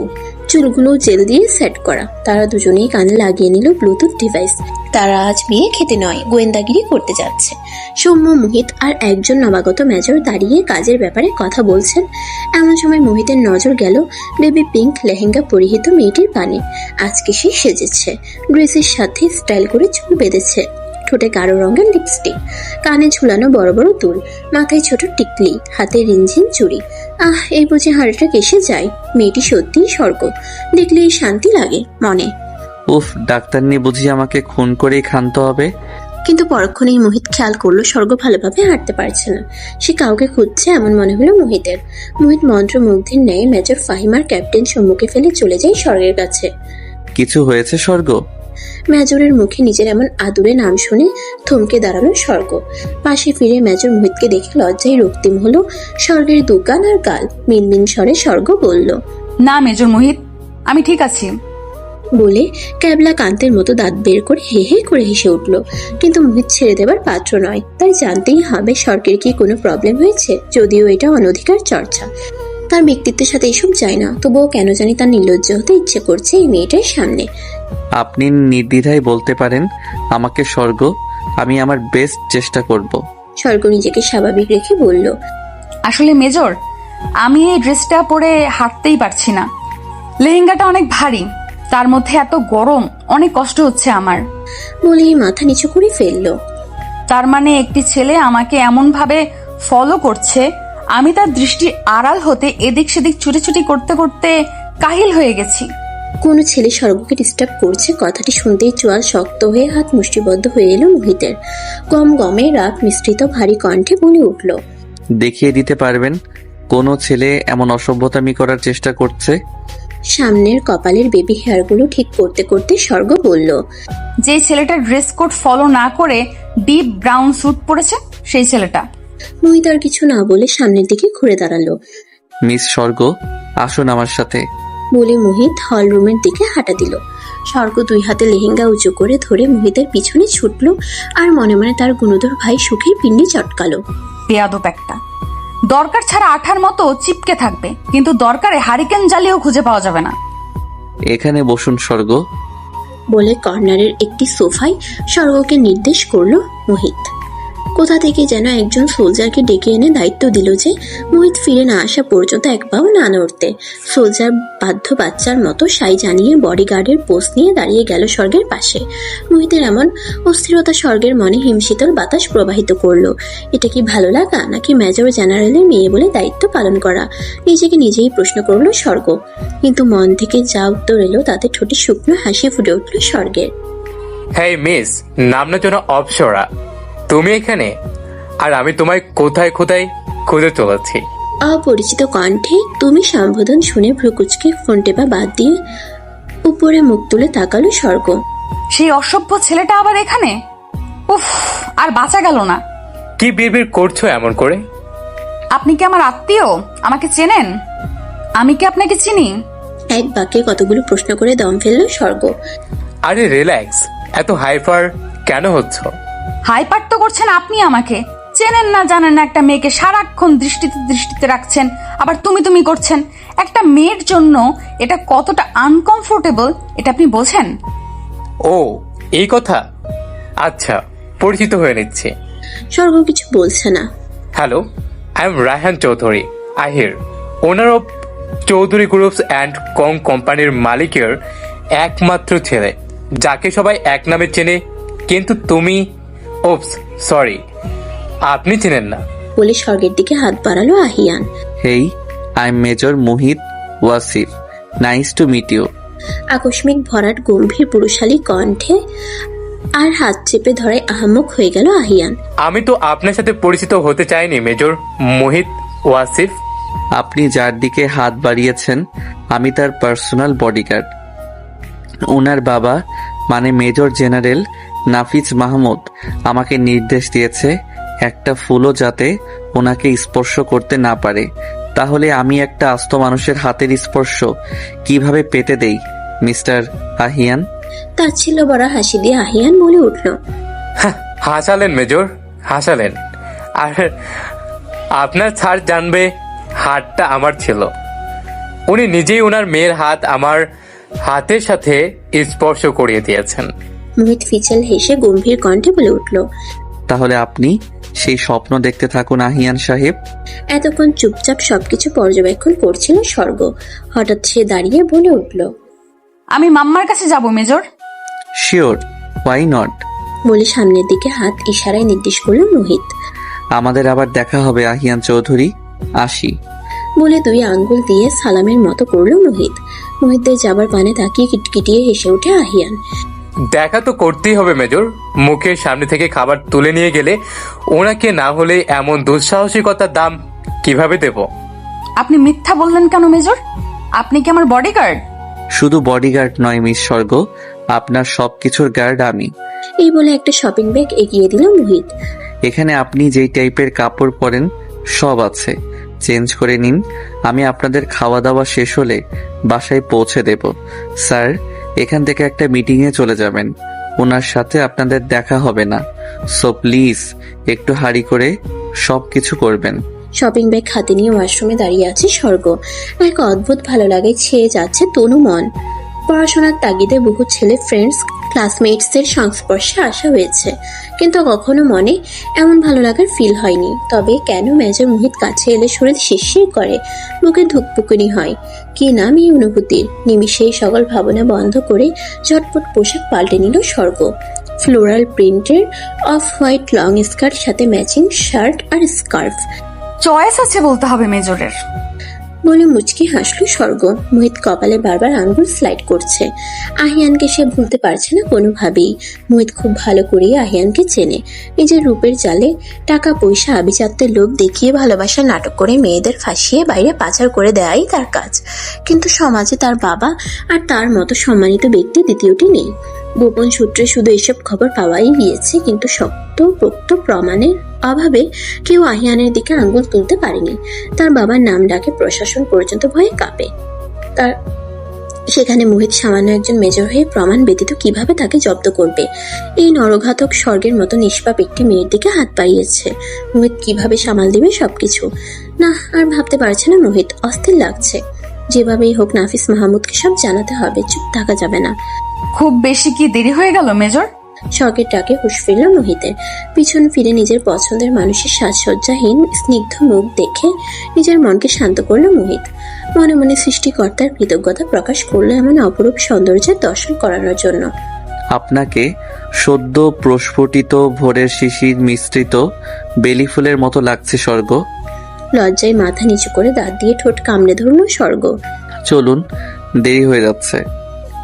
চুলগুলো জেল দিয়ে সেট করা। তারা দুজনেই কানে লাগিয়ে নিল ব্লুটুথ ডিভাইস। তারা আজ বিয়ে খেতে নয়, গোয়েন্দাগিরি করতে যাচ্ছে। সৌম্য, মোহিত আর একজন নবাগত মেজর দাঁড়িয়ে কাজের ব্যাপারে কথা বলছেন। এমন সময় মোহিতের নজর গেল বেবি পিঙ্ক লেহেঙ্গা পরিহিত মেয়েটির পানে। আজকে সে সেজেছে, ড্রেসের সাথে স্টাইল করে চুল বেঁধেছে, ঠোঁটে গাঢ় রঙের লিপস্টিক, কানে ঝুলানো বড় বড় দুল, মাথায় ছোট টিকলি, হাতে রিনঝিন চুড়ি। এই বুঝে হাড়িটা কেসে যায়। মেয়েটি সত্যিই স্বর্গ, দেখলেই শান্তি লাগে মনে। উফ, ডাক্তার নিয়ে বুঝি আমাকে খুন করেই ক্ষান্ত হবে। কিন্তু পরক্ষণেই মোহিত খেয়াল করলো স্বর্গ ভালোভাবে হাঁটতে পারছে না। সে কাউকে খুঁজছে এমন মনে হলো মোহিতের। মোহিত মন্ত্রমুগ্ধের ন্যায় মেজর ফাহিমার ক্যাপ্টেন সম্মুখে ফেলে চলে যায় স্বর্গের কাছে। কিছু হয়েছে স্বর্গ? মেজরের মুখে নিজের এমন আদুরে নাম শুনে থমকে দাঁড়ালো স্বর্গ। পাশে ফিরে মেজর মোহিতকে দেখে লজ্জায় রক্তিম হলো স্বর্গের দুকান আর গাল। মিনমিন স্বরে স্বর্গ বলল, না মেজর মোহিত, আমি ঠিক আছি। বলে ক্যাবলা কান্তের মতো দাঁত বের করে হে হে করে হেসে উঠল। কিন্তু মোহিত ছেড়ে দেবার পাত্র নয়, তাই জানতেই হবে স্বর্গের কি কোনো প্রবলেম হয়েছে। যদিও এটা অনধিকার চর্চা, তার ব্যক্তিত্বের সাথে এসব যায় না, তবুও কেন জানি তার নির্লজ্জ হতে ইচ্ছে করছে এই মেয়েটার সামনে। আপনি নির্দ্বিধায় বলতে পারেন আমাকে স্বর্গ, আমি আমার বেস্ট চেষ্টা করব। স্বর্গ নিজেকে স্বাভাবিক রেখে বলল, আসলে মেজর, আমি এই ড্রেসটা পরে হাঁটতেই পারছি না। লেহেঙ্গাটা অনেক ভারী, তার মধ্যে এত গরম, অনেক কষ্ট হচ্ছে আমার। বলেই মাথা নিচু করে ফেললো। তার মানে একটি ছেলে আমাকে এমন ভাবে ফলো করছে, আমি তার দৃষ্টির আড়াল হতে এদিক সেদিক ছুটি করতে করতে কাহিল হয়ে গেছি। কোনো ছেলে স্বর্গকে ডিস্টার্ব করছে, কথাটি শুনতেই চোয়াল শক্ত হয়ে হাত মুষ্টিবদ্ধ হয়ে এলো মোহিতের। গম গমে রাগ মিশ্রিত ভারী কণ্ঠে বলে উঠল, দেখিয়ে দিতে পারবেন কোনো ছেলে এমন অসভ্যতামি করার চেষ্টা করছে? সামনের কপালের বেবি হেয়ারগুলো ঠিক করতে করতে স্বর্গ বলল, যে ছেলেটা ড্রেস কোড ফলো না করে ডিপ ব্রাউন স্যুট পরেছে, সেই ছেলেটা। মোহিত আর কিছু না বলে সামনের দিকে ঘুরে দাঁড়ালো। মিস স্বর্গ, আসুন আমার সাথে। বলে মোহিত হল রুমের দিকে হাঁটা দিল। স্বর্গ দুই হাতে লেহেঙ্গা উঁচু করে ধরে মোহিতের পিছনে ছুটল আর মনে মনে তার গুণধর ভাই সুখের পিণ্ডি চটকালো। বেয়াদব একটা, দরকার ছাড়া আঠার মতো চিপকে থাকবে, কিন্তু দরকারে হারিকেন জ্বালিয়েও খুঁজে পাওয়া যাবে না। এখানে বসুন স্বর্গ। বলে কর্নারের একটি সোফায় স্বর্গকে নির্দেশ করলো মোহিত। কোথা থেকে যেন একজন সোলজারকে ডেকে এনে দায়িত্ব দিল যে মোহিত ফিরে না আসা পর্যন্ত এক পাও না নড়তে। সোলজার বাধ্য বাচ্চার মতো সাই জানিয়ে বডিগার্ডের পোস্ট নিয়ে দাঁড়িয়ে গেল স্বর্গের পাশে। মোহিতের এমন অস্থিরতা স্বর্গের মনে হিমশীতল বাতাস প্রবাহিত করলো। এটা কি ভালো লাগা, নাকি মেজর জেনারেলের মেয়ে বলে দায়িত্ব পালন করা? নিজেকে নিজেই প্রশ্ন করলো স্বর্গ। কিন্তু মন থেকে যা উত্তর এলো তাতে ঠোঁটে শুকনো হাসি ফুটে উঠল স্বর্গের। হেই মিস, নামনার জন্য অপসরা, তুমি এখানে? আর আমি তোমায় কোথায় কোথায় খুঁজে চলেছি। অপরিচিত কণ্ঠে তুমি সম্বোধন শুনে ভ্রুকুচকে ফোন টেপা বাদ দিয়ে উপরে মুখ তুলে তাকালো স্বর্গ। সেই অসভ্য ছেলেটা আবার এখানে? উফ, আর বাঁচা গেল না। কি বিড়বিড় করছো এমন করে? আপনি কি আমার আত্মীয়? আমাকে চেনেন? আমি কি আপনাকে চিনি? এক বাক্যে কতগুলো প্রশ্ন করে দম ফেললো স্বর্গ। আরে রিল্যাক্স, এত হাইপার কেন হচ্ছ? হাইপার তো করছেন আপনি। আমাকে চেনেন না জানেন না একটা মেয়েকে সারাক্ষণ দৃষ্টিতে রাখছেন, আবার তুমি করছেন। একটা মেয়ের জন্য এটা কতটা আনকমফোর্টেবল এটা আপনি বোঝেন? ও এই কথা, আচ্ছা পরিচিত হয়ে নিচ্ছে। স্বর্গ কিছু বলছে না। Hello, I am Raihan Chowdhury Ahir, owner of Chowdhury groups and কং কোম্পানির মালিকের একমাত্র ছেলে, যাকে সবাই এক নামে চেনে। কিন্তু তুমি, ওপস সরি, আপনি চেনেন না। বলে স্বর্গের দিকে হাত বাড়ালো Ahiyan. Hey, I am major Mohit Wasif, nice to meet you. আকস্মিক ভরাট গম্ভীর পুরুষালী কণ্ঠে আর হাত চেপে ধরায় আহাম্মক হয়ে গেল আহিয়ান। আমি তো আপনার সাথে পরিচিত হতে চাইনি মেজর মোহিত ওয়াসিফ। আপনি যার দিকে হাত বাড়িয়েছেন আমি তার পার্সোনাল বডিগার্ড। ওনার বাবা মানে মেজর জেনারেল নাফিজ মাহমুদ আমাকে নির্দেশ দিয়েছে একটা ফুলও যাতে ওনাকে স্পর্শ করতে না পারে। তাহলে আমি একটা আস্ত মানুষের হাতের স্পর্শ কিভাবে পেতে দেই মিস্টার আহিয়ান? তার ছিল বড় হাসি দিয়ে আহিয়ান বলে উঠল, হাসালেন মেজর, হাসালেন। আর আপনার স্যার জানবে হাতটা আমার ছিল। উনি নিজেই ওনার মেয়ের হাত আমার হাতের সাথে স্পর্শ করিয়ে দিয়েছেন। মোহিত ফিচেল হেসে গম্ভীর কণ্ঠে বলে উঠল, তাহলে আপনি সেই স্বপ্ন দেখতে থাকুন আহিয়ান সাহেব। এতক্ষণ চুপচাপ সবকিছু পর্যবেক্ষণ করছিল স্বর্গ। হঠাৎ সে দাঁড়িয়ে বলে উঠল, আমি মাম্মার কাছে যাব মেজর। Sure, why not? বলে সামনের দিকে হাত ইশারায় নির্দেশ করল মোহিত। আমাদের আবার দেখা হবে আহিয়ান চৌধুরী, আসি। বলে দুই আঙ্গুল দিয়ে সালামের মতো করলো মোহিত। মোহিতদের যাবার পানে তাকিয়ে কিটকিটিয়ে হেসে উঠে আহিয়ান। দেখা তো করতেই হবে মেজর। মুখের সামনে থেকে খাবার তুলে নিয়ে গেলে ওনাকে না হলে এমন দুঃসাহসিকতার দাম কিভাবে দেব? আপনি মিথ্যা বললেন কেন মেজর? আপনি কি আমার বডিগার্ড? শুধু বডিগার্ড নয় মিস স্বর্গ, আপনার সবকিছুর গার্ড আমি। এই বলে একটা শপিং ব্যাগ এগিয়ে দিল মোহিত। এখানে আপনি যেই টাইপের কাপড় পরেন সব আছে, চেঞ্জ করে নিন। আমি আপনাদের খাওয়া দাওয়া শেষ হলে বাসায় পৌঁছে দেব। স্যার, এখান থেকে একটা মিটিংয়ে চলে যাবেন, ওনার সাথে আপনাদের দেখা হবে না। সো প্লিজ একটু হাড়ি করে সব কিছু করবেন। শপিং ব্যাগ হাতে নিয়ে ওয়াশরুমে দাঁড়িয়ে আছে স্বর্গ। এক অদ্ভুত ভালো লাগে ছেয়ে যাচ্ছে তনু মন। পড়াশোনার তাগিদে বহু ছেলে ফ্রেন্ডস ক্লাসমেটসদের সংস্পর্শে আসা হয়েছে, কিন্তু কখনো মনে এমন ভালো লাগার ফিল হয়নি। তবে কেন মেজর মোহিত কাছে এলে শরীর শিরশির করে, বুকে ধুকপুকুনি হয়। কি নাম এই অনুভূতির? নিমিষেই সকল ভাবনা বন্ধ করে ঝটপট পোশাক পাল্টে নিল স্বর্গ। ফ্লোরাল প্রিন্টের অফ হোয়াইট লং স্কার্ট, সাথে ম্যাচিং শার্ট আর স্কার্ফ। চয়েস আছে বলতে হবে মেজরের। বলে মুচকি হাসলো স্বর্গ। মোহিত কপালে বারবার আঙ্গুল স্লাইড করছে। আহিয়ানকে সে ভুলতে পারছে না কোনোভাবেই। মোহিত খুব ভালো করেই আহিয়ানকে চেনে। নিজের রূপের জালে টাকা পয়সা আভিজাত্যের লোভ দেখিয়ে ভালোবাসার নাটক করে মেয়েদের ফাঁসিয়ে বাইরে পাচার করে দেয়াই তার কাজ। কিন্তু সমাজে তার বাবা আর তার মতো সম্মানিত ব্যক্তি দ্বিতীয়টি নেই। গোপন সূত্রে শুধু এসব খবর পাওয়াই গিয়েছে, কিন্তু শক্ত পোক্ত প্রমাণের অভাবে কেউ আহিয়ানের দিকে আঙ্গুল তুলতে পারেনি। তার বাবার নাম ডাকে প্রশাসন পর্যন্ত ভয়ে কাঁপে। তার সেখানে মোহিত সামান্য একজন মেজর হয়ে প্রমাণ ব্যতীত কিভাবে তাকে জব্দ করবে? এই নরঘাতক স্বর্গের মতো নিষ্পাপ একটি মেয়ের দিকে হাত বাড়িয়েছে। মোহিত কিভাবে সামাল দিবে সবকিছু? না, আর ভাবতে পারছে না মোহিত। অস্থির লাগছে। যেভাবেই হোক নাফিস মাহমুদকে সব জানাতে হবে, চুপ থাকা যাবে না। খুব বেশি কি দেরি হয়ে গেল মেজর? স্বর্গের ডাকে হুঁশ ফিরল মোহিতের। পিছন ফিরে নিজের পছন্দের মানুষের সাজসজ্জাহীন স্নিগ্ধ মুখ দেখে নিজের মনকে শান্ত করল মোহিত। মনে মনে সৃষ্টিকর্তার কৃতজ্ঞতা প্রকাশ করলো এমন অপরূপ সৌন্দর্যের দর্শন করানোর জন্য। আপনাকে সদ্য প্রস্ফুটিত ভোরের শিশির মিশ্রিত বেলি ফুলের মতো লাগছে স্বর্গ। লজ্জায় মাথা নিচু করে দাঁত দিয়ে ঠোঁট কামড়ে ধরল স্বর্গ। চলুন, দেরি হয়ে যাচ্ছে।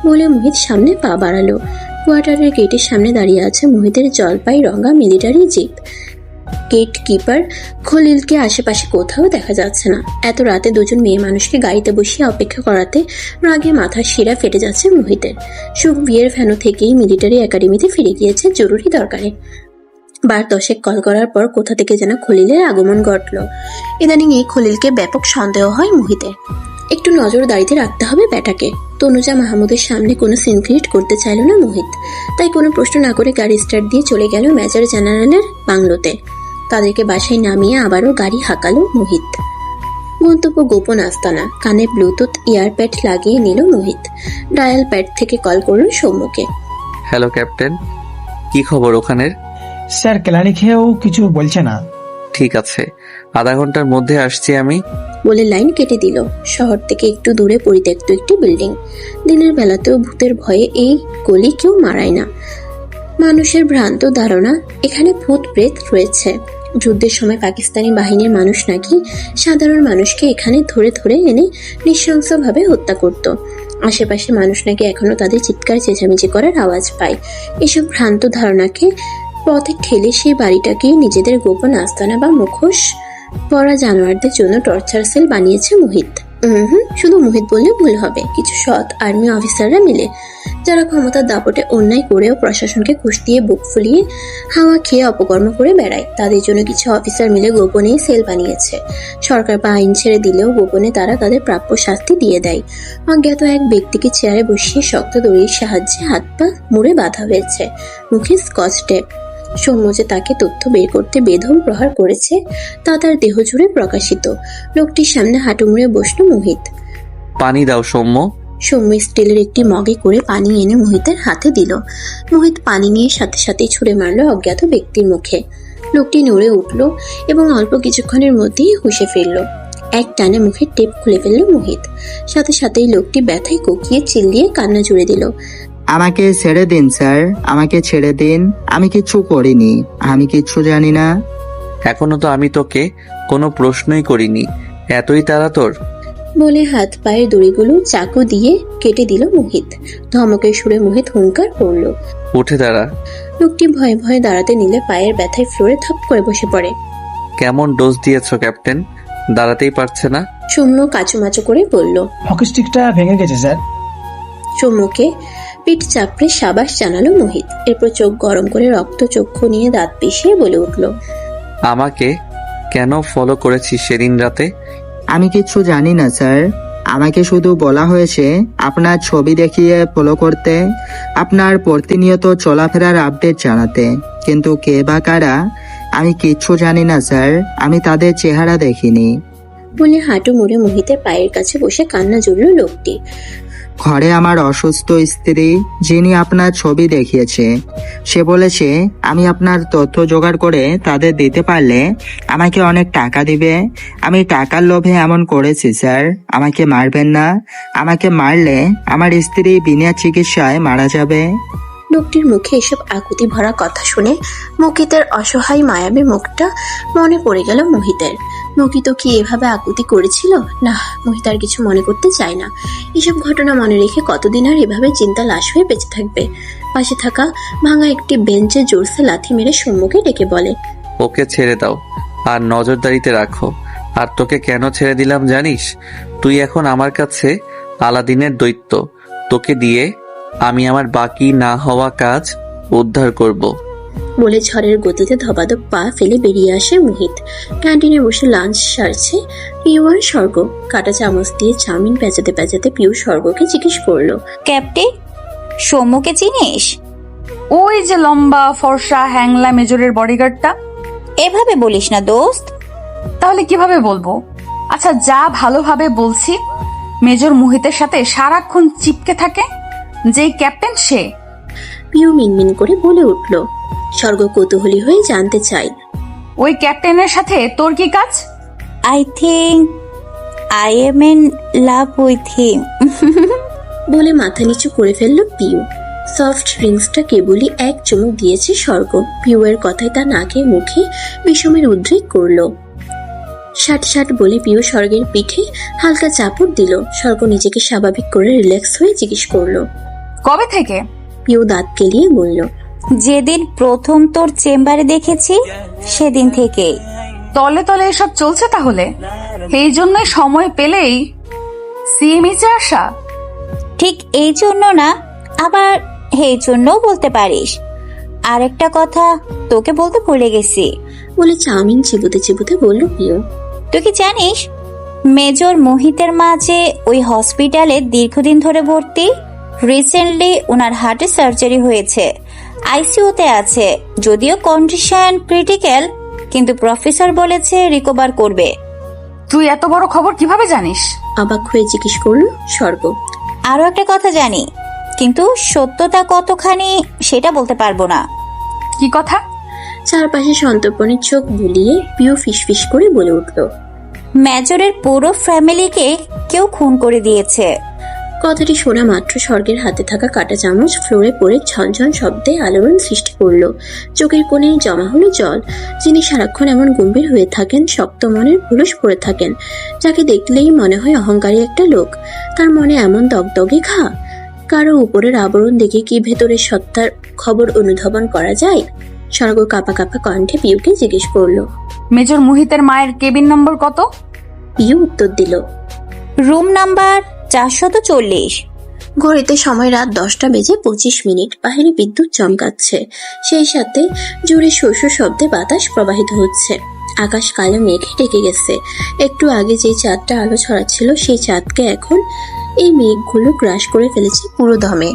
বলে মোহিত সামনে পা বাড়ালো। কোয়ার্টারের গেটের সামনে দাঁড়িয়ে আছে মোহিতের জলপাই রঙা মিলিটারি জিপ। গেট কিপার খলিলকে আশেপাশে কোথাও দেখা যাচ্ছে না। এত রাতে দুজন মেয়ে মানুষকে গাড়িতে বসিয়ে অপেক্ষা করাতে রাগে মাথার শিরা ফেটে যাচ্ছে মোহিতের। সুখ বিয়ের ভ্যানু থেকেই মিলিটারি একাডেমিতে ফিরে গিয়েছে জরুরি দরকারে। বার 10 কল করার পর কোথা থেকে যেন খলিলের আগমন ঘটল। ইদানিং এই খলিলকে ব্যাপক সন্দেহ হয় মোহিতের। একটু নজরদারিতে রাখতে হবে ব্যাটাকে। তনুজা মাহমুদের সামনে কোনো সিন ক্রিয়েট করতে চাইল না মোহিত। তাই কোনো প্রশ্ন না করে গাড়ি স্টার্ট দিয়ে চলে গেল মেজর জেনারেলের বাংলোতে। তাদেরকে বাসায় নামিয়ে আবারও গাড়ি হাঁকালো মোহিত। গন্তব্য গোপন আস্তানা। কানে ব্লুটুথ ইয়ারপ্যাড লাগিয়ে নিল মোহিত। ডায়াল প্যাড থেকে কল করলো সৌম্যকে। হ্যালো ক্যাপ্টেন, কি খবর ওখানের? স্যার কেলানি খেয়েও কিছু বলছে না। ঠিক আছে, আধা ঘন্টার মধ্যে আসছি আমি। বলে লাইন কেটে দিল। শহর থেকে একটু দূরে পরিত্যক্ত একটি বিল্ডিং। দিনের বেলাতেও ভূতের ভয়ে এই গলি কেউ মারায় না। মানুষের ভ্রান্ত ধারণা এখানে ভূত প্রেত রয়েছে। যুদ্ধের সময় পাকিস্তানি বাহিনীর মানুষ নাকি সাধারণ মানুষকে এখানে ধরে ধরে এনে নৃশংসভাবে হত্যা করত। আশেপাশে মানুষ নাকি এখনো তাদের চিৎকার চেঁচামেচি করার আওয়াজ পায়। এসব ভ্রান্ত ধারণাকে পথে ঠেলে সেই বাড়িটাকে নিজেদের গোপন আস্তানা বা মুখোশ পরা জানোয়ারদের জন্য টর্চার সেল বানিয়েছে মোহিত। শুধু মোহিত বললে ভুল হবে। কিছু সৎ আর্মি অফিসাররা মিলে, যারা ক্ষমতার দাপটে অন্যায় করেও প্রশাসনকে ঘুষ দিয়ে বুক ফুলিয়ে হাওয়া খেয়ে অপকর্ম করে বেড়ায়, তাদের জন্য কিছু অফিসার মিলে গোপনেই সেল বানিয়েছে। সরকার বা আইন ছেড়ে দিলেও গোপনে তারা তাদের প্রাপ্য শাস্তি দিয়ে দেয়। অজ্ঞাত এক ব্যক্তিকে চেয়ারে বসিয়ে শক্ত দড়ির সাহায্যে হাত পা মুড়ে বাঁধা হয়েছে, মুখে স্কচ টেপ। সৌম্য যে তাকে তথ্য বের করতে বেদম প্রহার করেছে তা তার দেহ জুড়ে প্রকাশিত। লোকটির সামনে হাঁটু মুড়ে বসল মোহিত। পানি দাও সৌম্য। সৌম্য স্টিলের একটি মগে করে পানি এনে মোহিতের হাতে দিল। মোহিত পানি নিয়ে সাথে সাথেই ছুঁড়ে মারল অজ্ঞাত ব্যক্তির মুখে। লোকটি নড়ে উঠল এবং অল্প কিছুক্ষণের মধ্যেই হুঁশে ফিরল। এক টানে মুখের টেপ খুলে ফেলল মোহিত। সাথে সাথেই লোকটি ব্যথায় কোকিয়ে চিল্লিয়ে কান্না জুড়ে দিল। আমাকে ছেড়ে দিন স্যার, আমাকে ছেড়ে দিন, আমি কিচ্ছু করিনি, আমি কিচ্ছু জানি না। এখনো তো আমি তোকে কোনো প্রশ্নই করিনি, এতই তাড়া তোর? বলে হাত পায়ের দড়িগুলো চাকু দিয়ে কেটে দিল মোহিত। ধমকের সুরে মোহিত হুঙ্কার করল, উঠে দাঁড়া। লোকটি ভয়ে ভয়ে দাঁড়াতে নিলে পায়ের ব্যথায় ফ্লোরে থাপ করে বসে পড়ে। কেমন ডোজ দিয়েছ ক্যাপ্টেন? দাঁড়াতেই পারছে না। সৌম্য কাচুমাচু করে বলল, হকি স্টিকটা ভেঙে গেছে স্যার। সৌম্যকে পিঠ চাপড়ে সাবাস জানালো মোহিত। এরপর চোখ গরম করে রক্ত চক্ষু নিয়ে দাঁত পিষিয়ে বলে উঠল, আমাকে কেন ফলো করেছিস সেদিন রাতে? আমি কিচ্ছু জানি না স্যার, আমাকে শুধু বলা হয়েছে আপনার ছবি দেখিয়ে ফলো করতে, আপনার প্রতিনিয়ত চলাফেরার আপডেট জানাতে, কিন্তু কে বা কারা আমি কিচ্ছু জানি না স্যার, আমি তাদের চেহারা দেখিনি। বলে হাঁটু মুড়ে মোহিতের পায়ের কাছে বসে কান্না জুড়ল লোকটি। ঘরে আমার অসুস্থ স্ত্রী যিনি আপনার ছবি দেখিয়েছে, সে বলেছে আমি আপনার তথ্য জোগাড় করে তাদের দিতে পারলে আমাকে অনেক টাকা দিবে। আমি টাকার লোভে এমন করেছি স্যার, আমাকে মারবেন না, আমাকে মারলে আমার স্ত্রী বিনা চিকিৎসায় মারা যাবে। লোকটির মুখে এসব আকুতি ভরা কথা শুনে মুকিতের অসহায় মায়াবী মুখটা মনে পড়ে গেল মোহিতের। মুকিত কি এভাবে আকুতি করেছিল? না, মোহিত আর কিছু মনে করতে চায় না। এসব ঘটনা মনে রেখে কতদিন আর এভাবে চিন্তা লাশ হয়ে বেঁচে থাকবে। পাশে থাকা ভাঙা একটি বেঞ্চে জোরসে লাথি মেরে সৌম্যকে ডেকে বলে, ওকে ছেড়ে দাও আর নজরদারিতে রাখো। আর তোকে কেন ছেড়ে দিলাম জানিস? তুই এখন আমার কাছে আলাদিনের দৈত্য। তোকে দিয়ে আমি আমার বাকি না হওয়া কাজ উদ্ধার করব। বলে ঝড়ের গতিতে ধবাধব পা ফেলে বেরিয়ে আসে মোহিত। ক্যান্টিনে বসে লাঞ্চ সারছে পিউ আর স্বর্গ। কাটা চামচ দিয়ে চাউমিন পেঁচাতে পেঁচাতে পিউ স্বর্গকে জিজ্ঞেস করলো, ক্যাপ্টেন সৌম্যকে চিনিস? ওই যে লম্বা ফর্সা হ্যাংলা মেজরের বডিগার্ডটা। এভাবে বলিস না দোস্ত। তাহলে কিভাবে বলবো? আচ্ছা, যা ভালোভাবে বলছি, মেজর মোহিতের সাথে সারাক্ষণ চিপকে থাকে যেই ক্যাপ্টেন সে। পিউ মিনমিন করে বলে উঠল। স্বর্গ কৌতূহলী হয়ে জানতে চাই, ওই ক্যাপ্টেনের সাথে তোর কি কাজ? I think I am in love with him বলে মাথা নিচু করে ফেলল পিউ। সফট ড্রিঙ্কসটা কেবলই এক চুমুক দিয়েছে স্বর্গ। পিউ এর কথায় তার নাকে মুখে বিষমের উদ্রেক করলো। ষাট ষাট বলে পিউ স্বর্গের পিঠে হালকা চাপড় দিল। স্বর্গ নিজেকে স্বাভাবিক করে রিল্যাক্স হয়ে জিজ্ঞেস করলো, কবে থেকে? পিউ দাঁত কেলিয়ে বলল, যেদিন প্রথম তোর চেম্বারে দেখেছি সেদিন থেকেই। তলে তলে এসব চলছে তাহলে? এই জন্যই সময় পেলেই সিএমএইচে আসা? ঠিক এই জন্য না, আবার এই জন্যও বলতে পারিস। আরেকটা কথা তোকে বলতে ভুলে গেছি। বলে চাউমিন চিবুতে চিবুতে বলল পিউ, তুই কি জানিস মেজর মোহিতের মা যে ওই হসপিটালে দীর্ঘদিন ধরে ভর্তি? রিসেন্টলি ওনার হার্টে সার্জারি হয়েছে, আইসিইউতে আছে। যদিও কন্ডিশন ক্রিটিক্যাল, কিন্তু প্রফেসর বলেছে রিকভার করবে। তুই এত বড় খবর কিভাবে জানিস? অবাক হয়ে জিজ্ঞেস করলো স্বর্গ। আরো একটা কথা জানি, কিন্তু সত্যতা কতখানি সেটা বলতে পারবো না। কি কথা? চারপাশে সন্তর্পণের চোখ বুলিয়ে পিউ ফিসফিস করে বলে উঠল, মেজরের পুরো ফ্যামিলিকে কেউ খুন করে দিয়েছে। কথাটি শোনা মাত্র স্বর্গের হাতে থাকা কাঁটা চামচ ফ্লোরে পড়ে ঝনঝন শব্দে আলোড়ন সৃষ্টি করলো। চোখের কোণে জমা হলো জল। যিনি সারাক্ষণ এমন গম্ভীর হয়ে থাকেন, শক্ত মনের ভুলুস পড়ে থাকেন, যাকে দেখলেই মনে হয় অহংকারী একটা লোক, তার মনে এমন দগদগে ঘা। কারো উপরের আবরণ দেখে কি ভেতরের সত্তার খবর অনুধাবন করা যায়? স্বর্গ কাঁপা কাঁপা কণ্ঠে পিউকে জিজ্ঞেস করলো। মেজর মোহিতের মায়ের কেবিন নম্বর কত? পিউ উত্তর দিল, রুম নাম্বার 440। ঘড়িতে সময় রাত 10:25। বাহিরে বিদ্যুৎ চমকাচ্ছে, সেই সাথে জোরে শস্য শব্দে বাতাস প্রবাহিত হচ্ছে। আকাশ কালো মেঘে ঢেকে গেছে। একটু আগে যে চাঁদটা আলো ছড়াচ্ছিল, সেই চাঁদকে এখন এই মেঘগুলো গ্রাস করে ফেলেছে পুরো দমে।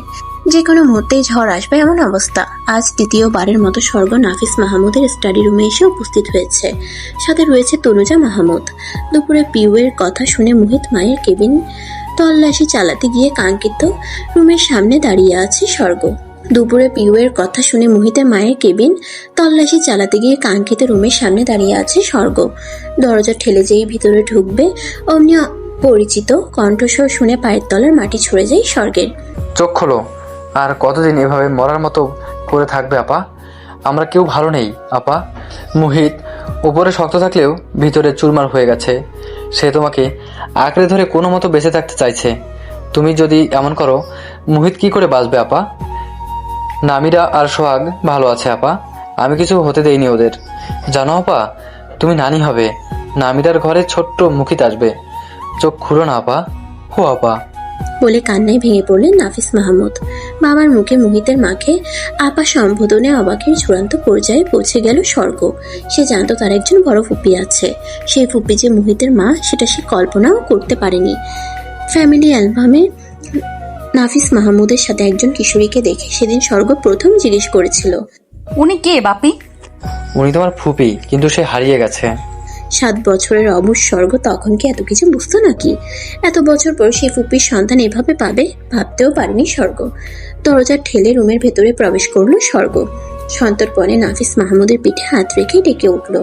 যে কোনো মুহূর্তেই ঝড় আসবে এমন অবস্থা। আজ দ্বিতীয়বারের মতো স্বর্গ নাফিস মাহমুদের স্টাডি রুমে এসে উপস্থিত হয়েছে। সাথে রয়েছে তনুজা মাহমুদ। দুপুরে পিউয়ের কথা শুনে মোহিত মায়ের কেবিন তল্লাশি চালাতে গিয়ে কাঙ্ক্ষিত রুমের সামনে দাঁড়িয়ে আছে স্বর্গ। দুপুরে পিউয়ের কথা শুনে মোহিতের মায়ের কেবিন তল্লাশি চালাতে গিয়ে কাঙ্ক্ষিত রুমের সামনে দাঁড়িয়ে আছে স্বর্গ। দরজা ঠেলে যেই ভিতরে ঢুকবে, অমনি পরিচিত কণ্ঠস্বর শুনে পায়ের তলার মাটি ছুঁড়ে যায় স্বর্গের। চোখ খোলো। আর কতদিন এভাবে মরার মতো করে থাকবে আপা? আমরা কেউ ভালো নেই আপা। মোহিত উপরে শক্ত থাকলেও ভিতরে চুরমার হয়ে গেছে। সে তোমাকে আঁকড়ে ধরে কোনো মতো বেঁচে থাকতে চাইছে। তুমি যদি এমন করো, মোহিত কি করে বাঁচবে আপা? নামিরা আর সোহাগ ভালো আছে আপা, আমি কিছু হতে দেইনি ওদের। জানো আপা, তুমি নানি হবে। নামিরার ঘরে ছোট্ট মুখিত আসবে। চোখ খুলো না আপা। হো আপা বলে কান্নায় ভেঙে পড়লেন নাফিস মাহমুদ। বাবার মুখে মোহিতের মাকে আপা সম্বোধনে অবাকের চূড়ান্ত পর্যায়ে পৌঁছে গেল স্বর্গ। সে জানতো তার একজন বড় ফুপি আছে। সেই ফুপি যে মোহিতের মা, সেটা সে কল্পনাও করতে পারেনি। ফ্যামিলি অ্যালবামে নাফিস মাহমুদের সাথে একজন কিশোরীকে দেখে সেদিন স্বর্গ প্রথম জিজ্ঞেস করেছিল, উনি কে বাপি? উনি তোমার ফুপি, কিন্তু সে হারিয়ে গেছে। 7 বছরের অবুঝ স্বর্গ তখন কি এত কিছু বুঝতো নাকি? এত বছর পর সেই ফুপির সন্তান এভাবে পাবে ভাবতেও পারেনি স্বর্গ। দরজা ঠেলে রুমের ভেতরে প্রবেশ করলো স্বর্গ। সন্তর্পণে নাফিস মাহমুদের পিঠে হাত রেখে ডেকে উঠল,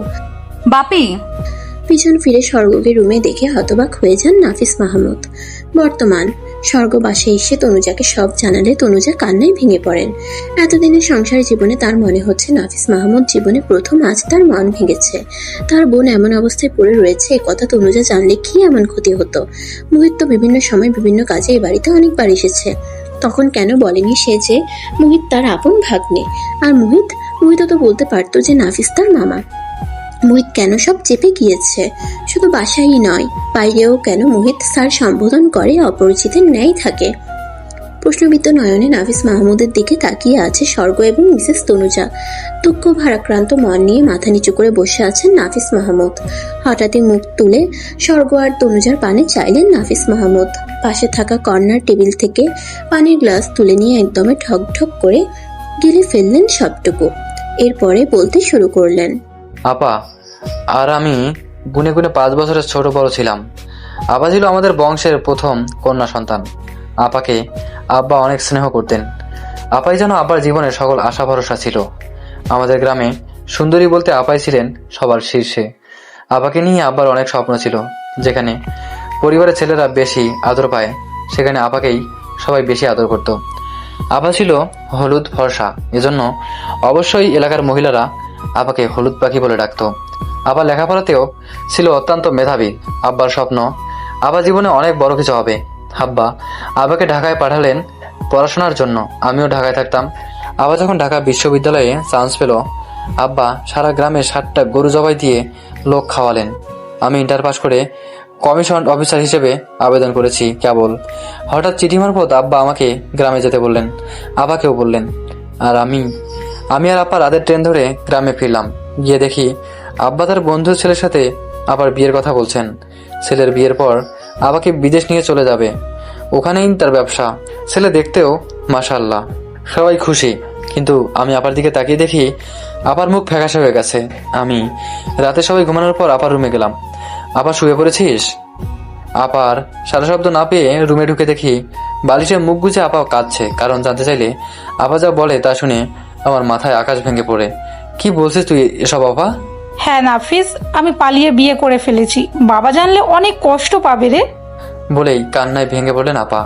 বাপি। পিছন ফিরে স্বর্গকে রুমে দেখে হতবাক হয়ে যান নাফিস মাহমুদ। বর্তমান স্বর্গ বাসায় এসে তনুজাকে সব জানালে তনুজা কান্নায় ভেঙে পড়েন। এতদিনের সংসার জীবনে তার মনে হচ্ছে নাফিস মাহমুদ জীবনে প্রথম আজ তার মন ভেঙেছে। তার বোন এমন অবস্থায় পড়ে রয়েছে, কথা তনুজা জানলে কি এমন ক্ষতি হতো? মোহিত তো বিভিন্ন সময় বিভিন্ন কাজে এই বাড়িতে অনেকবার এসেছে। তখন কেন বলেনি সে যে মোহিত তার আপন ভাগ্নে? আর মোহিত তো বলতে পারতো যে নাফিস তার মামা। মোহিত কেন সব চেপে গিয়েছে? শুধু বাসায়ই নয়, বাইরেও কেন মোহিত স্যার সম্বোধন করে, অপরিচিতের ন্যায় থাকে? প্রশ্নবিদ্ধ নয়নে নাফিস মাহমুদের দিকে তাকিয়ে আছে স্বর্গ এবং মিসেস তনুজা। দুঃখ ভারাক্রান্ত মন নিয়ে মাথা নিচু করে বসে আছেন নাফিস মাহমুদ। হঠাৎই মুখ তুলে স্বর্গ আর তনুজার পানে চাইলেন নাফিস মাহমুদ। পাশে থাকা কর্নার টেবিল থেকে পানির গ্লাস তুলে নিয়ে একদমে ঠক ঠক করে গিলে ফেললেন সবটুকু। এরপরে বলতে শুরু করলেন, আপা আর আমি গুনে গুনে 5 বছরের ছোট বড় ছিলাম। আপা ছিল আমাদের বংশের প্রথম কন্যা সন্তান। আপাকে আব্বা অনেক স্নেহ করতেন। আপাই যেন আব্বার জীবনের সকল আশা ভরসা ছিল। আমাদের গ্রামে সুন্দরী বলতে আপাই ছিলেন সবার শীর্ষে। আপাকে নিয়ে আব্বার অনেক স্বপ্ন ছিল। যেখানে পরিবারের ছেলেরা বেশি আদর পায়, সেখানে আপাকেই সবাই বেশি আদর করত। আপা ছিল হলুদ ফর্সা, এজন্য অবশ্যই এলাকার মহিলারা আপাকে হলুদ পাখি বলে ডাকতো। আবার লেখাপড়াতেও ছিল অত্যন্ত মেধাবী। আব্বার স্বপ্ন আবার জীবনে অনেক বড় কিছু হবে। আব্বা আবাকে ঢাকায় পাঠালেন পড়াশোনার জন্য। আমিও ঢাকায় থাকতাম। আবার যখন ঢাকা বিশ্ববিদ্যালয়ে চান্স পেল, আব্বা সারা গ্রামে 60টা গরু জবাই দিয়ে লোক খাওয়ালেন। আমি ইন্টার পাস করে কমিশন অফিসার হিসেবে আবেদন করেছি কেবল। হঠাৎ চিঠি মারফত আব্বা আমাকে গ্রামে যেতে বললেন, আবাকেও বললেন। আর আমি আর আব্বা রাতের ট্রেন ধরে গ্রামে ফিরলাম। গিয়ে দেখি আব্বা তার বন্ধুর ছেলের সাথে আবার বিয়ের কথা বলছেন। ছেলের বিয়ের পর আবাকে বিদেশ নিয়ে চলে যাবে, ওখানেই তার ব্যবসা। ছেলে দেখতেও মাশাআল্লাহ, সবাই খুশি। কিন্তু আমি আপার দিকে তাকিয়ে দেখি আপার মুখ ফ্যাকাশে হয়ে গেছে। আমি রাতে সবাই ঘুমানোর পর আপার রুমে গেলাম। আপা শুয়ে পড়েছিস? আপার সারা শব্দ না পেয়ে রুমে ঢুকে দেখি বালিশে মুখ গুজে আপা কাঁদছে। কারণ জানতে চাইলে আপা যা বলে তা শুনে আমার মাথায় আকাশ ভেঙে পড়ে। কি বলছিস তুই এসব আপা? হ্যাঁ নাফিস, আমি পালিয়ে বিয়ে করে ফেলেছি। বাবা জানলে অনেক কষ্ট পাবে রে। বলেই কান্নায় ভেঙে পড়লেন আপা।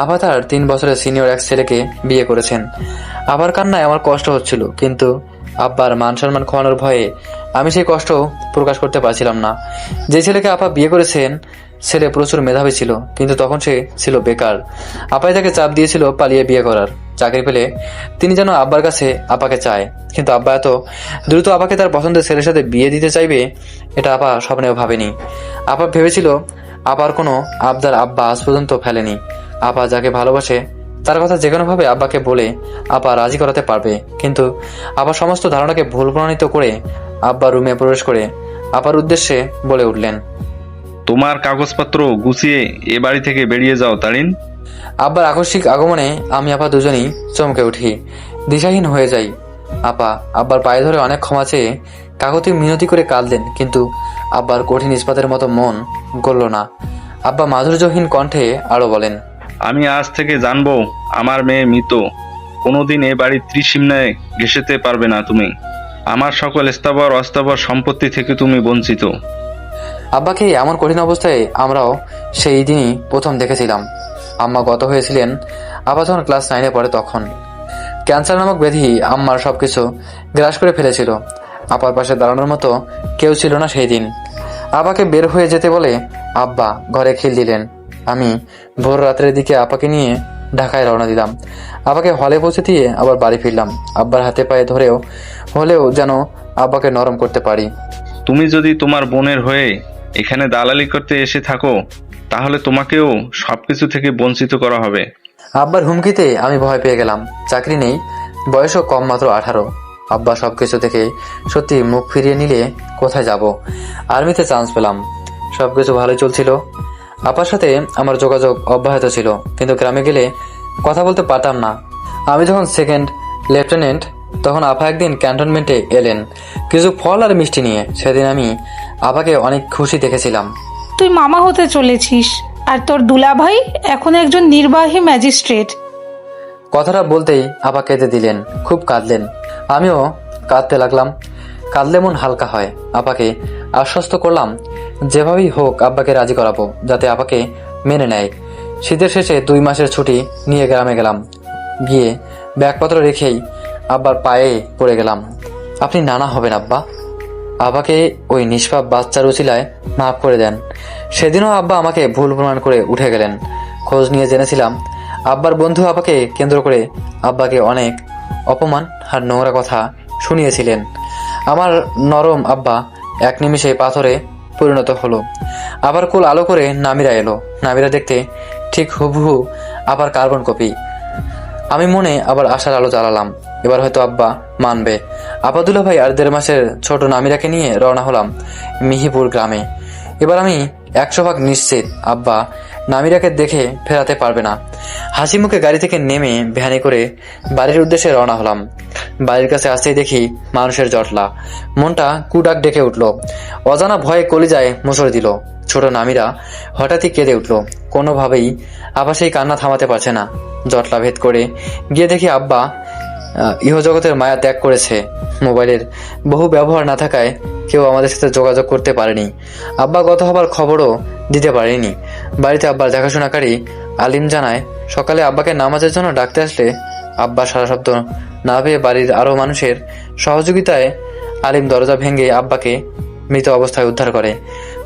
আপা তার 3 বছরের সিনিয়র এক ছেলেকে বিয়ে করেছেন। আবার কান্নায় আমার কষ্ট হচ্ছিল, কিন্তু আব্বার মান সম্মান খোয়ানোর ভয়ে আমি সেই কষ্ট প্রকাশ করতে পারছিলাম না। যে ছেলেকে আপা বিয়ে করেছেন ছেলে প্রচুর মেধাবী ছিল, কিন্তু তখন সে ছিল বেকার। আপাই তাকে চাপ দিয়েছিল পালিয়ে বিয়ে করার। চাকরি পেলে তিনি যেন আব্বার কাছে আপাকে চায়, কিন্তু আব্বা এত দ্রুত আপাকে তার পছন্দের ছেলের সাথে বিয়ে দিতে চাইবে এটা আপা স্বপ্নেও ভাবেনি। আপা ভেবেছিল আপার কোনো আবদার আব্বা আজ পর্যন্ত ফেলেনি। আপা যাকে ভালোবাসে তার কথা যে কোনোভাবে আব্বাকে বলে আপা রাজি করাতে পারবে, কিন্তু আপার সমস্ত ধারণাকে ভুল প্রমাণিত করে আব্বা রুমে প্রবেশ করে আপার উদ্দেশ্যে বলে উঠলেন, তোমার কাগজপত্র গুছিয়ে এ বাড়ি থেকে বেরিয়ে যাও তারিন। আব্বার আকস্মিক আগমনে আমি আপা দুজনেই চমকে উঠি, দিশাহীন হয়ে যাই। আপা আব্বার পায়ে ধরে অনেক ক্ষমা চেয়ে কাকতি মিনতি করে কাঁদলেন, কিন্তু আব্বার কঠিন ইস্পাতের মতো মন গলল না। আব্বা মাধুর্যহীন কণ্ঠে আরো বলেন, আমি আজ থেকে জানবো আমার মেয়ে মৃত। কোনোদিন এ বাড়ির ত্রিসীমানায় ঘেঁষেতে পারবে না তুমি। আমার সকল স্থাবর অস্থাবর সম্পত্তি থেকে তুমি বঞ্চিত। আব্বাকে এমন কঠিন অবস্থায় আমরাও সেই দিনই প্রথম দেখেছিলাম। আম্মা গত হয়েছিলেন আব্বা যখন ক্লাস 9-এ পড়ে তখন। ক্যান্সার নামক ব্যাধি আম্মার সবকিছু গ্রাস করে ফেলেছিল। আপার পাশে দাঁড়ানোর মতো কেউ ছিল না সেই দিন। আব্বাকে বের হয়ে যেতে বলে আব্বা ঘরে খিল দিলেন। আমি ভোর রাত্রের দিকে আপাকে নিয়ে ঢাকায় রওনা দিলাম। আব্বাকে হলে পৌঁছে দিয়ে আবার বাড়ি ফিরলাম, আব্বার হাতে পায়ে ধরেও হলেও যেন আব্বাকে নরম করতে পারি। তুমি যদি তোমার বোনের হয়ে এখানে দালালি করতে এসে থাকো, তাহলে তোমাকেও সবকিছু থেকে বঞ্চিত করা হবে। আব্বার হুমকিতে আমি ভয় পেয়ে গেলাম। চাকরি নেই, বয়সও কম, মাত্র 18। আব্বা সবকিছু থেকে সত্যি মুখ ফিরিয়ে নিলে কোথায় যাব? আর্মিতে চান্স পেলাম, সবকিছু ভালোই চলছিল। আপার সাথে আমার যোগাযোগ অব্যাহত ছিল, কিন্তু গ্রামে গেলে কথা বলতে পারতাম না। আমি যখন 2nd লেফটেন্যান্ট, তখন আপা একদিন ক্যান্টনমেন্টে এলেন কিছু ফল আর মিষ্টি নিয়ে। সেদিন আমি আপাকে অনেক খুশি দেখেছিলাম। তুই মামা হতে চলেছিস, আর তোর দুলাভাই এখন একজন নির্বাহী ম্যাজিস্ট্রেট। কথাটা বলতেই আপা কেঁদে দিলেন, খুব কাঁদলেন। আমিও কাঁদতে লাগলাম। কাঁদলে মন হালকা হয়। আপাকে আশ্বস্ত করলাম যেভাবেই হোক আব্বাকে রাজি করাবো, যাতে আপাকে মেনে নেয়। শীতের শেষে 2 মাসের ছুটি নিয়ে গ্রামে গেলাম। গিয়ে ব্যাগপত্র রেখেই আব্বার পায়ে পড়ে গেলাম। আপনি নানা হবেন আব্বা, আব্বাকে ওই নিষ্পাপ বাচ্চার উচিলায় মাফ করে দেন। সেদিনও আব্বা আমাকে ভুল প্রমাণ করে উঠে গেলেন। খোঁজ নিয়ে জেনেছিলাম আব্বার বন্ধু আপাকে কেন্দ্র করে আব্বাকে অনেক অপমান আর নোংরা কথা শুনিয়েছিলেন। আমার নরম আব্বা এক নিমিষে পাথরে পরিণত হলো। আবার কোল আলো করে নামিরা এলো। নামিরা দেখতে ঠিক হুবহু আবার কার্বন কপি। আমি মনে আবার আশার আলো জ্বালালাম, এবার হয়তো আব্বা মানবে। আপাদুল্লা ভাই আর 1.5 মাসের ছোট নামিরাকে নিয়ে রওনা হলাম মিহিপুর গ্রামে। এবার আমি 100% নিশ্চিত আব্বা নামিরাকে দেখে ফেরাতে পারবে না। হাসি মুখে গাড়ি থেকে নেমে ভ্যানে করে বাড়ির উদ্দেশ্যে রওনা হলাম। বাড়ির কাছে আসতেই দেখি মানুষের জটলা। মনটা কুডাক ডেকে উঠল। অজানা ভয়ে কলিজায় মোচড় দিল। ছোট নামিরা হঠাৎই কেঁদে উঠল। কোনোভাবেই আবার সেই কান্না থামাতে পারছে না। জটলা ভেদ করে গিয়ে দেখি আব্বা ইহজগতের মায়া ত্যাগ করেছে। মোবাইলের বহু ব্যবহার না থাকায় কেউ আমাদের সাথে যোগাযোগ করতে পারেনি। আব্বা গত হবার খবরও দিতে পারেনি। বাড়িতে আব্বার দেখাশোনাকারী আলিম জানায় সকালে আব্বাকে নামাজের জন্য ডাকতে আসলে আব্বা সারা শব্দ না পেয়ে বাড়ির আরো মানুষের সহযোগিতায় আলিম দরজা ভেঙে আব্বাকে মৃত অবস্থায় উদ্ধার করে।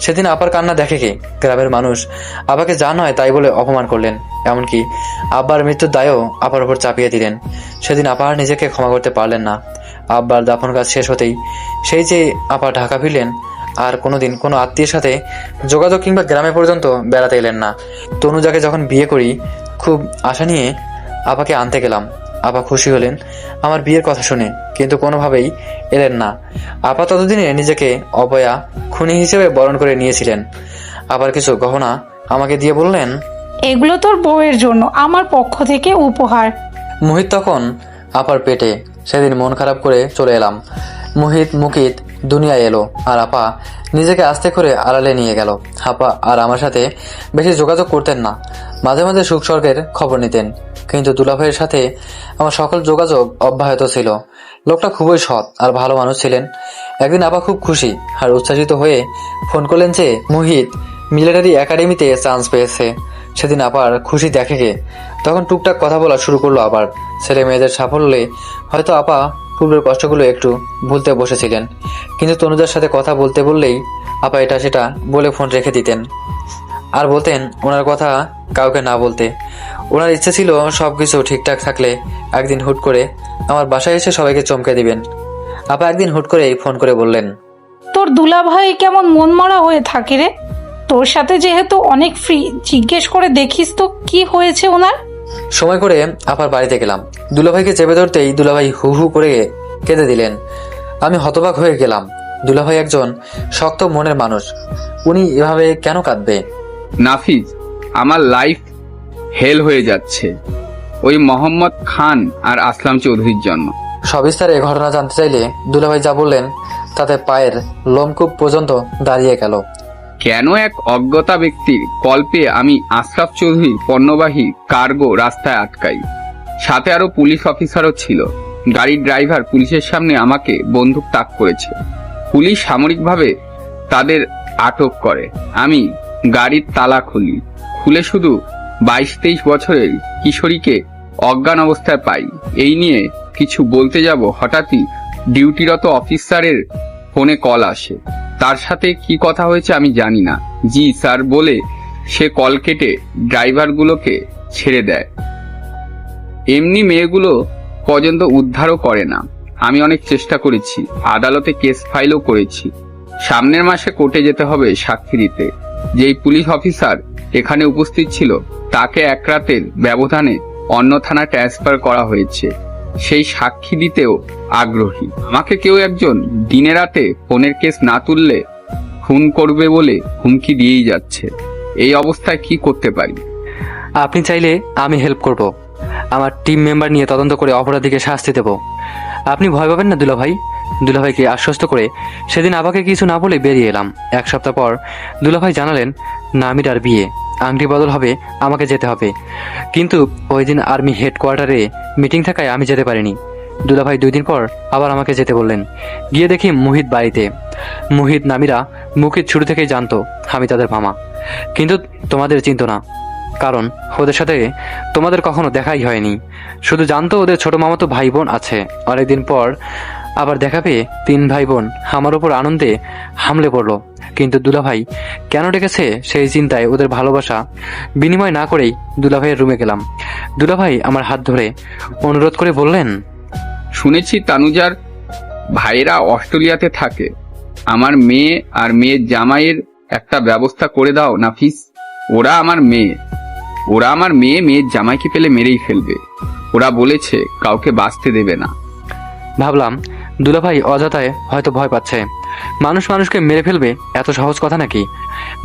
সেদিন আপার কান্না দেখে কে? গ্রামের মানুষ আব্বাকে যা নয় তাই বলে অপমান করলেন। এমনকি আব্বার মৃত্যুর দায়ও আপার উপর চাপিয়ে দিলেন। সেদিন আপা আর নিজেকে ক্ষমা করতে পারলেন না। আব্বার দাফন কাজ শেষ হতেই সেই যে আপা ঢাকা ফিরলেন, আর কোনোদিন কোনো আত্মীয়ের সাথে যোগাযোগ কিংবা গ্রামে পর্যন্ত বেড়াতে এলেন না। তনুজাকে যখন বিয়ে করি খুব আশা নিয়ে আপাকে আনতে গেলাম। আপা খুশি হলেন আমার বিয়ের কথা শুনে, কিন্তু কোনোভাবেই এলেন না। আপা ততদিনে নিজেকে অবয়া খুনি হিসেবে বরণ করে নিয়েছিলেন। আবার কিছু গহনা আমাকে দিয়ে বললেন, এগুলো তোর বউয়ের জন্য আমার পক্ষ থেকে উপহার। মুহিত তখন আপার পেটে। সেদিন মন খারাপ করে চলে এলাম। মুকিত দুনিয়ায় এলো, আর আপা নিজেকে আস্তে করে আড়ালে নিয়ে গেল। আপা আর আমার সাথে বেশি যোগাযোগ করতেন না, মাঝে মাঝে সুখ স্বর্গের খবর নিতেন। কিন্তু দুলাভাইয়ের সাথে আমার সকল যোগাযোগ অব্যাহত ছিল। লোকটা খুবই সৎ আর ভালো মানুষ ছিলেন। একদিন আপা খুব খুশি আর উচ্ছ্বাসিত হয়ে ফোন করলেন যে মুহিত মিলিটারি একাডেমিতে চান্স পেয়েছে। সেদিন আপার খুশি দেখে গে তখন টুকটাক কথা বলা শুরু করলো আবার। ছেলে মেয়েদের সাফল্যে হয়তো আপা পূর্বের কষ্টগুলো একটু ভুলতে বসেছিলেন, কিন্তু তনুজার সাথে কথা বলতে বললেই আপা এটা সেটা বলে ফোন রেখে দিতেন আর বলতেন ওনার কথা কাউকে না বলতে। ওনার ইচ্ছে ছিল সবকিছু ঠিকঠাক থাকলে একদিন হুট করে আমার বাসায় এসে সবাইকে চমকে দিবেন। আপা একদিন হুট করে ফোন করে বললেন, তোর দুলাভাই কেমন মনমরা হয়ে থাকে রে? তোর সাথে যেহেতু অনেক ফ্রি, জিজ্ঞেস করে দেখিস তো কি হয়েছে ওনার। সময় করে আপার বাড়িতে গেলাম। দুলাভাইকে চেপে ধরতেই দুলাভাই হু হু করে কেঁদে দিলেন। আমি হতবাক হয়ে গেলাম। দুলাভাই একজন শক্ত মনের মানুষ, উনি এভাবে কেন কাঁদবে? নাফিজ, আমার লাইফ হেল হয়ে যাচ্ছে ওই মোহাম্মদ খান আর আসলাম চৌধুরীর জন্য। সবিস্তারে ঘটনা জানতে চাইলে দুলাভাই যা বললেন তাতে পায়ের লোমকূপ পর্যন্ত দাঁড়িয়ে গেল। কেন এক অজ্ঞতা ব্যক্তির কল পেয়ে আমি আশরাফ চৌধুরীর পণ্যবাহী কার্গো রাস্তায় আটকাই। সাথে আরো পুলিশ অফিসারও ছিল। গাড়ির ড্রাইভার পুলিশের সামনে আমাকে বন্দুক তাক করেছে। পুলিশ সামরিকভাবে তাদের আটক করে। আমি গাড়ির তালা খুলে শুধু 22-23 বছরের কিশোরীকে অজ্ঞান অবস্থায় পাই। এই নিয়ে কিছু বলতে যাব, হঠাৎই ডিউটিরত অফিসারের ফোনে কল আসে। তার সাথে কি কথা হয়েছে আমি জানি না। জি স্যার বলে সে কল কেটে ড্রাইভারগুলোকে ছেড়ে দেয়। এমনি মেয়েগুলো পর্যন্ত উদ্ধারও করে না। আমি অনেক চেষ্টা করেছি, আদালতে কেস ফাইলও করেছি। সামনের মাসে কোর্টে যেতে হবে সাক্ষী দিতে। যেই পুলিশ অফিসার এখানে উপস্থিত ছিল তাকে এক রাতের ব্যবধানে অন্য থানায় ট্রান্সফার করা হয়েছে। সেই সাক্ষী দিতেও আগ্রহী। আমাকে কেউ একজন দিনে রাতে ফোনের কেস না তুললে খুন করবে বলে হুমকি দিয়েই যাচ্ছে। এই অবস্থায় কি করতে পারি? আপনি চাইলে আমি হেল্প করব। আমার টিম মেম্বার নিয়ে তদন্ত করে অপরাধীকে শাস্তি দেব। আপনি ভয় পাবেন না দুলাভাই। দুলাভাইকে আশ্বস্ত করে সেদিন আপাকে কিছু না বলে বেরিয়ে এলাম। এক সপ্তাহ পর দুলাভাই জানালেন নামিরার বিয়ে, আংটি বদল হবে, আমাকে যেতে হবে। কিন্তু ওই দিন আর্মি হেডকোয়ার্টারে মিটিং থাকায় আমি যেতে পারিনি। দুলাভাই 2 দিন পর আবার আমাকে যেতে বললেন। গিয়ে দেখি মুহিত বাড়িতে। মুহিত নামিরা মুখিত শুরু থেকেই জানতো আমি তাদের মামা, কিন্তু তোমাদের চিনতো না, কারণ ওদের সাথে তোমাদের কখনো দেখাই হয়নি। শুধু জানতো ওদের ছোট মামাতো ভাই বোন আছে। অনেকদিন পর আবার দেখা পেয়ে 3 ভাই বোন আমার উপর আনন্দে হামলে পড়লো। কিন্তু দুলাভাই কেন ডেকেছে সেই চিন্তায় ওদের ভালোবাসা বিনিময় না করেই দুলাভাইয়ের রুমে গেলাম। দুলাভাই আমার হাত ধরে অনুরোধ করে বললেন, শুনেছি তানুজার ভাইয়েরা অস্ট্রেলিয়াতে থাকে। আমার মেয়ে আর মেয়ের জামাইয়ের একটা ব্যবস্থা করে দাও নাফিস। ওরা আমার মেয়ে মেয়ের জামাইকে পেলে মেরেই ফেলবে। ওরা বলেছে কাউকে বাঁচতে দেবে না। ভাবলাম দুলাভাই অযথায় হয়তো ভয় পাচ্ছে। মানুষ মানুষকে মেরে ফেলবে এত সহজ কথা নাকি?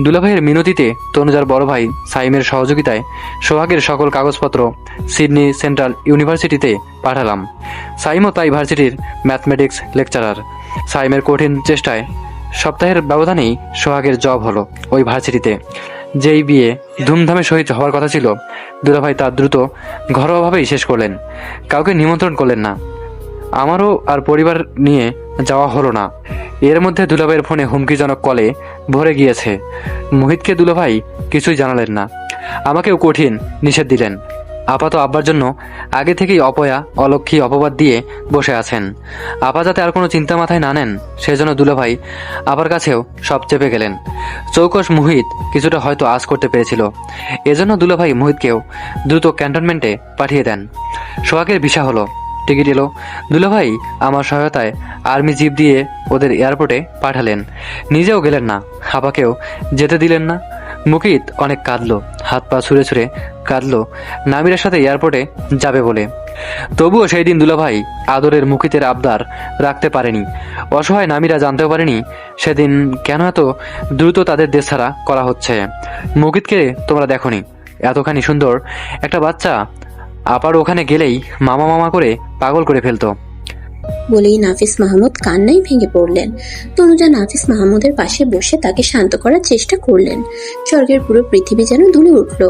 দুলাভাইয়ের মিনতিতে তনুজার বড় ভাই সাইমের সহযোগিতায় সোহাগের সকল কাগজপত্র সিডনি সেন্ট্রাল ইউনিভার্সিটিতে পাঠালাম। সাইমও তাই ভার্সিটির ম্যাথমেটিক্স লেকচারার। সাইমের কঠিন চেষ্টায় সপ্তাহের ব্যবধানেই সোহাগের জব হলো ওই ভার্সিটিতে। যেই বিয়ে ধুমধামে সহিত হওয়ার কথা ছিল, দুলাভাই তা দ্রুত ঘরোয়াভাবেই শেষ করলেন। কাউকে নিমন্ত্রণ করলেন না। আমারও আর পরিবার নিয়ে যাওয়া হলো না। এর মধ্যে দুলাভাইয়ের ফোনে হুমকিজনক কলে ভরে গিয়েছে। মোহিতকে দুলাভাই কিছুই জানালেন না। আমাকেও কঠিন নিষেধ দিলেন। আপা তো আব্বার জন্য আগে থেকেই অপয়া অলক্ষী অপবাদ দিয়ে বসে আছেন। আপা যাতে আর কোনো চিন্তা মাথায় না নেন সেজন্য দুলাভাই আপার কাছেও সব চেপে গেলেন। চৌকস মুহিত কিছুটা হয়তো আজ করতে পেরেছিল। এজন্য দুলাভাই মুহিতকেও দ্রুত ক্যান্টনমেন্টে পাঠিয়ে দেন। সোহাগের ভিসা হলো, টিকিট এলো। দুলাভাই আমার সহায়তায় আর্মি জিপ দিয়ে ওদের এয়ারপোর্টে পাঠালেন। নিজেও গেলেন না, আপাকেও যেতে দিলেন না। মুকিত অনেক কাঁদলো, হাত পা ছুঁড়ে ছুঁড়ে কাঁদলো নামিরার সাথে এয়ারপোর্টে যাবে বলে। তবুও সেই দিন দুলাভাই আদরের মুকিতের আবদার রাখতে পারেনি। অসহায় নামিরা জানতেও পারেনি সেদিন কেন এত দ্রুত তাদের দেশ ছাড়া করা হচ্ছে। মুকিতকে তোমরা দেখোনি, এতখানি সুন্দর একটা বাচ্চা আপার ওখানে গেলেই মামা মামা করে পাগল করে ফেলতো। বলেই নাফিস মাহমুদ কান্নায় ভেঙে পড়লেন। তনুজা নাফিস মাহমুদের পাশে বসে তাকে শান্ত করার চেষ্টা করলেন। স্বর্গের পুরো পৃথিবী যেন দুলে উঠল।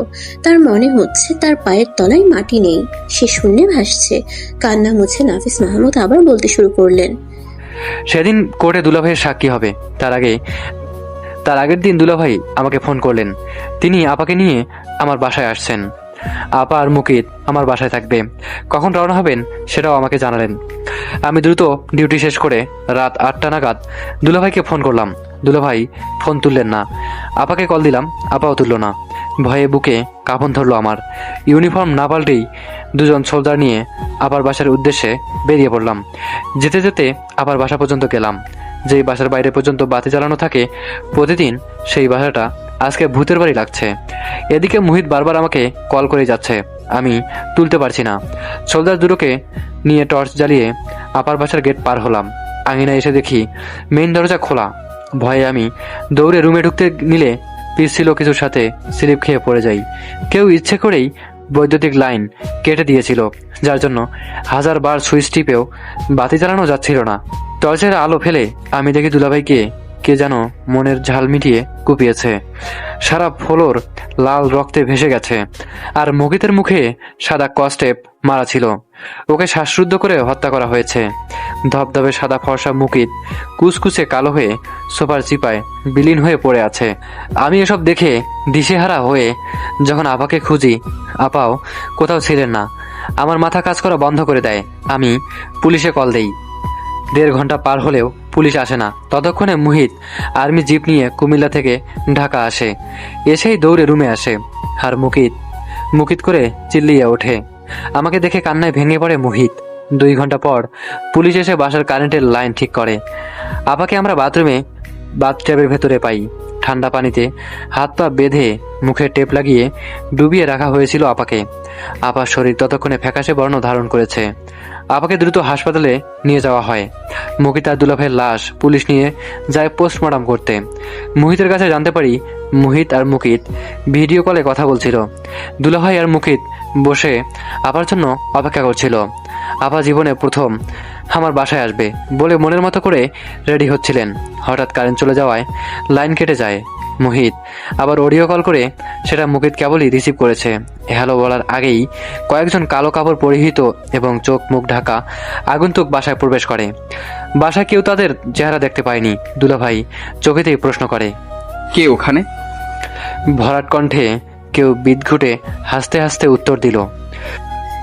তার মনে হচ্ছে তার পায়ের তলায় মাটি নেই, সে শূন্যে ভাসছে। কান্না মুছে নাফিস মাহমুদ আবার বলতে শুরু করলেন, সেদিন কোর্টে দুলাভাইয়ের সাক্ষী হবে, তার আগের দিন দুলাভাই আমাকে ফোন করলেন। তিনি আপাকে নিয়ে আমার বাসায় আসছেন। আপা আর মুকিত আমার বাসায় থাকবে। কখন রওনা হবেন সেটাও আমাকে জানালেন। আমি দ্রুত ডিউটি শেষ করে রাত 8টা নাগাদ দুলাভাইকে ফোন করলাম। দুলাভাই ফোন তুললেন না। আপাকে কল দিলাম, আপাও তুলল না। ভয়ে বুকে কাঁপন ধরলো আমার। ইউনিফর্ম না পাল্টেই দুজন সোলজার নিয়ে আপার বাসার উদ্দেশ্যে বেরিয়ে পড়লাম। যেতে যেতে আপার বাসা পর্যন্ত গেলাম। যেই বাসার বাইরে পর্যন্ত বাতি জ্বালানো থাকে প্রতিদিন, সেই বাসাটা আজকে ভূতের বাড়ি লাগছে। এদিকে মুহিত বারবার আমাকে কল করে যাচ্ছে, আমি তুলতে পারছি না। সোলজার দুটোকে নিয়ে টর্চ জ্বালিয়ে আপার বাসার গেট পার হলাম। আঙিনায় এসে দেখি মেইন দরজা খোলা। ভয়ে আমি দৌড়ে রুমে ঢুকতে নিলে পিছছিল কিছুর সাথে স্লিপ খেয়ে পড়ে যাই। কেউ ইচ্ছে করেই বৈদ্যুতিক লাইন কেটে দিয়েছিল, যার জন্য 1000বার সুইচ টিপেও বাতি জ্বালানো যাচ্ছিল না। টর্চের আলো ফেলে আমি দেখি দুলাভাইকে কে যেন মনের ঝাল মিটিয়ে কুপিয়েছে। সারা ফ্লোর লাল রক্তে ভেসে গেছে, আর মুকিতের মুখে সাদা কস্টেপ মারা ছিল। ওকে শ্বাসরুদ্ধ করে হত্যা করা হয়েছে। ধবধবে সাদা ফর্সা মুকিত কুচকুচে কালো হয়ে সোফার চিপায় বিলীন হয়ে পড়ে আছে। আমি এসব দেখে দিশেহারা হয়ে যখন আপাকে খুঁজি, আপাও কোথাও ছিলেন না। আমার মাথা কাজ করা বন্ধ করে দেয়। আমি পুলিশে কল দেই। 1.5 ঘন্টা পার হলেও পুলিশ আসে না। ততক্ষণে মুহিত আর্মি জিপ নিয়ে কুমিল্লা থেকে ঢাকা আসে। এসেই দৌড়ে রুমে আসে, আর মুকিত করে চিল্লিয়ে ওঠে। আমাকে দেখে কান্নায় ভেঙে পড়ে মুহিত। 2 ঘন্টা পর পুলিশ এসে বাসার কারেন্টের লাইন ঠিক করে। আপাকে আমরা বাথট্যাবের ভেতরে পাই। ঠান্ডা পানিতে হাত পা বেঁধে মুখে টেপ লাগিয়ে ডুবিয়ে রাখা হয়েছিল আপাকে। আপার শরীর ততক্ষণে ফ্যাকাশে বর্ণ ধারণ করেছে। আপাকে দ্রুত হাসপাতালে নিয়ে যাওয়া হয়। মুকিত আর দুলাভাইয়ের লাশ পুলিশ নিয়ে যায় পোস্টমর্টম করতে। মুহিতের কাছে জানতে পারি মুহিত আর মুকিত ভিডিও কলে কথা বলছিল। দুলাভাই আর মুকিত বসে আপার জন্য অপেক্ষা করছিল। আপা জীবনে প্রথম আমার বাসায় আসবে বলে মনের মতো করে রেডি হচ্ছিলেন। হঠাৎ কারেন্ট চলে যাওয়ায় লাইন কেটে যায়। মুহিত আবার অডিও কল করে সেটা মুকিত কেবলই রিসিভ করেছে। হ্যালো বলার আগেই কয়েকজন কালো কাপড় পরিহিত এবং চোখ মুখ ঢাকা আগন্তুক বাসায় প্রবেশ করে। বাসায় কেউ তাদের চেহারা দেখতে পায়নি। দুলাভাই চোখেতেই প্রশ্ন করে, কে ওখানে? ভরাট কণ্ঠে কেউ বিদঘুটে হাসতে হাসতে উত্তর দিল,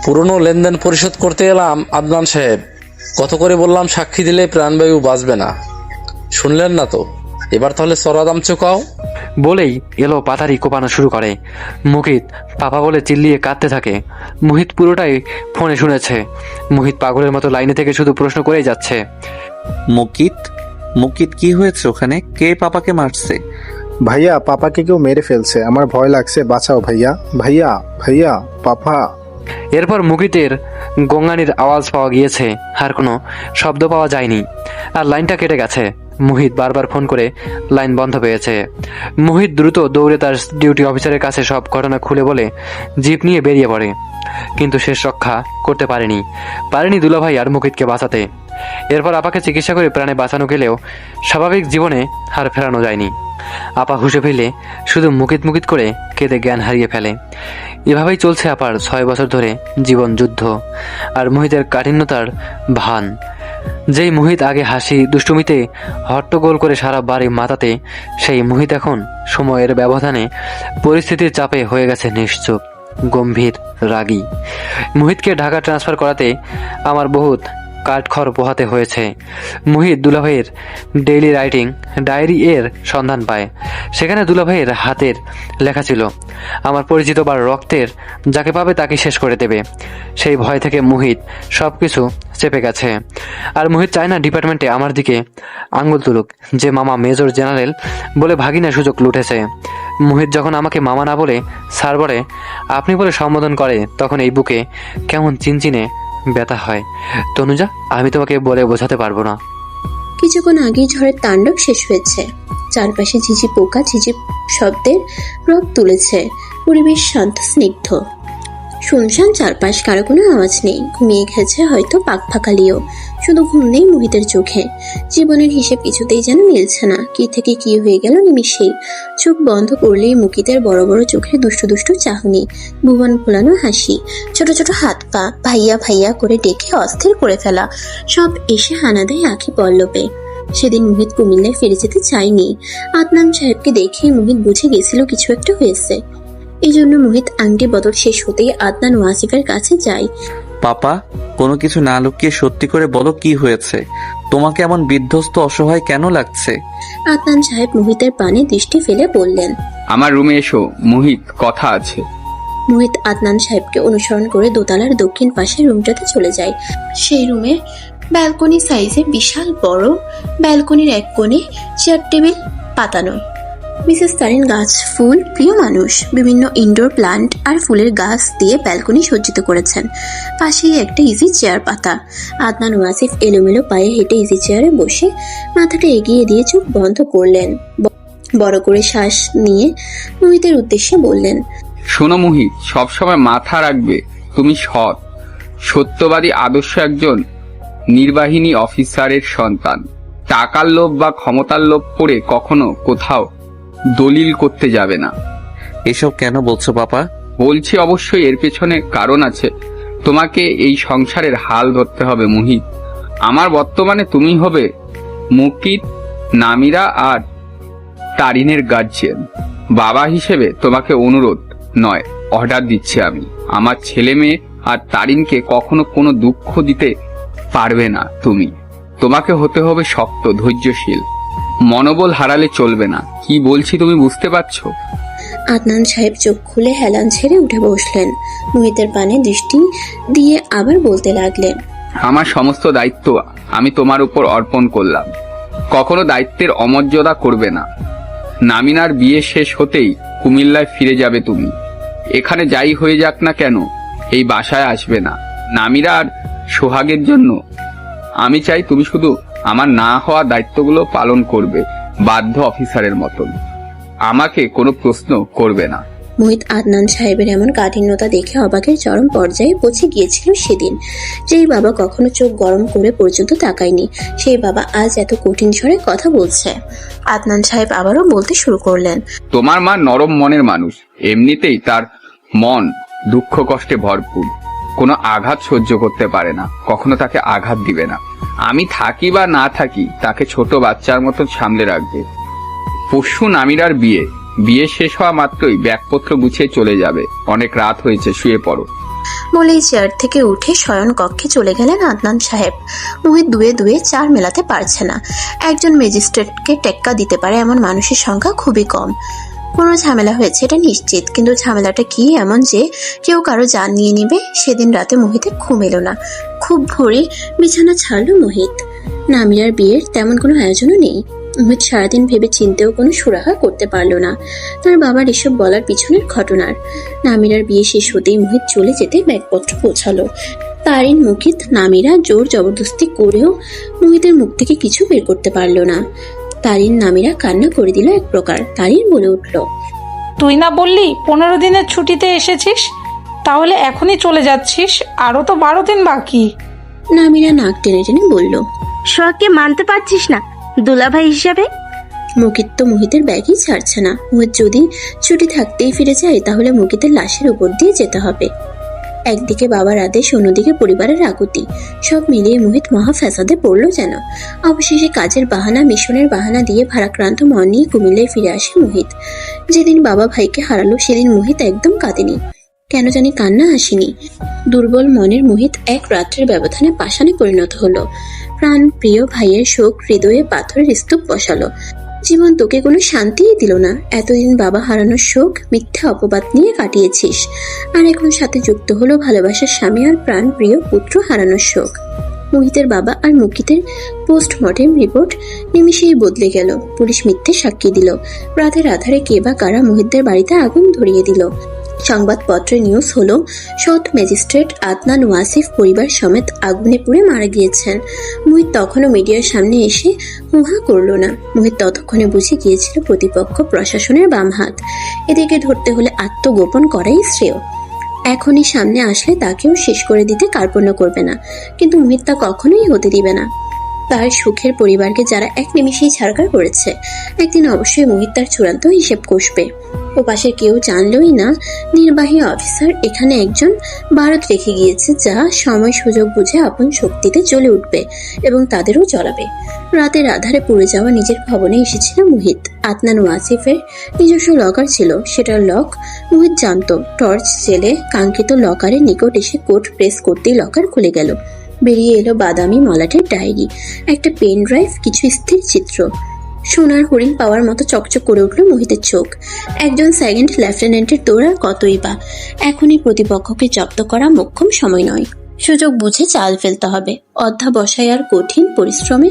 পুরনো লেনদেন পরিশোধ করতে এলাম আদনান সাহেব। কত করে বললাম সাক্ষী দিলে প্রাণবায়ু বাঁচবে না, শুনলেন না তো? এবার তাহলে চড়া দাম চুকাও। বলেই এলো পাতারি কোপানো শুরু করে। মুকিত পাপা বলে চিল্লিয়ে কাঁদতে থাকে। মুহিত পুরোটাই ফোনে শুনেছে। মুহিত পাগলের মতো লাইনে থেকে শুধু প্রশ্ন করেই যাচ্ছে, মুকিত কি হয়েছে ওখানে? কে পাপাকে মারছে? ভাইয়া, পাপাকে কেউ মেরে ফেলছে, আমার ভয় লাগছে, বাঁচাও ভাইয়া, ভাইয়া, ভাইয়া, পাপা। এরপর মুকিতের গঙ্গানির আওয়াজ পাওয়া গিয়েছে, আর কোনো শব্দ পাওয়া যায়নি, আর লাইনটা কেটে গেছে। মুহিত বারবার ফোন করে লাইন বন্ধ পেয়েছে। মুহিত দ্রুত দৌড়ে তার ডিউটি অফিসারের কাছে সব ঘটনা খুলে বলে জিপ নিয়ে বেরিয়ে পড়ে। কিন্তু শেষ রক্ষা করতে পারেনি দুলাভাই আর মুকিতকে বাঁচাতে। এরপর আপাকে চিকিৎসা করে প্রাণে বাঁচানো গেলেও স্বাভাবিক জীবনে হার ফেরানো যায়নি। আপা হুঁশে ফেলে শুধু মুকিত করে কেঁদে জ্ঞান হারিয়ে ফেলে। এভাবেই চলছে আপার 6 বছর ধরে জীবন যুদ্ধ আর মুহিতের কাঠিন্যতার ভান। যেই মুহিত আগে হাসি দুষ্টুমিতে হট্টগোল করে সারা বাড়ি মাতাতে, সেই মুহিত এখন সময়ের ব্যবধানে পরিস্থিতির চাপে হয়ে গেছে নিশ্চুপ, গম্ভীর, রাগী। মুহিতকে ঢাকা ট্রান্সফার করাতে আমার বহুত কাঠখড় পোহাতে হয়েছে। মুহিত দুলাভাইয়ের ডেইলি রাইটিং ডায়েরি এর সন্ধান পায়। সেখানে দুলাভাইয়ের হাতের লেখা ছিল, আমার পরিচিত বা রক্তের যাকে পাবে তাকে শেষ করে দেবে। সেই ভয় থেকে মুহিত সব কিছু চেপে গেছে। আর মুহিত চায় না ডিপার্টমেন্টে আমার দিকে আঙ্গুল তুলুক, যে মামা মেজর জেনারেল বলে ভাগিনা সুযোগ লুটেছে। মুহিত যখন আমাকে মামা না বলে স্যার বলে আপনি বলে সম্বোধন করে, তখন এই বুকে কেমন চিনচিনে ব্যথা হয়। তনুজা, আমি তোমাকে বলে বোঝাতে পারবো না। কিছুক্ষণ আগেই ঝড়ের তাণ্ডব শেষ হয়েছে। চারপাশে ঝিঝি পোকা ঝিঝি শব্দের রব তুলেছে। পরিবেশ শান্ত স্নিগ্ধ। শুনশান চারপাশ, কারো কোনো আওয়াজ নেই। ঘুমিয়ে গেছে হয়তো পাক ফাঁকালিও, শুধু ঘুম নেই মোহিতের চোখে। জীবনের হিসেব কিছুতেই যেন মিলছে না, কি থেকে কি হয়ে গেল নিমিষেই। চোখ বন্ধ করলেই মুকিতের বড় বড় চোখে দুষ্টু দুষ্টু চাহনি, ভুবন ভোলানো হাসি, ছোট ছোট হাত পা ভাইয়া ভাইয়া করে ডেকে অস্থির করে ফেলা, সব এসে হানা দেয় আঁখি পল্লবে। সেদিন মোহিত কুমিল্লায় ফিরে যেতে চায়নি। আদনান সাহেবকে দেখে মোহিত বুঝে গেছিল কিছু একটা হয়েছে। এই জন্য মোহিত আংটি বদল শেষ হতেই আদনান ওয়াসিফের কাছে যায়। পাপা, কোনো কিছু না লুকিয়ে সত্যি করে বলো কি হয়েছে? তোমাকে এমন বিধ্বস্ত অসহায় কেন লাগছে? আদনান সাহেব মোহিতের পানে দৃষ্টি ফেলে বললেন, আমার রুমে এসো মোহিত, কথা আছে। মোহিত আদনান সাহেবকে অনুসরণ করে দোতলার দক্ষিণ পাশের রুমটাতে চলে যায়। সেই রুমে ব্যালকনি সাইজে বিশাল বড়, ব্যালকনির এক কোণে চেয়ার টেবিল পাতানো। মিসেস তারিন গাছ ফুল প্রিয় মানুষ, বিভিন্ন ইনডোর প্লান্ট আর ফুলের গাছ দিয়ে ব্যালকনি সজ্জিত করেছেন। পাশেই একটা ইজি চেয়ার পাতা। আদনান ওয়াসিফ এলোমেলো পায়ে হেঁটে ইজি চেয়ারে বসে মাথাটা এগিয়ে দিয়ে চোখ বন্ধ করলেন। বড় করে শ্বাস নিয়ে মোহিতের উদ্দেশ্যে বললেন, শোনো মোহিত, সবসময় মাথা রাখবে তুমি সৎ, সত্যবাদী, আদর্শ একজন নির্বাহিনী অফিসারের সন্তান। টাকার লোভ বা ক্ষমতার লোভ করে কখনো কোথাও দলিল করতে যাবে না। এসব কেন বলছো পাপা? বলছি অবশ্যই এর পেছনে কারণ আছে। তোমাকে এই সংসারের হাল ধরতে হবে মোহিত। আমার বর্তমানে তুমি হবে মুকিত, নামিরা আর তারিনের গার্জিয়ান। বাবা হিসেবে তোমাকে অনুরোধ নয়, অর্ডার দিচ্ছি আমি। আমার ছেলে মেয়ে আর তারিনকে কখনো কোনো দুঃখ দিতে পারবে না তুমি। তোমাকে হতে হবে শক্ত, ধৈর্যশীল, মনোবল হারালে চলবে না। কি বলছি তুমি বুঝতে পারছো? আদনান সাহেব চোখ খুলে হেলান ছেড়ে উঠে বসলেন। মোহিতের পানে দৃষ্টি দিয়ে আবার বলতে লাগলেন, আমার সমস্ত দায়িত্ব আমি তোমার উপর অর্পণ করলাম। কখনো দায়িত্বের অমর্যাদা করবে না। নামিনার বিয়ে শেষ হতেই কুমিল্লায় ফিরে যাবে তুমি। এখানে যাই হয়ে যাক না কেন এই বাসায় আসবে না। নামিরা আর সোহাগের জন্য আমি চাই তুমি শুধু আমার না হওয়া দায়িত্বগুলো পালন করবে, বাধ্য অফিসারের মতন। আমাকে কোনো প্রশ্ন করবে না। মোহিত আদনান সাহেবের এমন কাঠিন্যতা দেখে অবাকের চরম পর্যায়ে পৌঁছে গিয়েছিল সেদিন। যেই বাবা কখনো চোখ গরম করে পর্যন্ত তাকায়নি, সেই বাবা আজ এত কঠিন স্বরে কথা বলছে। আদনান সাহেব আবারও বলতে শুরু করলেন, তোমার মা নরম মনের মানুষ, এমনিতেই তার মন দুঃখ কষ্টে ভরপুর। কোনো আঘাত সহ্য করতে পারে না, কখনো তাকে আঘাত দিবে না। আমি থাকি বা না থাকি তাকে ছোট বাচ্চার মতো সামলে রাখবে। পরশু নামিরার বিয়ে শেষ হওয়া মাত্রই ব্যাগপত্র গুছিয়ে চলে যাবে। অনেক রাত হয়েছে, শুয়ে পড়ো। বলেই চেয়ার থেকে উঠে শয়ন কক্ষে চলে গেলেন আদনান সাহেব। মোহিত দুয়ে দুয়ে চার মেলাতে পারছে না। একজন ম্যাজিস্ট্রেটকে টেক্কা দিতে পারে এমন মানুষের সংখ্যা খুবই কম। কোনো ঝামেলা হয়েছে এটা নিশ্চিত, কিন্তু ঝামেলাটা কি এমন যে কেউ কারো জান নিয়ে নিবে? সেদিন রাতে মোহিতের ঘুম এলো না। খুব ভোরে বিছানা ছাড়লো মোহিত। নামিরার বিয়ের তেমন কোনো আয়োজনও নেই। মোহিত সারাদিন ভেবে চিন্তেও কোনো সুরাহা করতে পারল না তার বাবার এসব বলার পিছনের ঘটনার। নামিরার বিয়ে শেষ হতেই মোহিত চলে যেতে ব্যাগপত্র পৌঁছালো। তারিন, মুকিত, নামিরা জোর জবরদস্তি করেও মোহিতের মুখ থেকে কিছু বের করতে পারল না। তারিন নামিরা কান্না করে দিল এক প্রকার। তারিন বলে উঠল, তুই না বললি 15 দিনের ছুটিতে এসেছিস, তাহলে এখনই চলে যাচ্ছিস? আরো তো 12 দিন বাকি। নামিরা নাক টেনে টেনে বলল, সোহাগকে মানতে পারছিস না দুলাভাই হিসাবে? মুকিত তো মোহিতের ব্যাগই ছাড়ছে না। মোহিত যদি ছুটি থাকতেই ফিরে যায় তাহলে মুকিতের লাশের উপর দিয়ে যেতে হবে। একদিকে বাবার আদেশ, অন্যদিকে পরিবারের আকুতি, সব মিলিয়ে মোহিত মহা ফ্যাসাদে পড়ল যেন। অবশেষে কাজের বাহানা, মিশনের বাহানা দিয়ে ভারাক্রান্ত মন নিয়ে কুমিল্লায় ফিরে আসে মোহিত। যেদিন বাবা ভাইকে হারালো সেদিন মোহিত একদম কাঁদেনি, কেন জানি কান্না আসেনি। দুর্বল মনের মোহিত এক রাত্রের ব্যবধানে পাষাণে পরিণত হলো। প্রাণ প্রিয় ভাইয়ের শোক হৃদয়ে পাথরের স্তূপ বসালো। জীবন তোকে কোনো শান্তিই দিল না। এতদিন বাবা হারানোর শোক, মিথ্যা অপবাদ নিয়ে কাটিয়েছিস, আর এখন সাথে যুক্ত হলো ভালোবাসার স্বামী আর প্রাণ প্রিয় পুত্র হারানোর শোক। মোহিতের বাবা আর মুকিতের পোস্টমর্টেম রিপোর্ট নিমিষেই বদলে গেল। পুলিশ মিথ্যে সাক্ষী দিল। রাতের আধারে কে বা কারা মোহিতদের বাড়িতে আগুন ধরিয়ে দিল। সংবাদপত্রে নিউজ হলো সৎ ম্যাজিস্ট্রেট আদনান ওয়াসিফ পরিবার সমেত আগুনে পুড়ে মারা গিয়েছেন। মোহিত তখনও মিডিয়ার সামনে এসে হুহা করল না। মোহিত ততক্ষণে বুঝে গিয়েছিল প্রতিপক্ষ প্রশাসনের বাম হাত। এদিকে ধরতে হলে আত্মগোপন করাই শ্রেয়। এখনই সামনে আসলে তাকেও শেষ করে দিতে কার্পণ্য করবে না, কিন্তু মুহিত তা কখনোই হতে দিবে না। তার সুখের পরিবারকে যারা এক নিমিষেই ছাড়কার করেছে, একদিন অবশ্যই মুহিত তার চূড়ান্ত হিসেব কষবে। ও পাশে কেউ জানলই না নির্বাহী অফিসার এখানে একজন বারত রেখে গিয়েছে, যা সময় সুযোগ বুঝে আপন শক্তিতে জ্বলে উঠবে এবং তাদেরও জ্বলাবে। রাতের আধারে পুড়ে যাওয়া নিজের ভবনে এসেছিল মুহিত। আদনান ওয়াসিফের নিজস্ব লকার ছিল, সেটার লক মুহিত জানত। টর্চ জেলে কাঙ্ক্ষিত লকারের নিকট এসে কোড প্রেস করতেই লকার খুলে গেল। বেরিয়ে এলো বাদামি মলাটের ডায়েরি, একটা পেন ড্রাইভ, কিছু স্থির চিত্র। সোনার হরিণ পাওয়ার মতো চকচক করে উঠল মোহিতের চোখ। একজন সেকেন্ড লেফটেন্যান্টের দৌড় আর কতই বা। এখনই প্রতিপক্ষকে জব্দ করা মোক্ষম সময় নয়, সুযোগ বুঝে চাল ফেলতে হবে। অধ্যাবসায় আর কঠিন পরিশ্রমে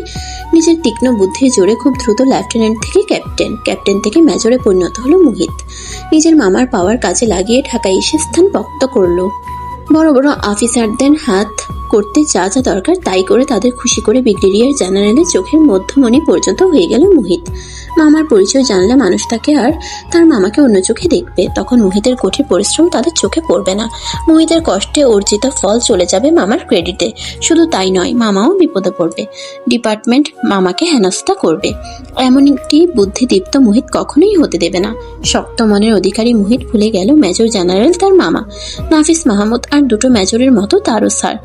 নিজের তীক্ষ্ণ বুদ্ধির জোরে খুব দ্রুত লেফটেন্যান্ট থেকে ক্যাপ্টেন, ক্যাপ্টেন থেকে মেজরে পরিণত হলো মোহিত। নিজের মামার পাওয়ার কাজে লাগিয়ে ঢাকায় এসে স্থান পক্ত করলো। বড় বড় অফিসারদের হাত করতে যা যা দরকার তাই করে তাদের খুশি করে ব্রিগেডিয়ার জেনারেলের চোখের মধ্যমণি পর্যন্ত হয়ে গেল মোহিত। মামার পরিচয় জানলে মানুষ তাকে আর তার মামাকে অন্য চোখে দেখবে। তখন মোহিতের কঠিন পরিশ্রম তাদের চোখে পড়বে না। মোহিতের কষ্টে অর্জিত ফল চলে যাবে মামার ক্রেডিটে। শুধু তাই নয়, মামাও বিপদে পড়বে। ডিপার্টমেন্ট মামাকে হেনস্থা করবে। এমন একটি বুদ্ধিদীপ্ত মোহিত কখনোই হতে দেবে না। শক্ত মনের অধিকারী মোহিত ভুলে গেল মেজর জেনারেল তার মামা, নাফিস মাহমুদ আর দুটো মেজরের মতো তারও স্যার।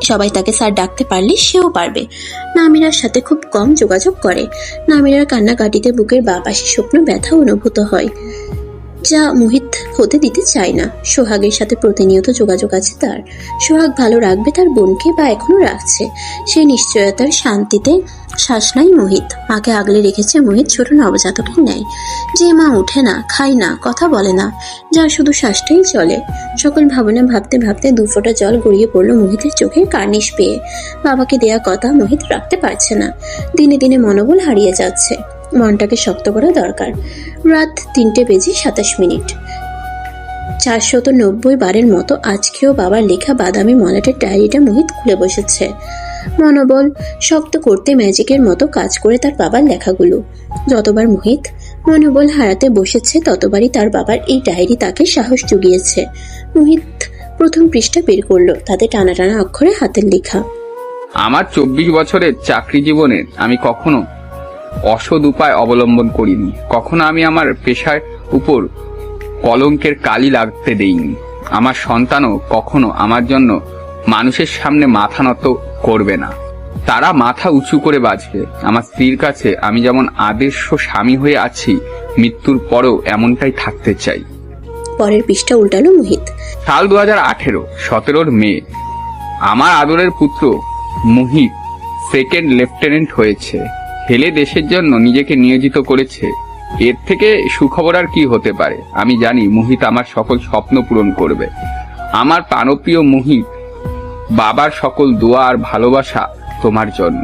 সবাই তাকে স্যার ডাকতে পারলে সেও পারবে। নামিরার সাথে খুব কম যোগাযোগ করে। নামিরার কান্নাকাটিতে বুকের বাঁ পাশে স্বপ্ন ব্যথা অনুভূত হয়, যা মোহিত হতে দিতে চায় না। সোহাগের সাথে প্রতিনিয়ত যোগাযোগ আছে তার। সোহাগ ভালো রাখবে তার বোনকে, বা এখনো রাখছে। সেই নিশ্চয়তার শান্তিতে শ্বাস নাই মোহিত। মাকে আগলে রেখেছে মোহিত ছোট নবজাতকের ন্যায়। যে মা উঠে না, খায় না, কথা বলে না, যার শুধু শ্বাসটাই চলে। সকল ভাবনা ভাবতে ভাবতে দুফোঁটা জল গড়িয়ে পড়লো মোহিতের চোখের কার্নিশ পেয়ে। বাবাকে দেয়া কথা মোহিত রাখতে পারছে না। দিনে দিনে মনোবল হারিয়ে যাচ্ছে। মনটাকে শক্ত করা দরকার। রাত 3:27 490 বারের মতো আজকেও বাবার লেখা বাদামি মলাটের ডায়েরিটা মোহিত খুলে বসেছে। মনোবল শক্ত করতে ম্যাজিকের মতো কাজ করে তার বাবার লেখাগুলো। যতবার মোহিত মনোবল হারাতে বসেছে, ততবারই তার বাবার এই ডায়েরি তাকে সাহস জুগিয়েছে। মোহিত প্রথম পৃষ্ঠা বের করলো, তাতে টানা টানা অক্ষরে হাতের লেখা। আমার 24 বছরের চাকরি জীবনে আমি কখনো অসৎ উপায় অবলম্বন করিনি। কখনো আমি আমার পেশার উপর কলঙ্কের কালি লাগতে দেইনি। আমার সন্তানও কখনো আমার জন্য মানুষের সামনে মাথা নত করবে না। তারা মাথা উঁচু করে বাঁচবে। আমার স্ত্রীর কাছে আমি যেমন আদর্শ স্বামী হয়ে আছি, মৃত্যুর পরেও এমনটাই থাকতে চাই। পরের পৃষ্ঠা উল্টালো মোহিত। সাল 2018, 17 মে। আমার আদরের পুত্র মোহিত সেকেন্ড লেফটেন্যান্ট হয়েছে। ছেলে দেশের জন্য নিজেকে নিয়োজিত করেছে। এর থেকে সুখবর আর কি হতে পারে? আমি জানি মোহিত আমার সকল স্বপ্ন পূরণ করবে। আমার প্রাণপ্রিয় মোহিত, বাবার সকল দোয়া আর ভালোবাসা তোমার জন্য।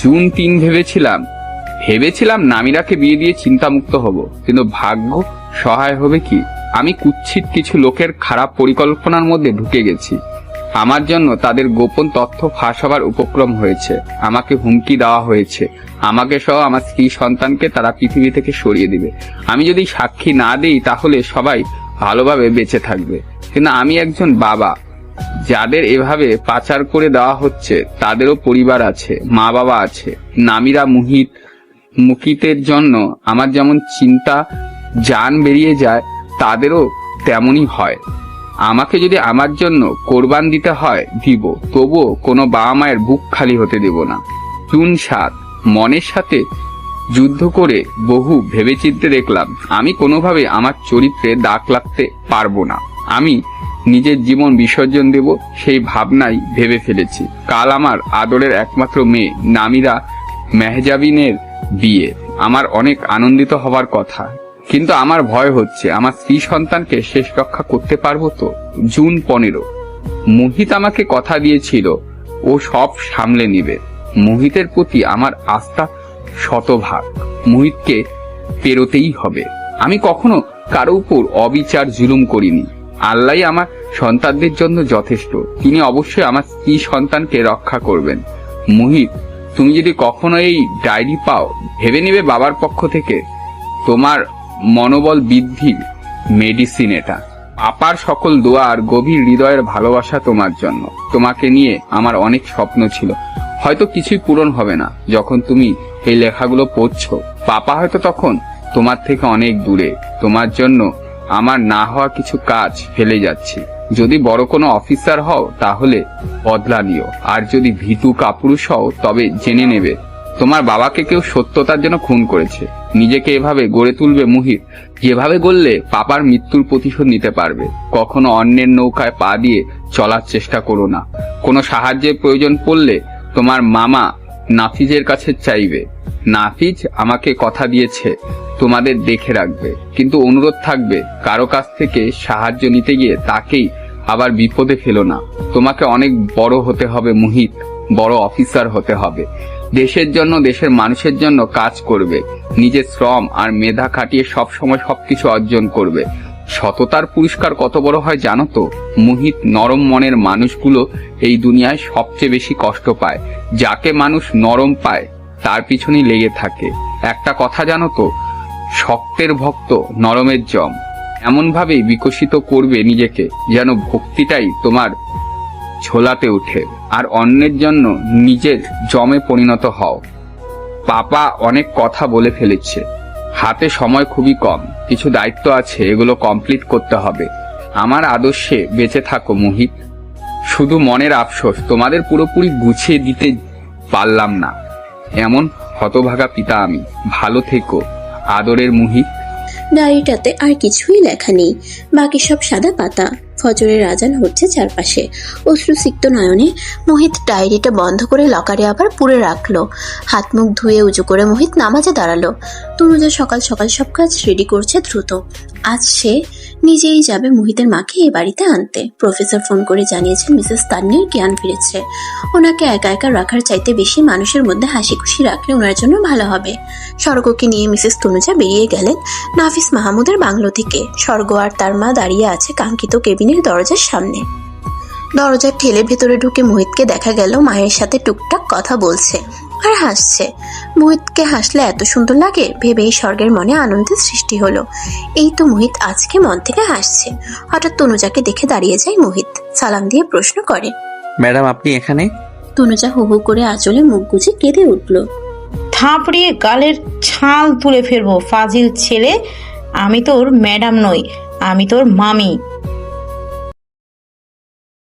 জুন 3 ভেবেছিলাম নামিরাকে বিয়ে দিয়ে চিন্তামুক্ত হব, কিন্তু ভাগ্য সহায় হবে কি? আমি কুৎসিত কিছু লোকের খারাপ পরিকল্পনার মধ্যে ঢুকে গেছি। আমার জন্য তাদের গোপন তথ্য ফাঁস হবার উপক্রম হয়েছে। আমাকে হুমকি দেওয়া হয়েছে, আমাকে সহ আমার স্ত্রী সন্তানকে তারা পৃথিবী থেকে সরিয়ে দিবে। আমি যদি সাক্ষী না দিই তাহলে সবাই ভালোভাবে বেঁচে থাকবে, কিন্তু আমি একজন বাবা। যাদের এভাবে পাচার করে দেওয়া হচ্ছে তাদেরও পরিবার আছে, মা বাবা আছে। নামিরা মুকিতের জন্য আমার যেমন চিন্তা জান বেরিয়ে যায়, তাদেরও তেমনই হয়। আমাকে যদি আমার জন্য কোরবান দিতে হয় দিব, তবুও কোনো বাবা মায়ের বুক খালি হতে দেব না। জুন 7, মনের সাথে যুদ্ধ করে বহু ভেবেচিন্তে দেখলাম আমি কোনোভাবে আমার চরিত্রে দাগ লাগতে পারবো না। আমি নিজের জীবন বিসর্জন দেব, সেই ভাবনাই ভেবে ফেলেছি। কাল আমার আদরের একমাত্র মেয়ে নামিরা মেহজাবিনের বিয়ে। আমার অনেক আনন্দিত হবার কথা, কিন্তু আমার ভয় হচ্ছে আমার স্ত্রী সন্তানকে শেষ রক্ষা করতে পারবো তো। জুন 15, মোহিত আমাকে কথা দিয়েছিল ও সব সামলে নিবে। মোহিতের প্রতি আমার আস্থা শতভাগ। মোহিতকে পেরোতেই হবে। আমি কখনো কারো উপর অবিচার জুলুম করিনি। আল্লাহ আমার সন্তানদের জন্য যথেষ্ট। তিনি অবশ্যই আমার স্ত্রী সন্তানকে রক্ষা করবেন। মোহিত, তুমি যদি কখনো এই ডায়েরি পাও, ভেবে নেবে বাবার পক্ষ থেকে তোমার মনোবল বৃদ্ধির মেডিসিন এটা। পাপার সকল দোয়া আর গভীর হৃদয়ের ভালোবাসা তোমার জন্য। তোমাকে নিয়ে আমার অনেক স্বপ্ন ছিল, হয়তো কিছুই পূরণ হবে না। যখন তুমি এই লেখাগুলো পড়ছো, পাপা হয়তো তখন তোমার থেকে অনেক দূরে। তোমার জন্য আমার না হওয়া কিছু কাজ ফেলে যাচ্ছি। যদি বড় কোনো অফিসার হও তাহলে বদলা নিও, আর যদি ভীতু কাপুরুষ হও তবে জেনে নেবে তোমার বাবাকে কেউ সত্যতার জন্য খুন করেছে। নিজেকে এভাবে গড়ে তুলবে মুহিত, যেভাবে গড়লে পাপার মৃত্যুর প্রতিশোধ নিতে পারবে। কখনো অন্যের নৌকায় পা দিয়ে চলার চেষ্টা করো না। কোনো সাহায্যের প্রয়োজন পড়লে তোমার মামা নাফিজের কাছে চাইবে। নাফিজ আমাকে কথা দিয়েছে তোমাদের দেখে রাখবে, কিন্তু অনুরোধ থাকবে কারো কাছ থেকে সাহায্য নিতে গিয়ে তাকেই আবার বিপদে ফেলো না। তোমাকে অনেক বড় হতে হবে মুহিত, বড় অফিসার হতে হবে। দেশের জন্য, দেশের মানুষের জন্য কাজ করবে। নিজের শ্রম আর মেধা খাটিয়ে সবসময় সবকিছু অর্জন করবে। সততার পুরস্কার কত বড় হয় জানো তো মুহিত? নরম মনের মানুষগুলো এই দুনিয়ায় সবচেয়ে বেশি কষ্ট পায়। যাকে মানুষ নরম পায় তার পিছনেই লেগে থাকে। একটা কথা জানো তো, শক্তের ভক্ত নরমের জম। এমন ভাবেই বিকশিত করবে নিজেকে যেন ভক্তিটাই তোমার ঝোলাতে উঠে, আর অন্যের জন্য নিজের জমে পরিণত হও। পাপা অনেক কথা বলে ফেলেছে, হাতে সময় খুবই কম, কিছু দায়িত্ব আছে, এগুলো কমপ্লিট করতে হবে। আমার আদর্শে বেঁচে থাকো মুহিত। শুধু মনের আফসোস তোমাদের পুরোপুরি গুছিয়ে দিতে পারলাম না। এমন হতভাগা পিতা আমি। ভালো থেকো আদরের মুহিত। ডায়েরিটাতে আর কিছুই লেখা নেই, বাকি সব সাদা পাতা। ফজরের আজান হচ্ছে চারপাশে। অশ্রুসিক্ত নয়নে মোহিত ডায়েরিটা বন্ধ করে লকারে আবার পুরে রাখলো। হাত মুখ ধুয়ে উঁচু করে মোহিত নামাজে দাঁড়ালো। তনুজা সকাল সকাল সব কাজ রেডি করছে দ্রুত। আজ সে নিজেই যাবে মোহিতের মাকে এ বাড়িতে আনতে। প্রফেসর ফোন করে জানিয়েছেন মিসেস তান্নির জ্ঞান ফিরেছে। ওনাকে একা একা রাখার চাইতে বেশি মানুষের মধ্যে হাসি খুশি রাখলে ওনার জন্য ভালো হবে। স্বর্গকে নিয়ে মিসেস তনুজা বেরিয়ে গেলেন নাফিস মাহমুদের বাংলো থেকে। স্বর্গ আর তার মা দাঁড়িয়ে আছে কাঙ্ক্ষিত কেবিনের দরজার সামনে। দরজা ঠেলে ভেতরে ঢুকে মোহিতকে দেখা গেল মায়ের সাথে টুকটাক কথা বলছে আর হাসছে। মোহিতকে হাসলে এত সুন্দর লাগে ভেবেই স্বর্গের মনে আনন্দের সৃষ্টি হলো। এই তো মোহিত আজকে মন থেকে হাসছে। হঠাৎ তনুজাকে দেখে দাঁড়িয়ে যায় মোহিত, সালাম দিয়ে প্রশ্ন করে, ম্যাডাম আপনি এখানে? তনুজা হু হু করে আঁচলে মুখ গুজে কেঁদে উঠল। থাপড়িয়ে গালের ছাল তুলে ফেলবো ফাজিল ছেলে। আমি তোর ম্যাডাম নই, আমি তোর মামি।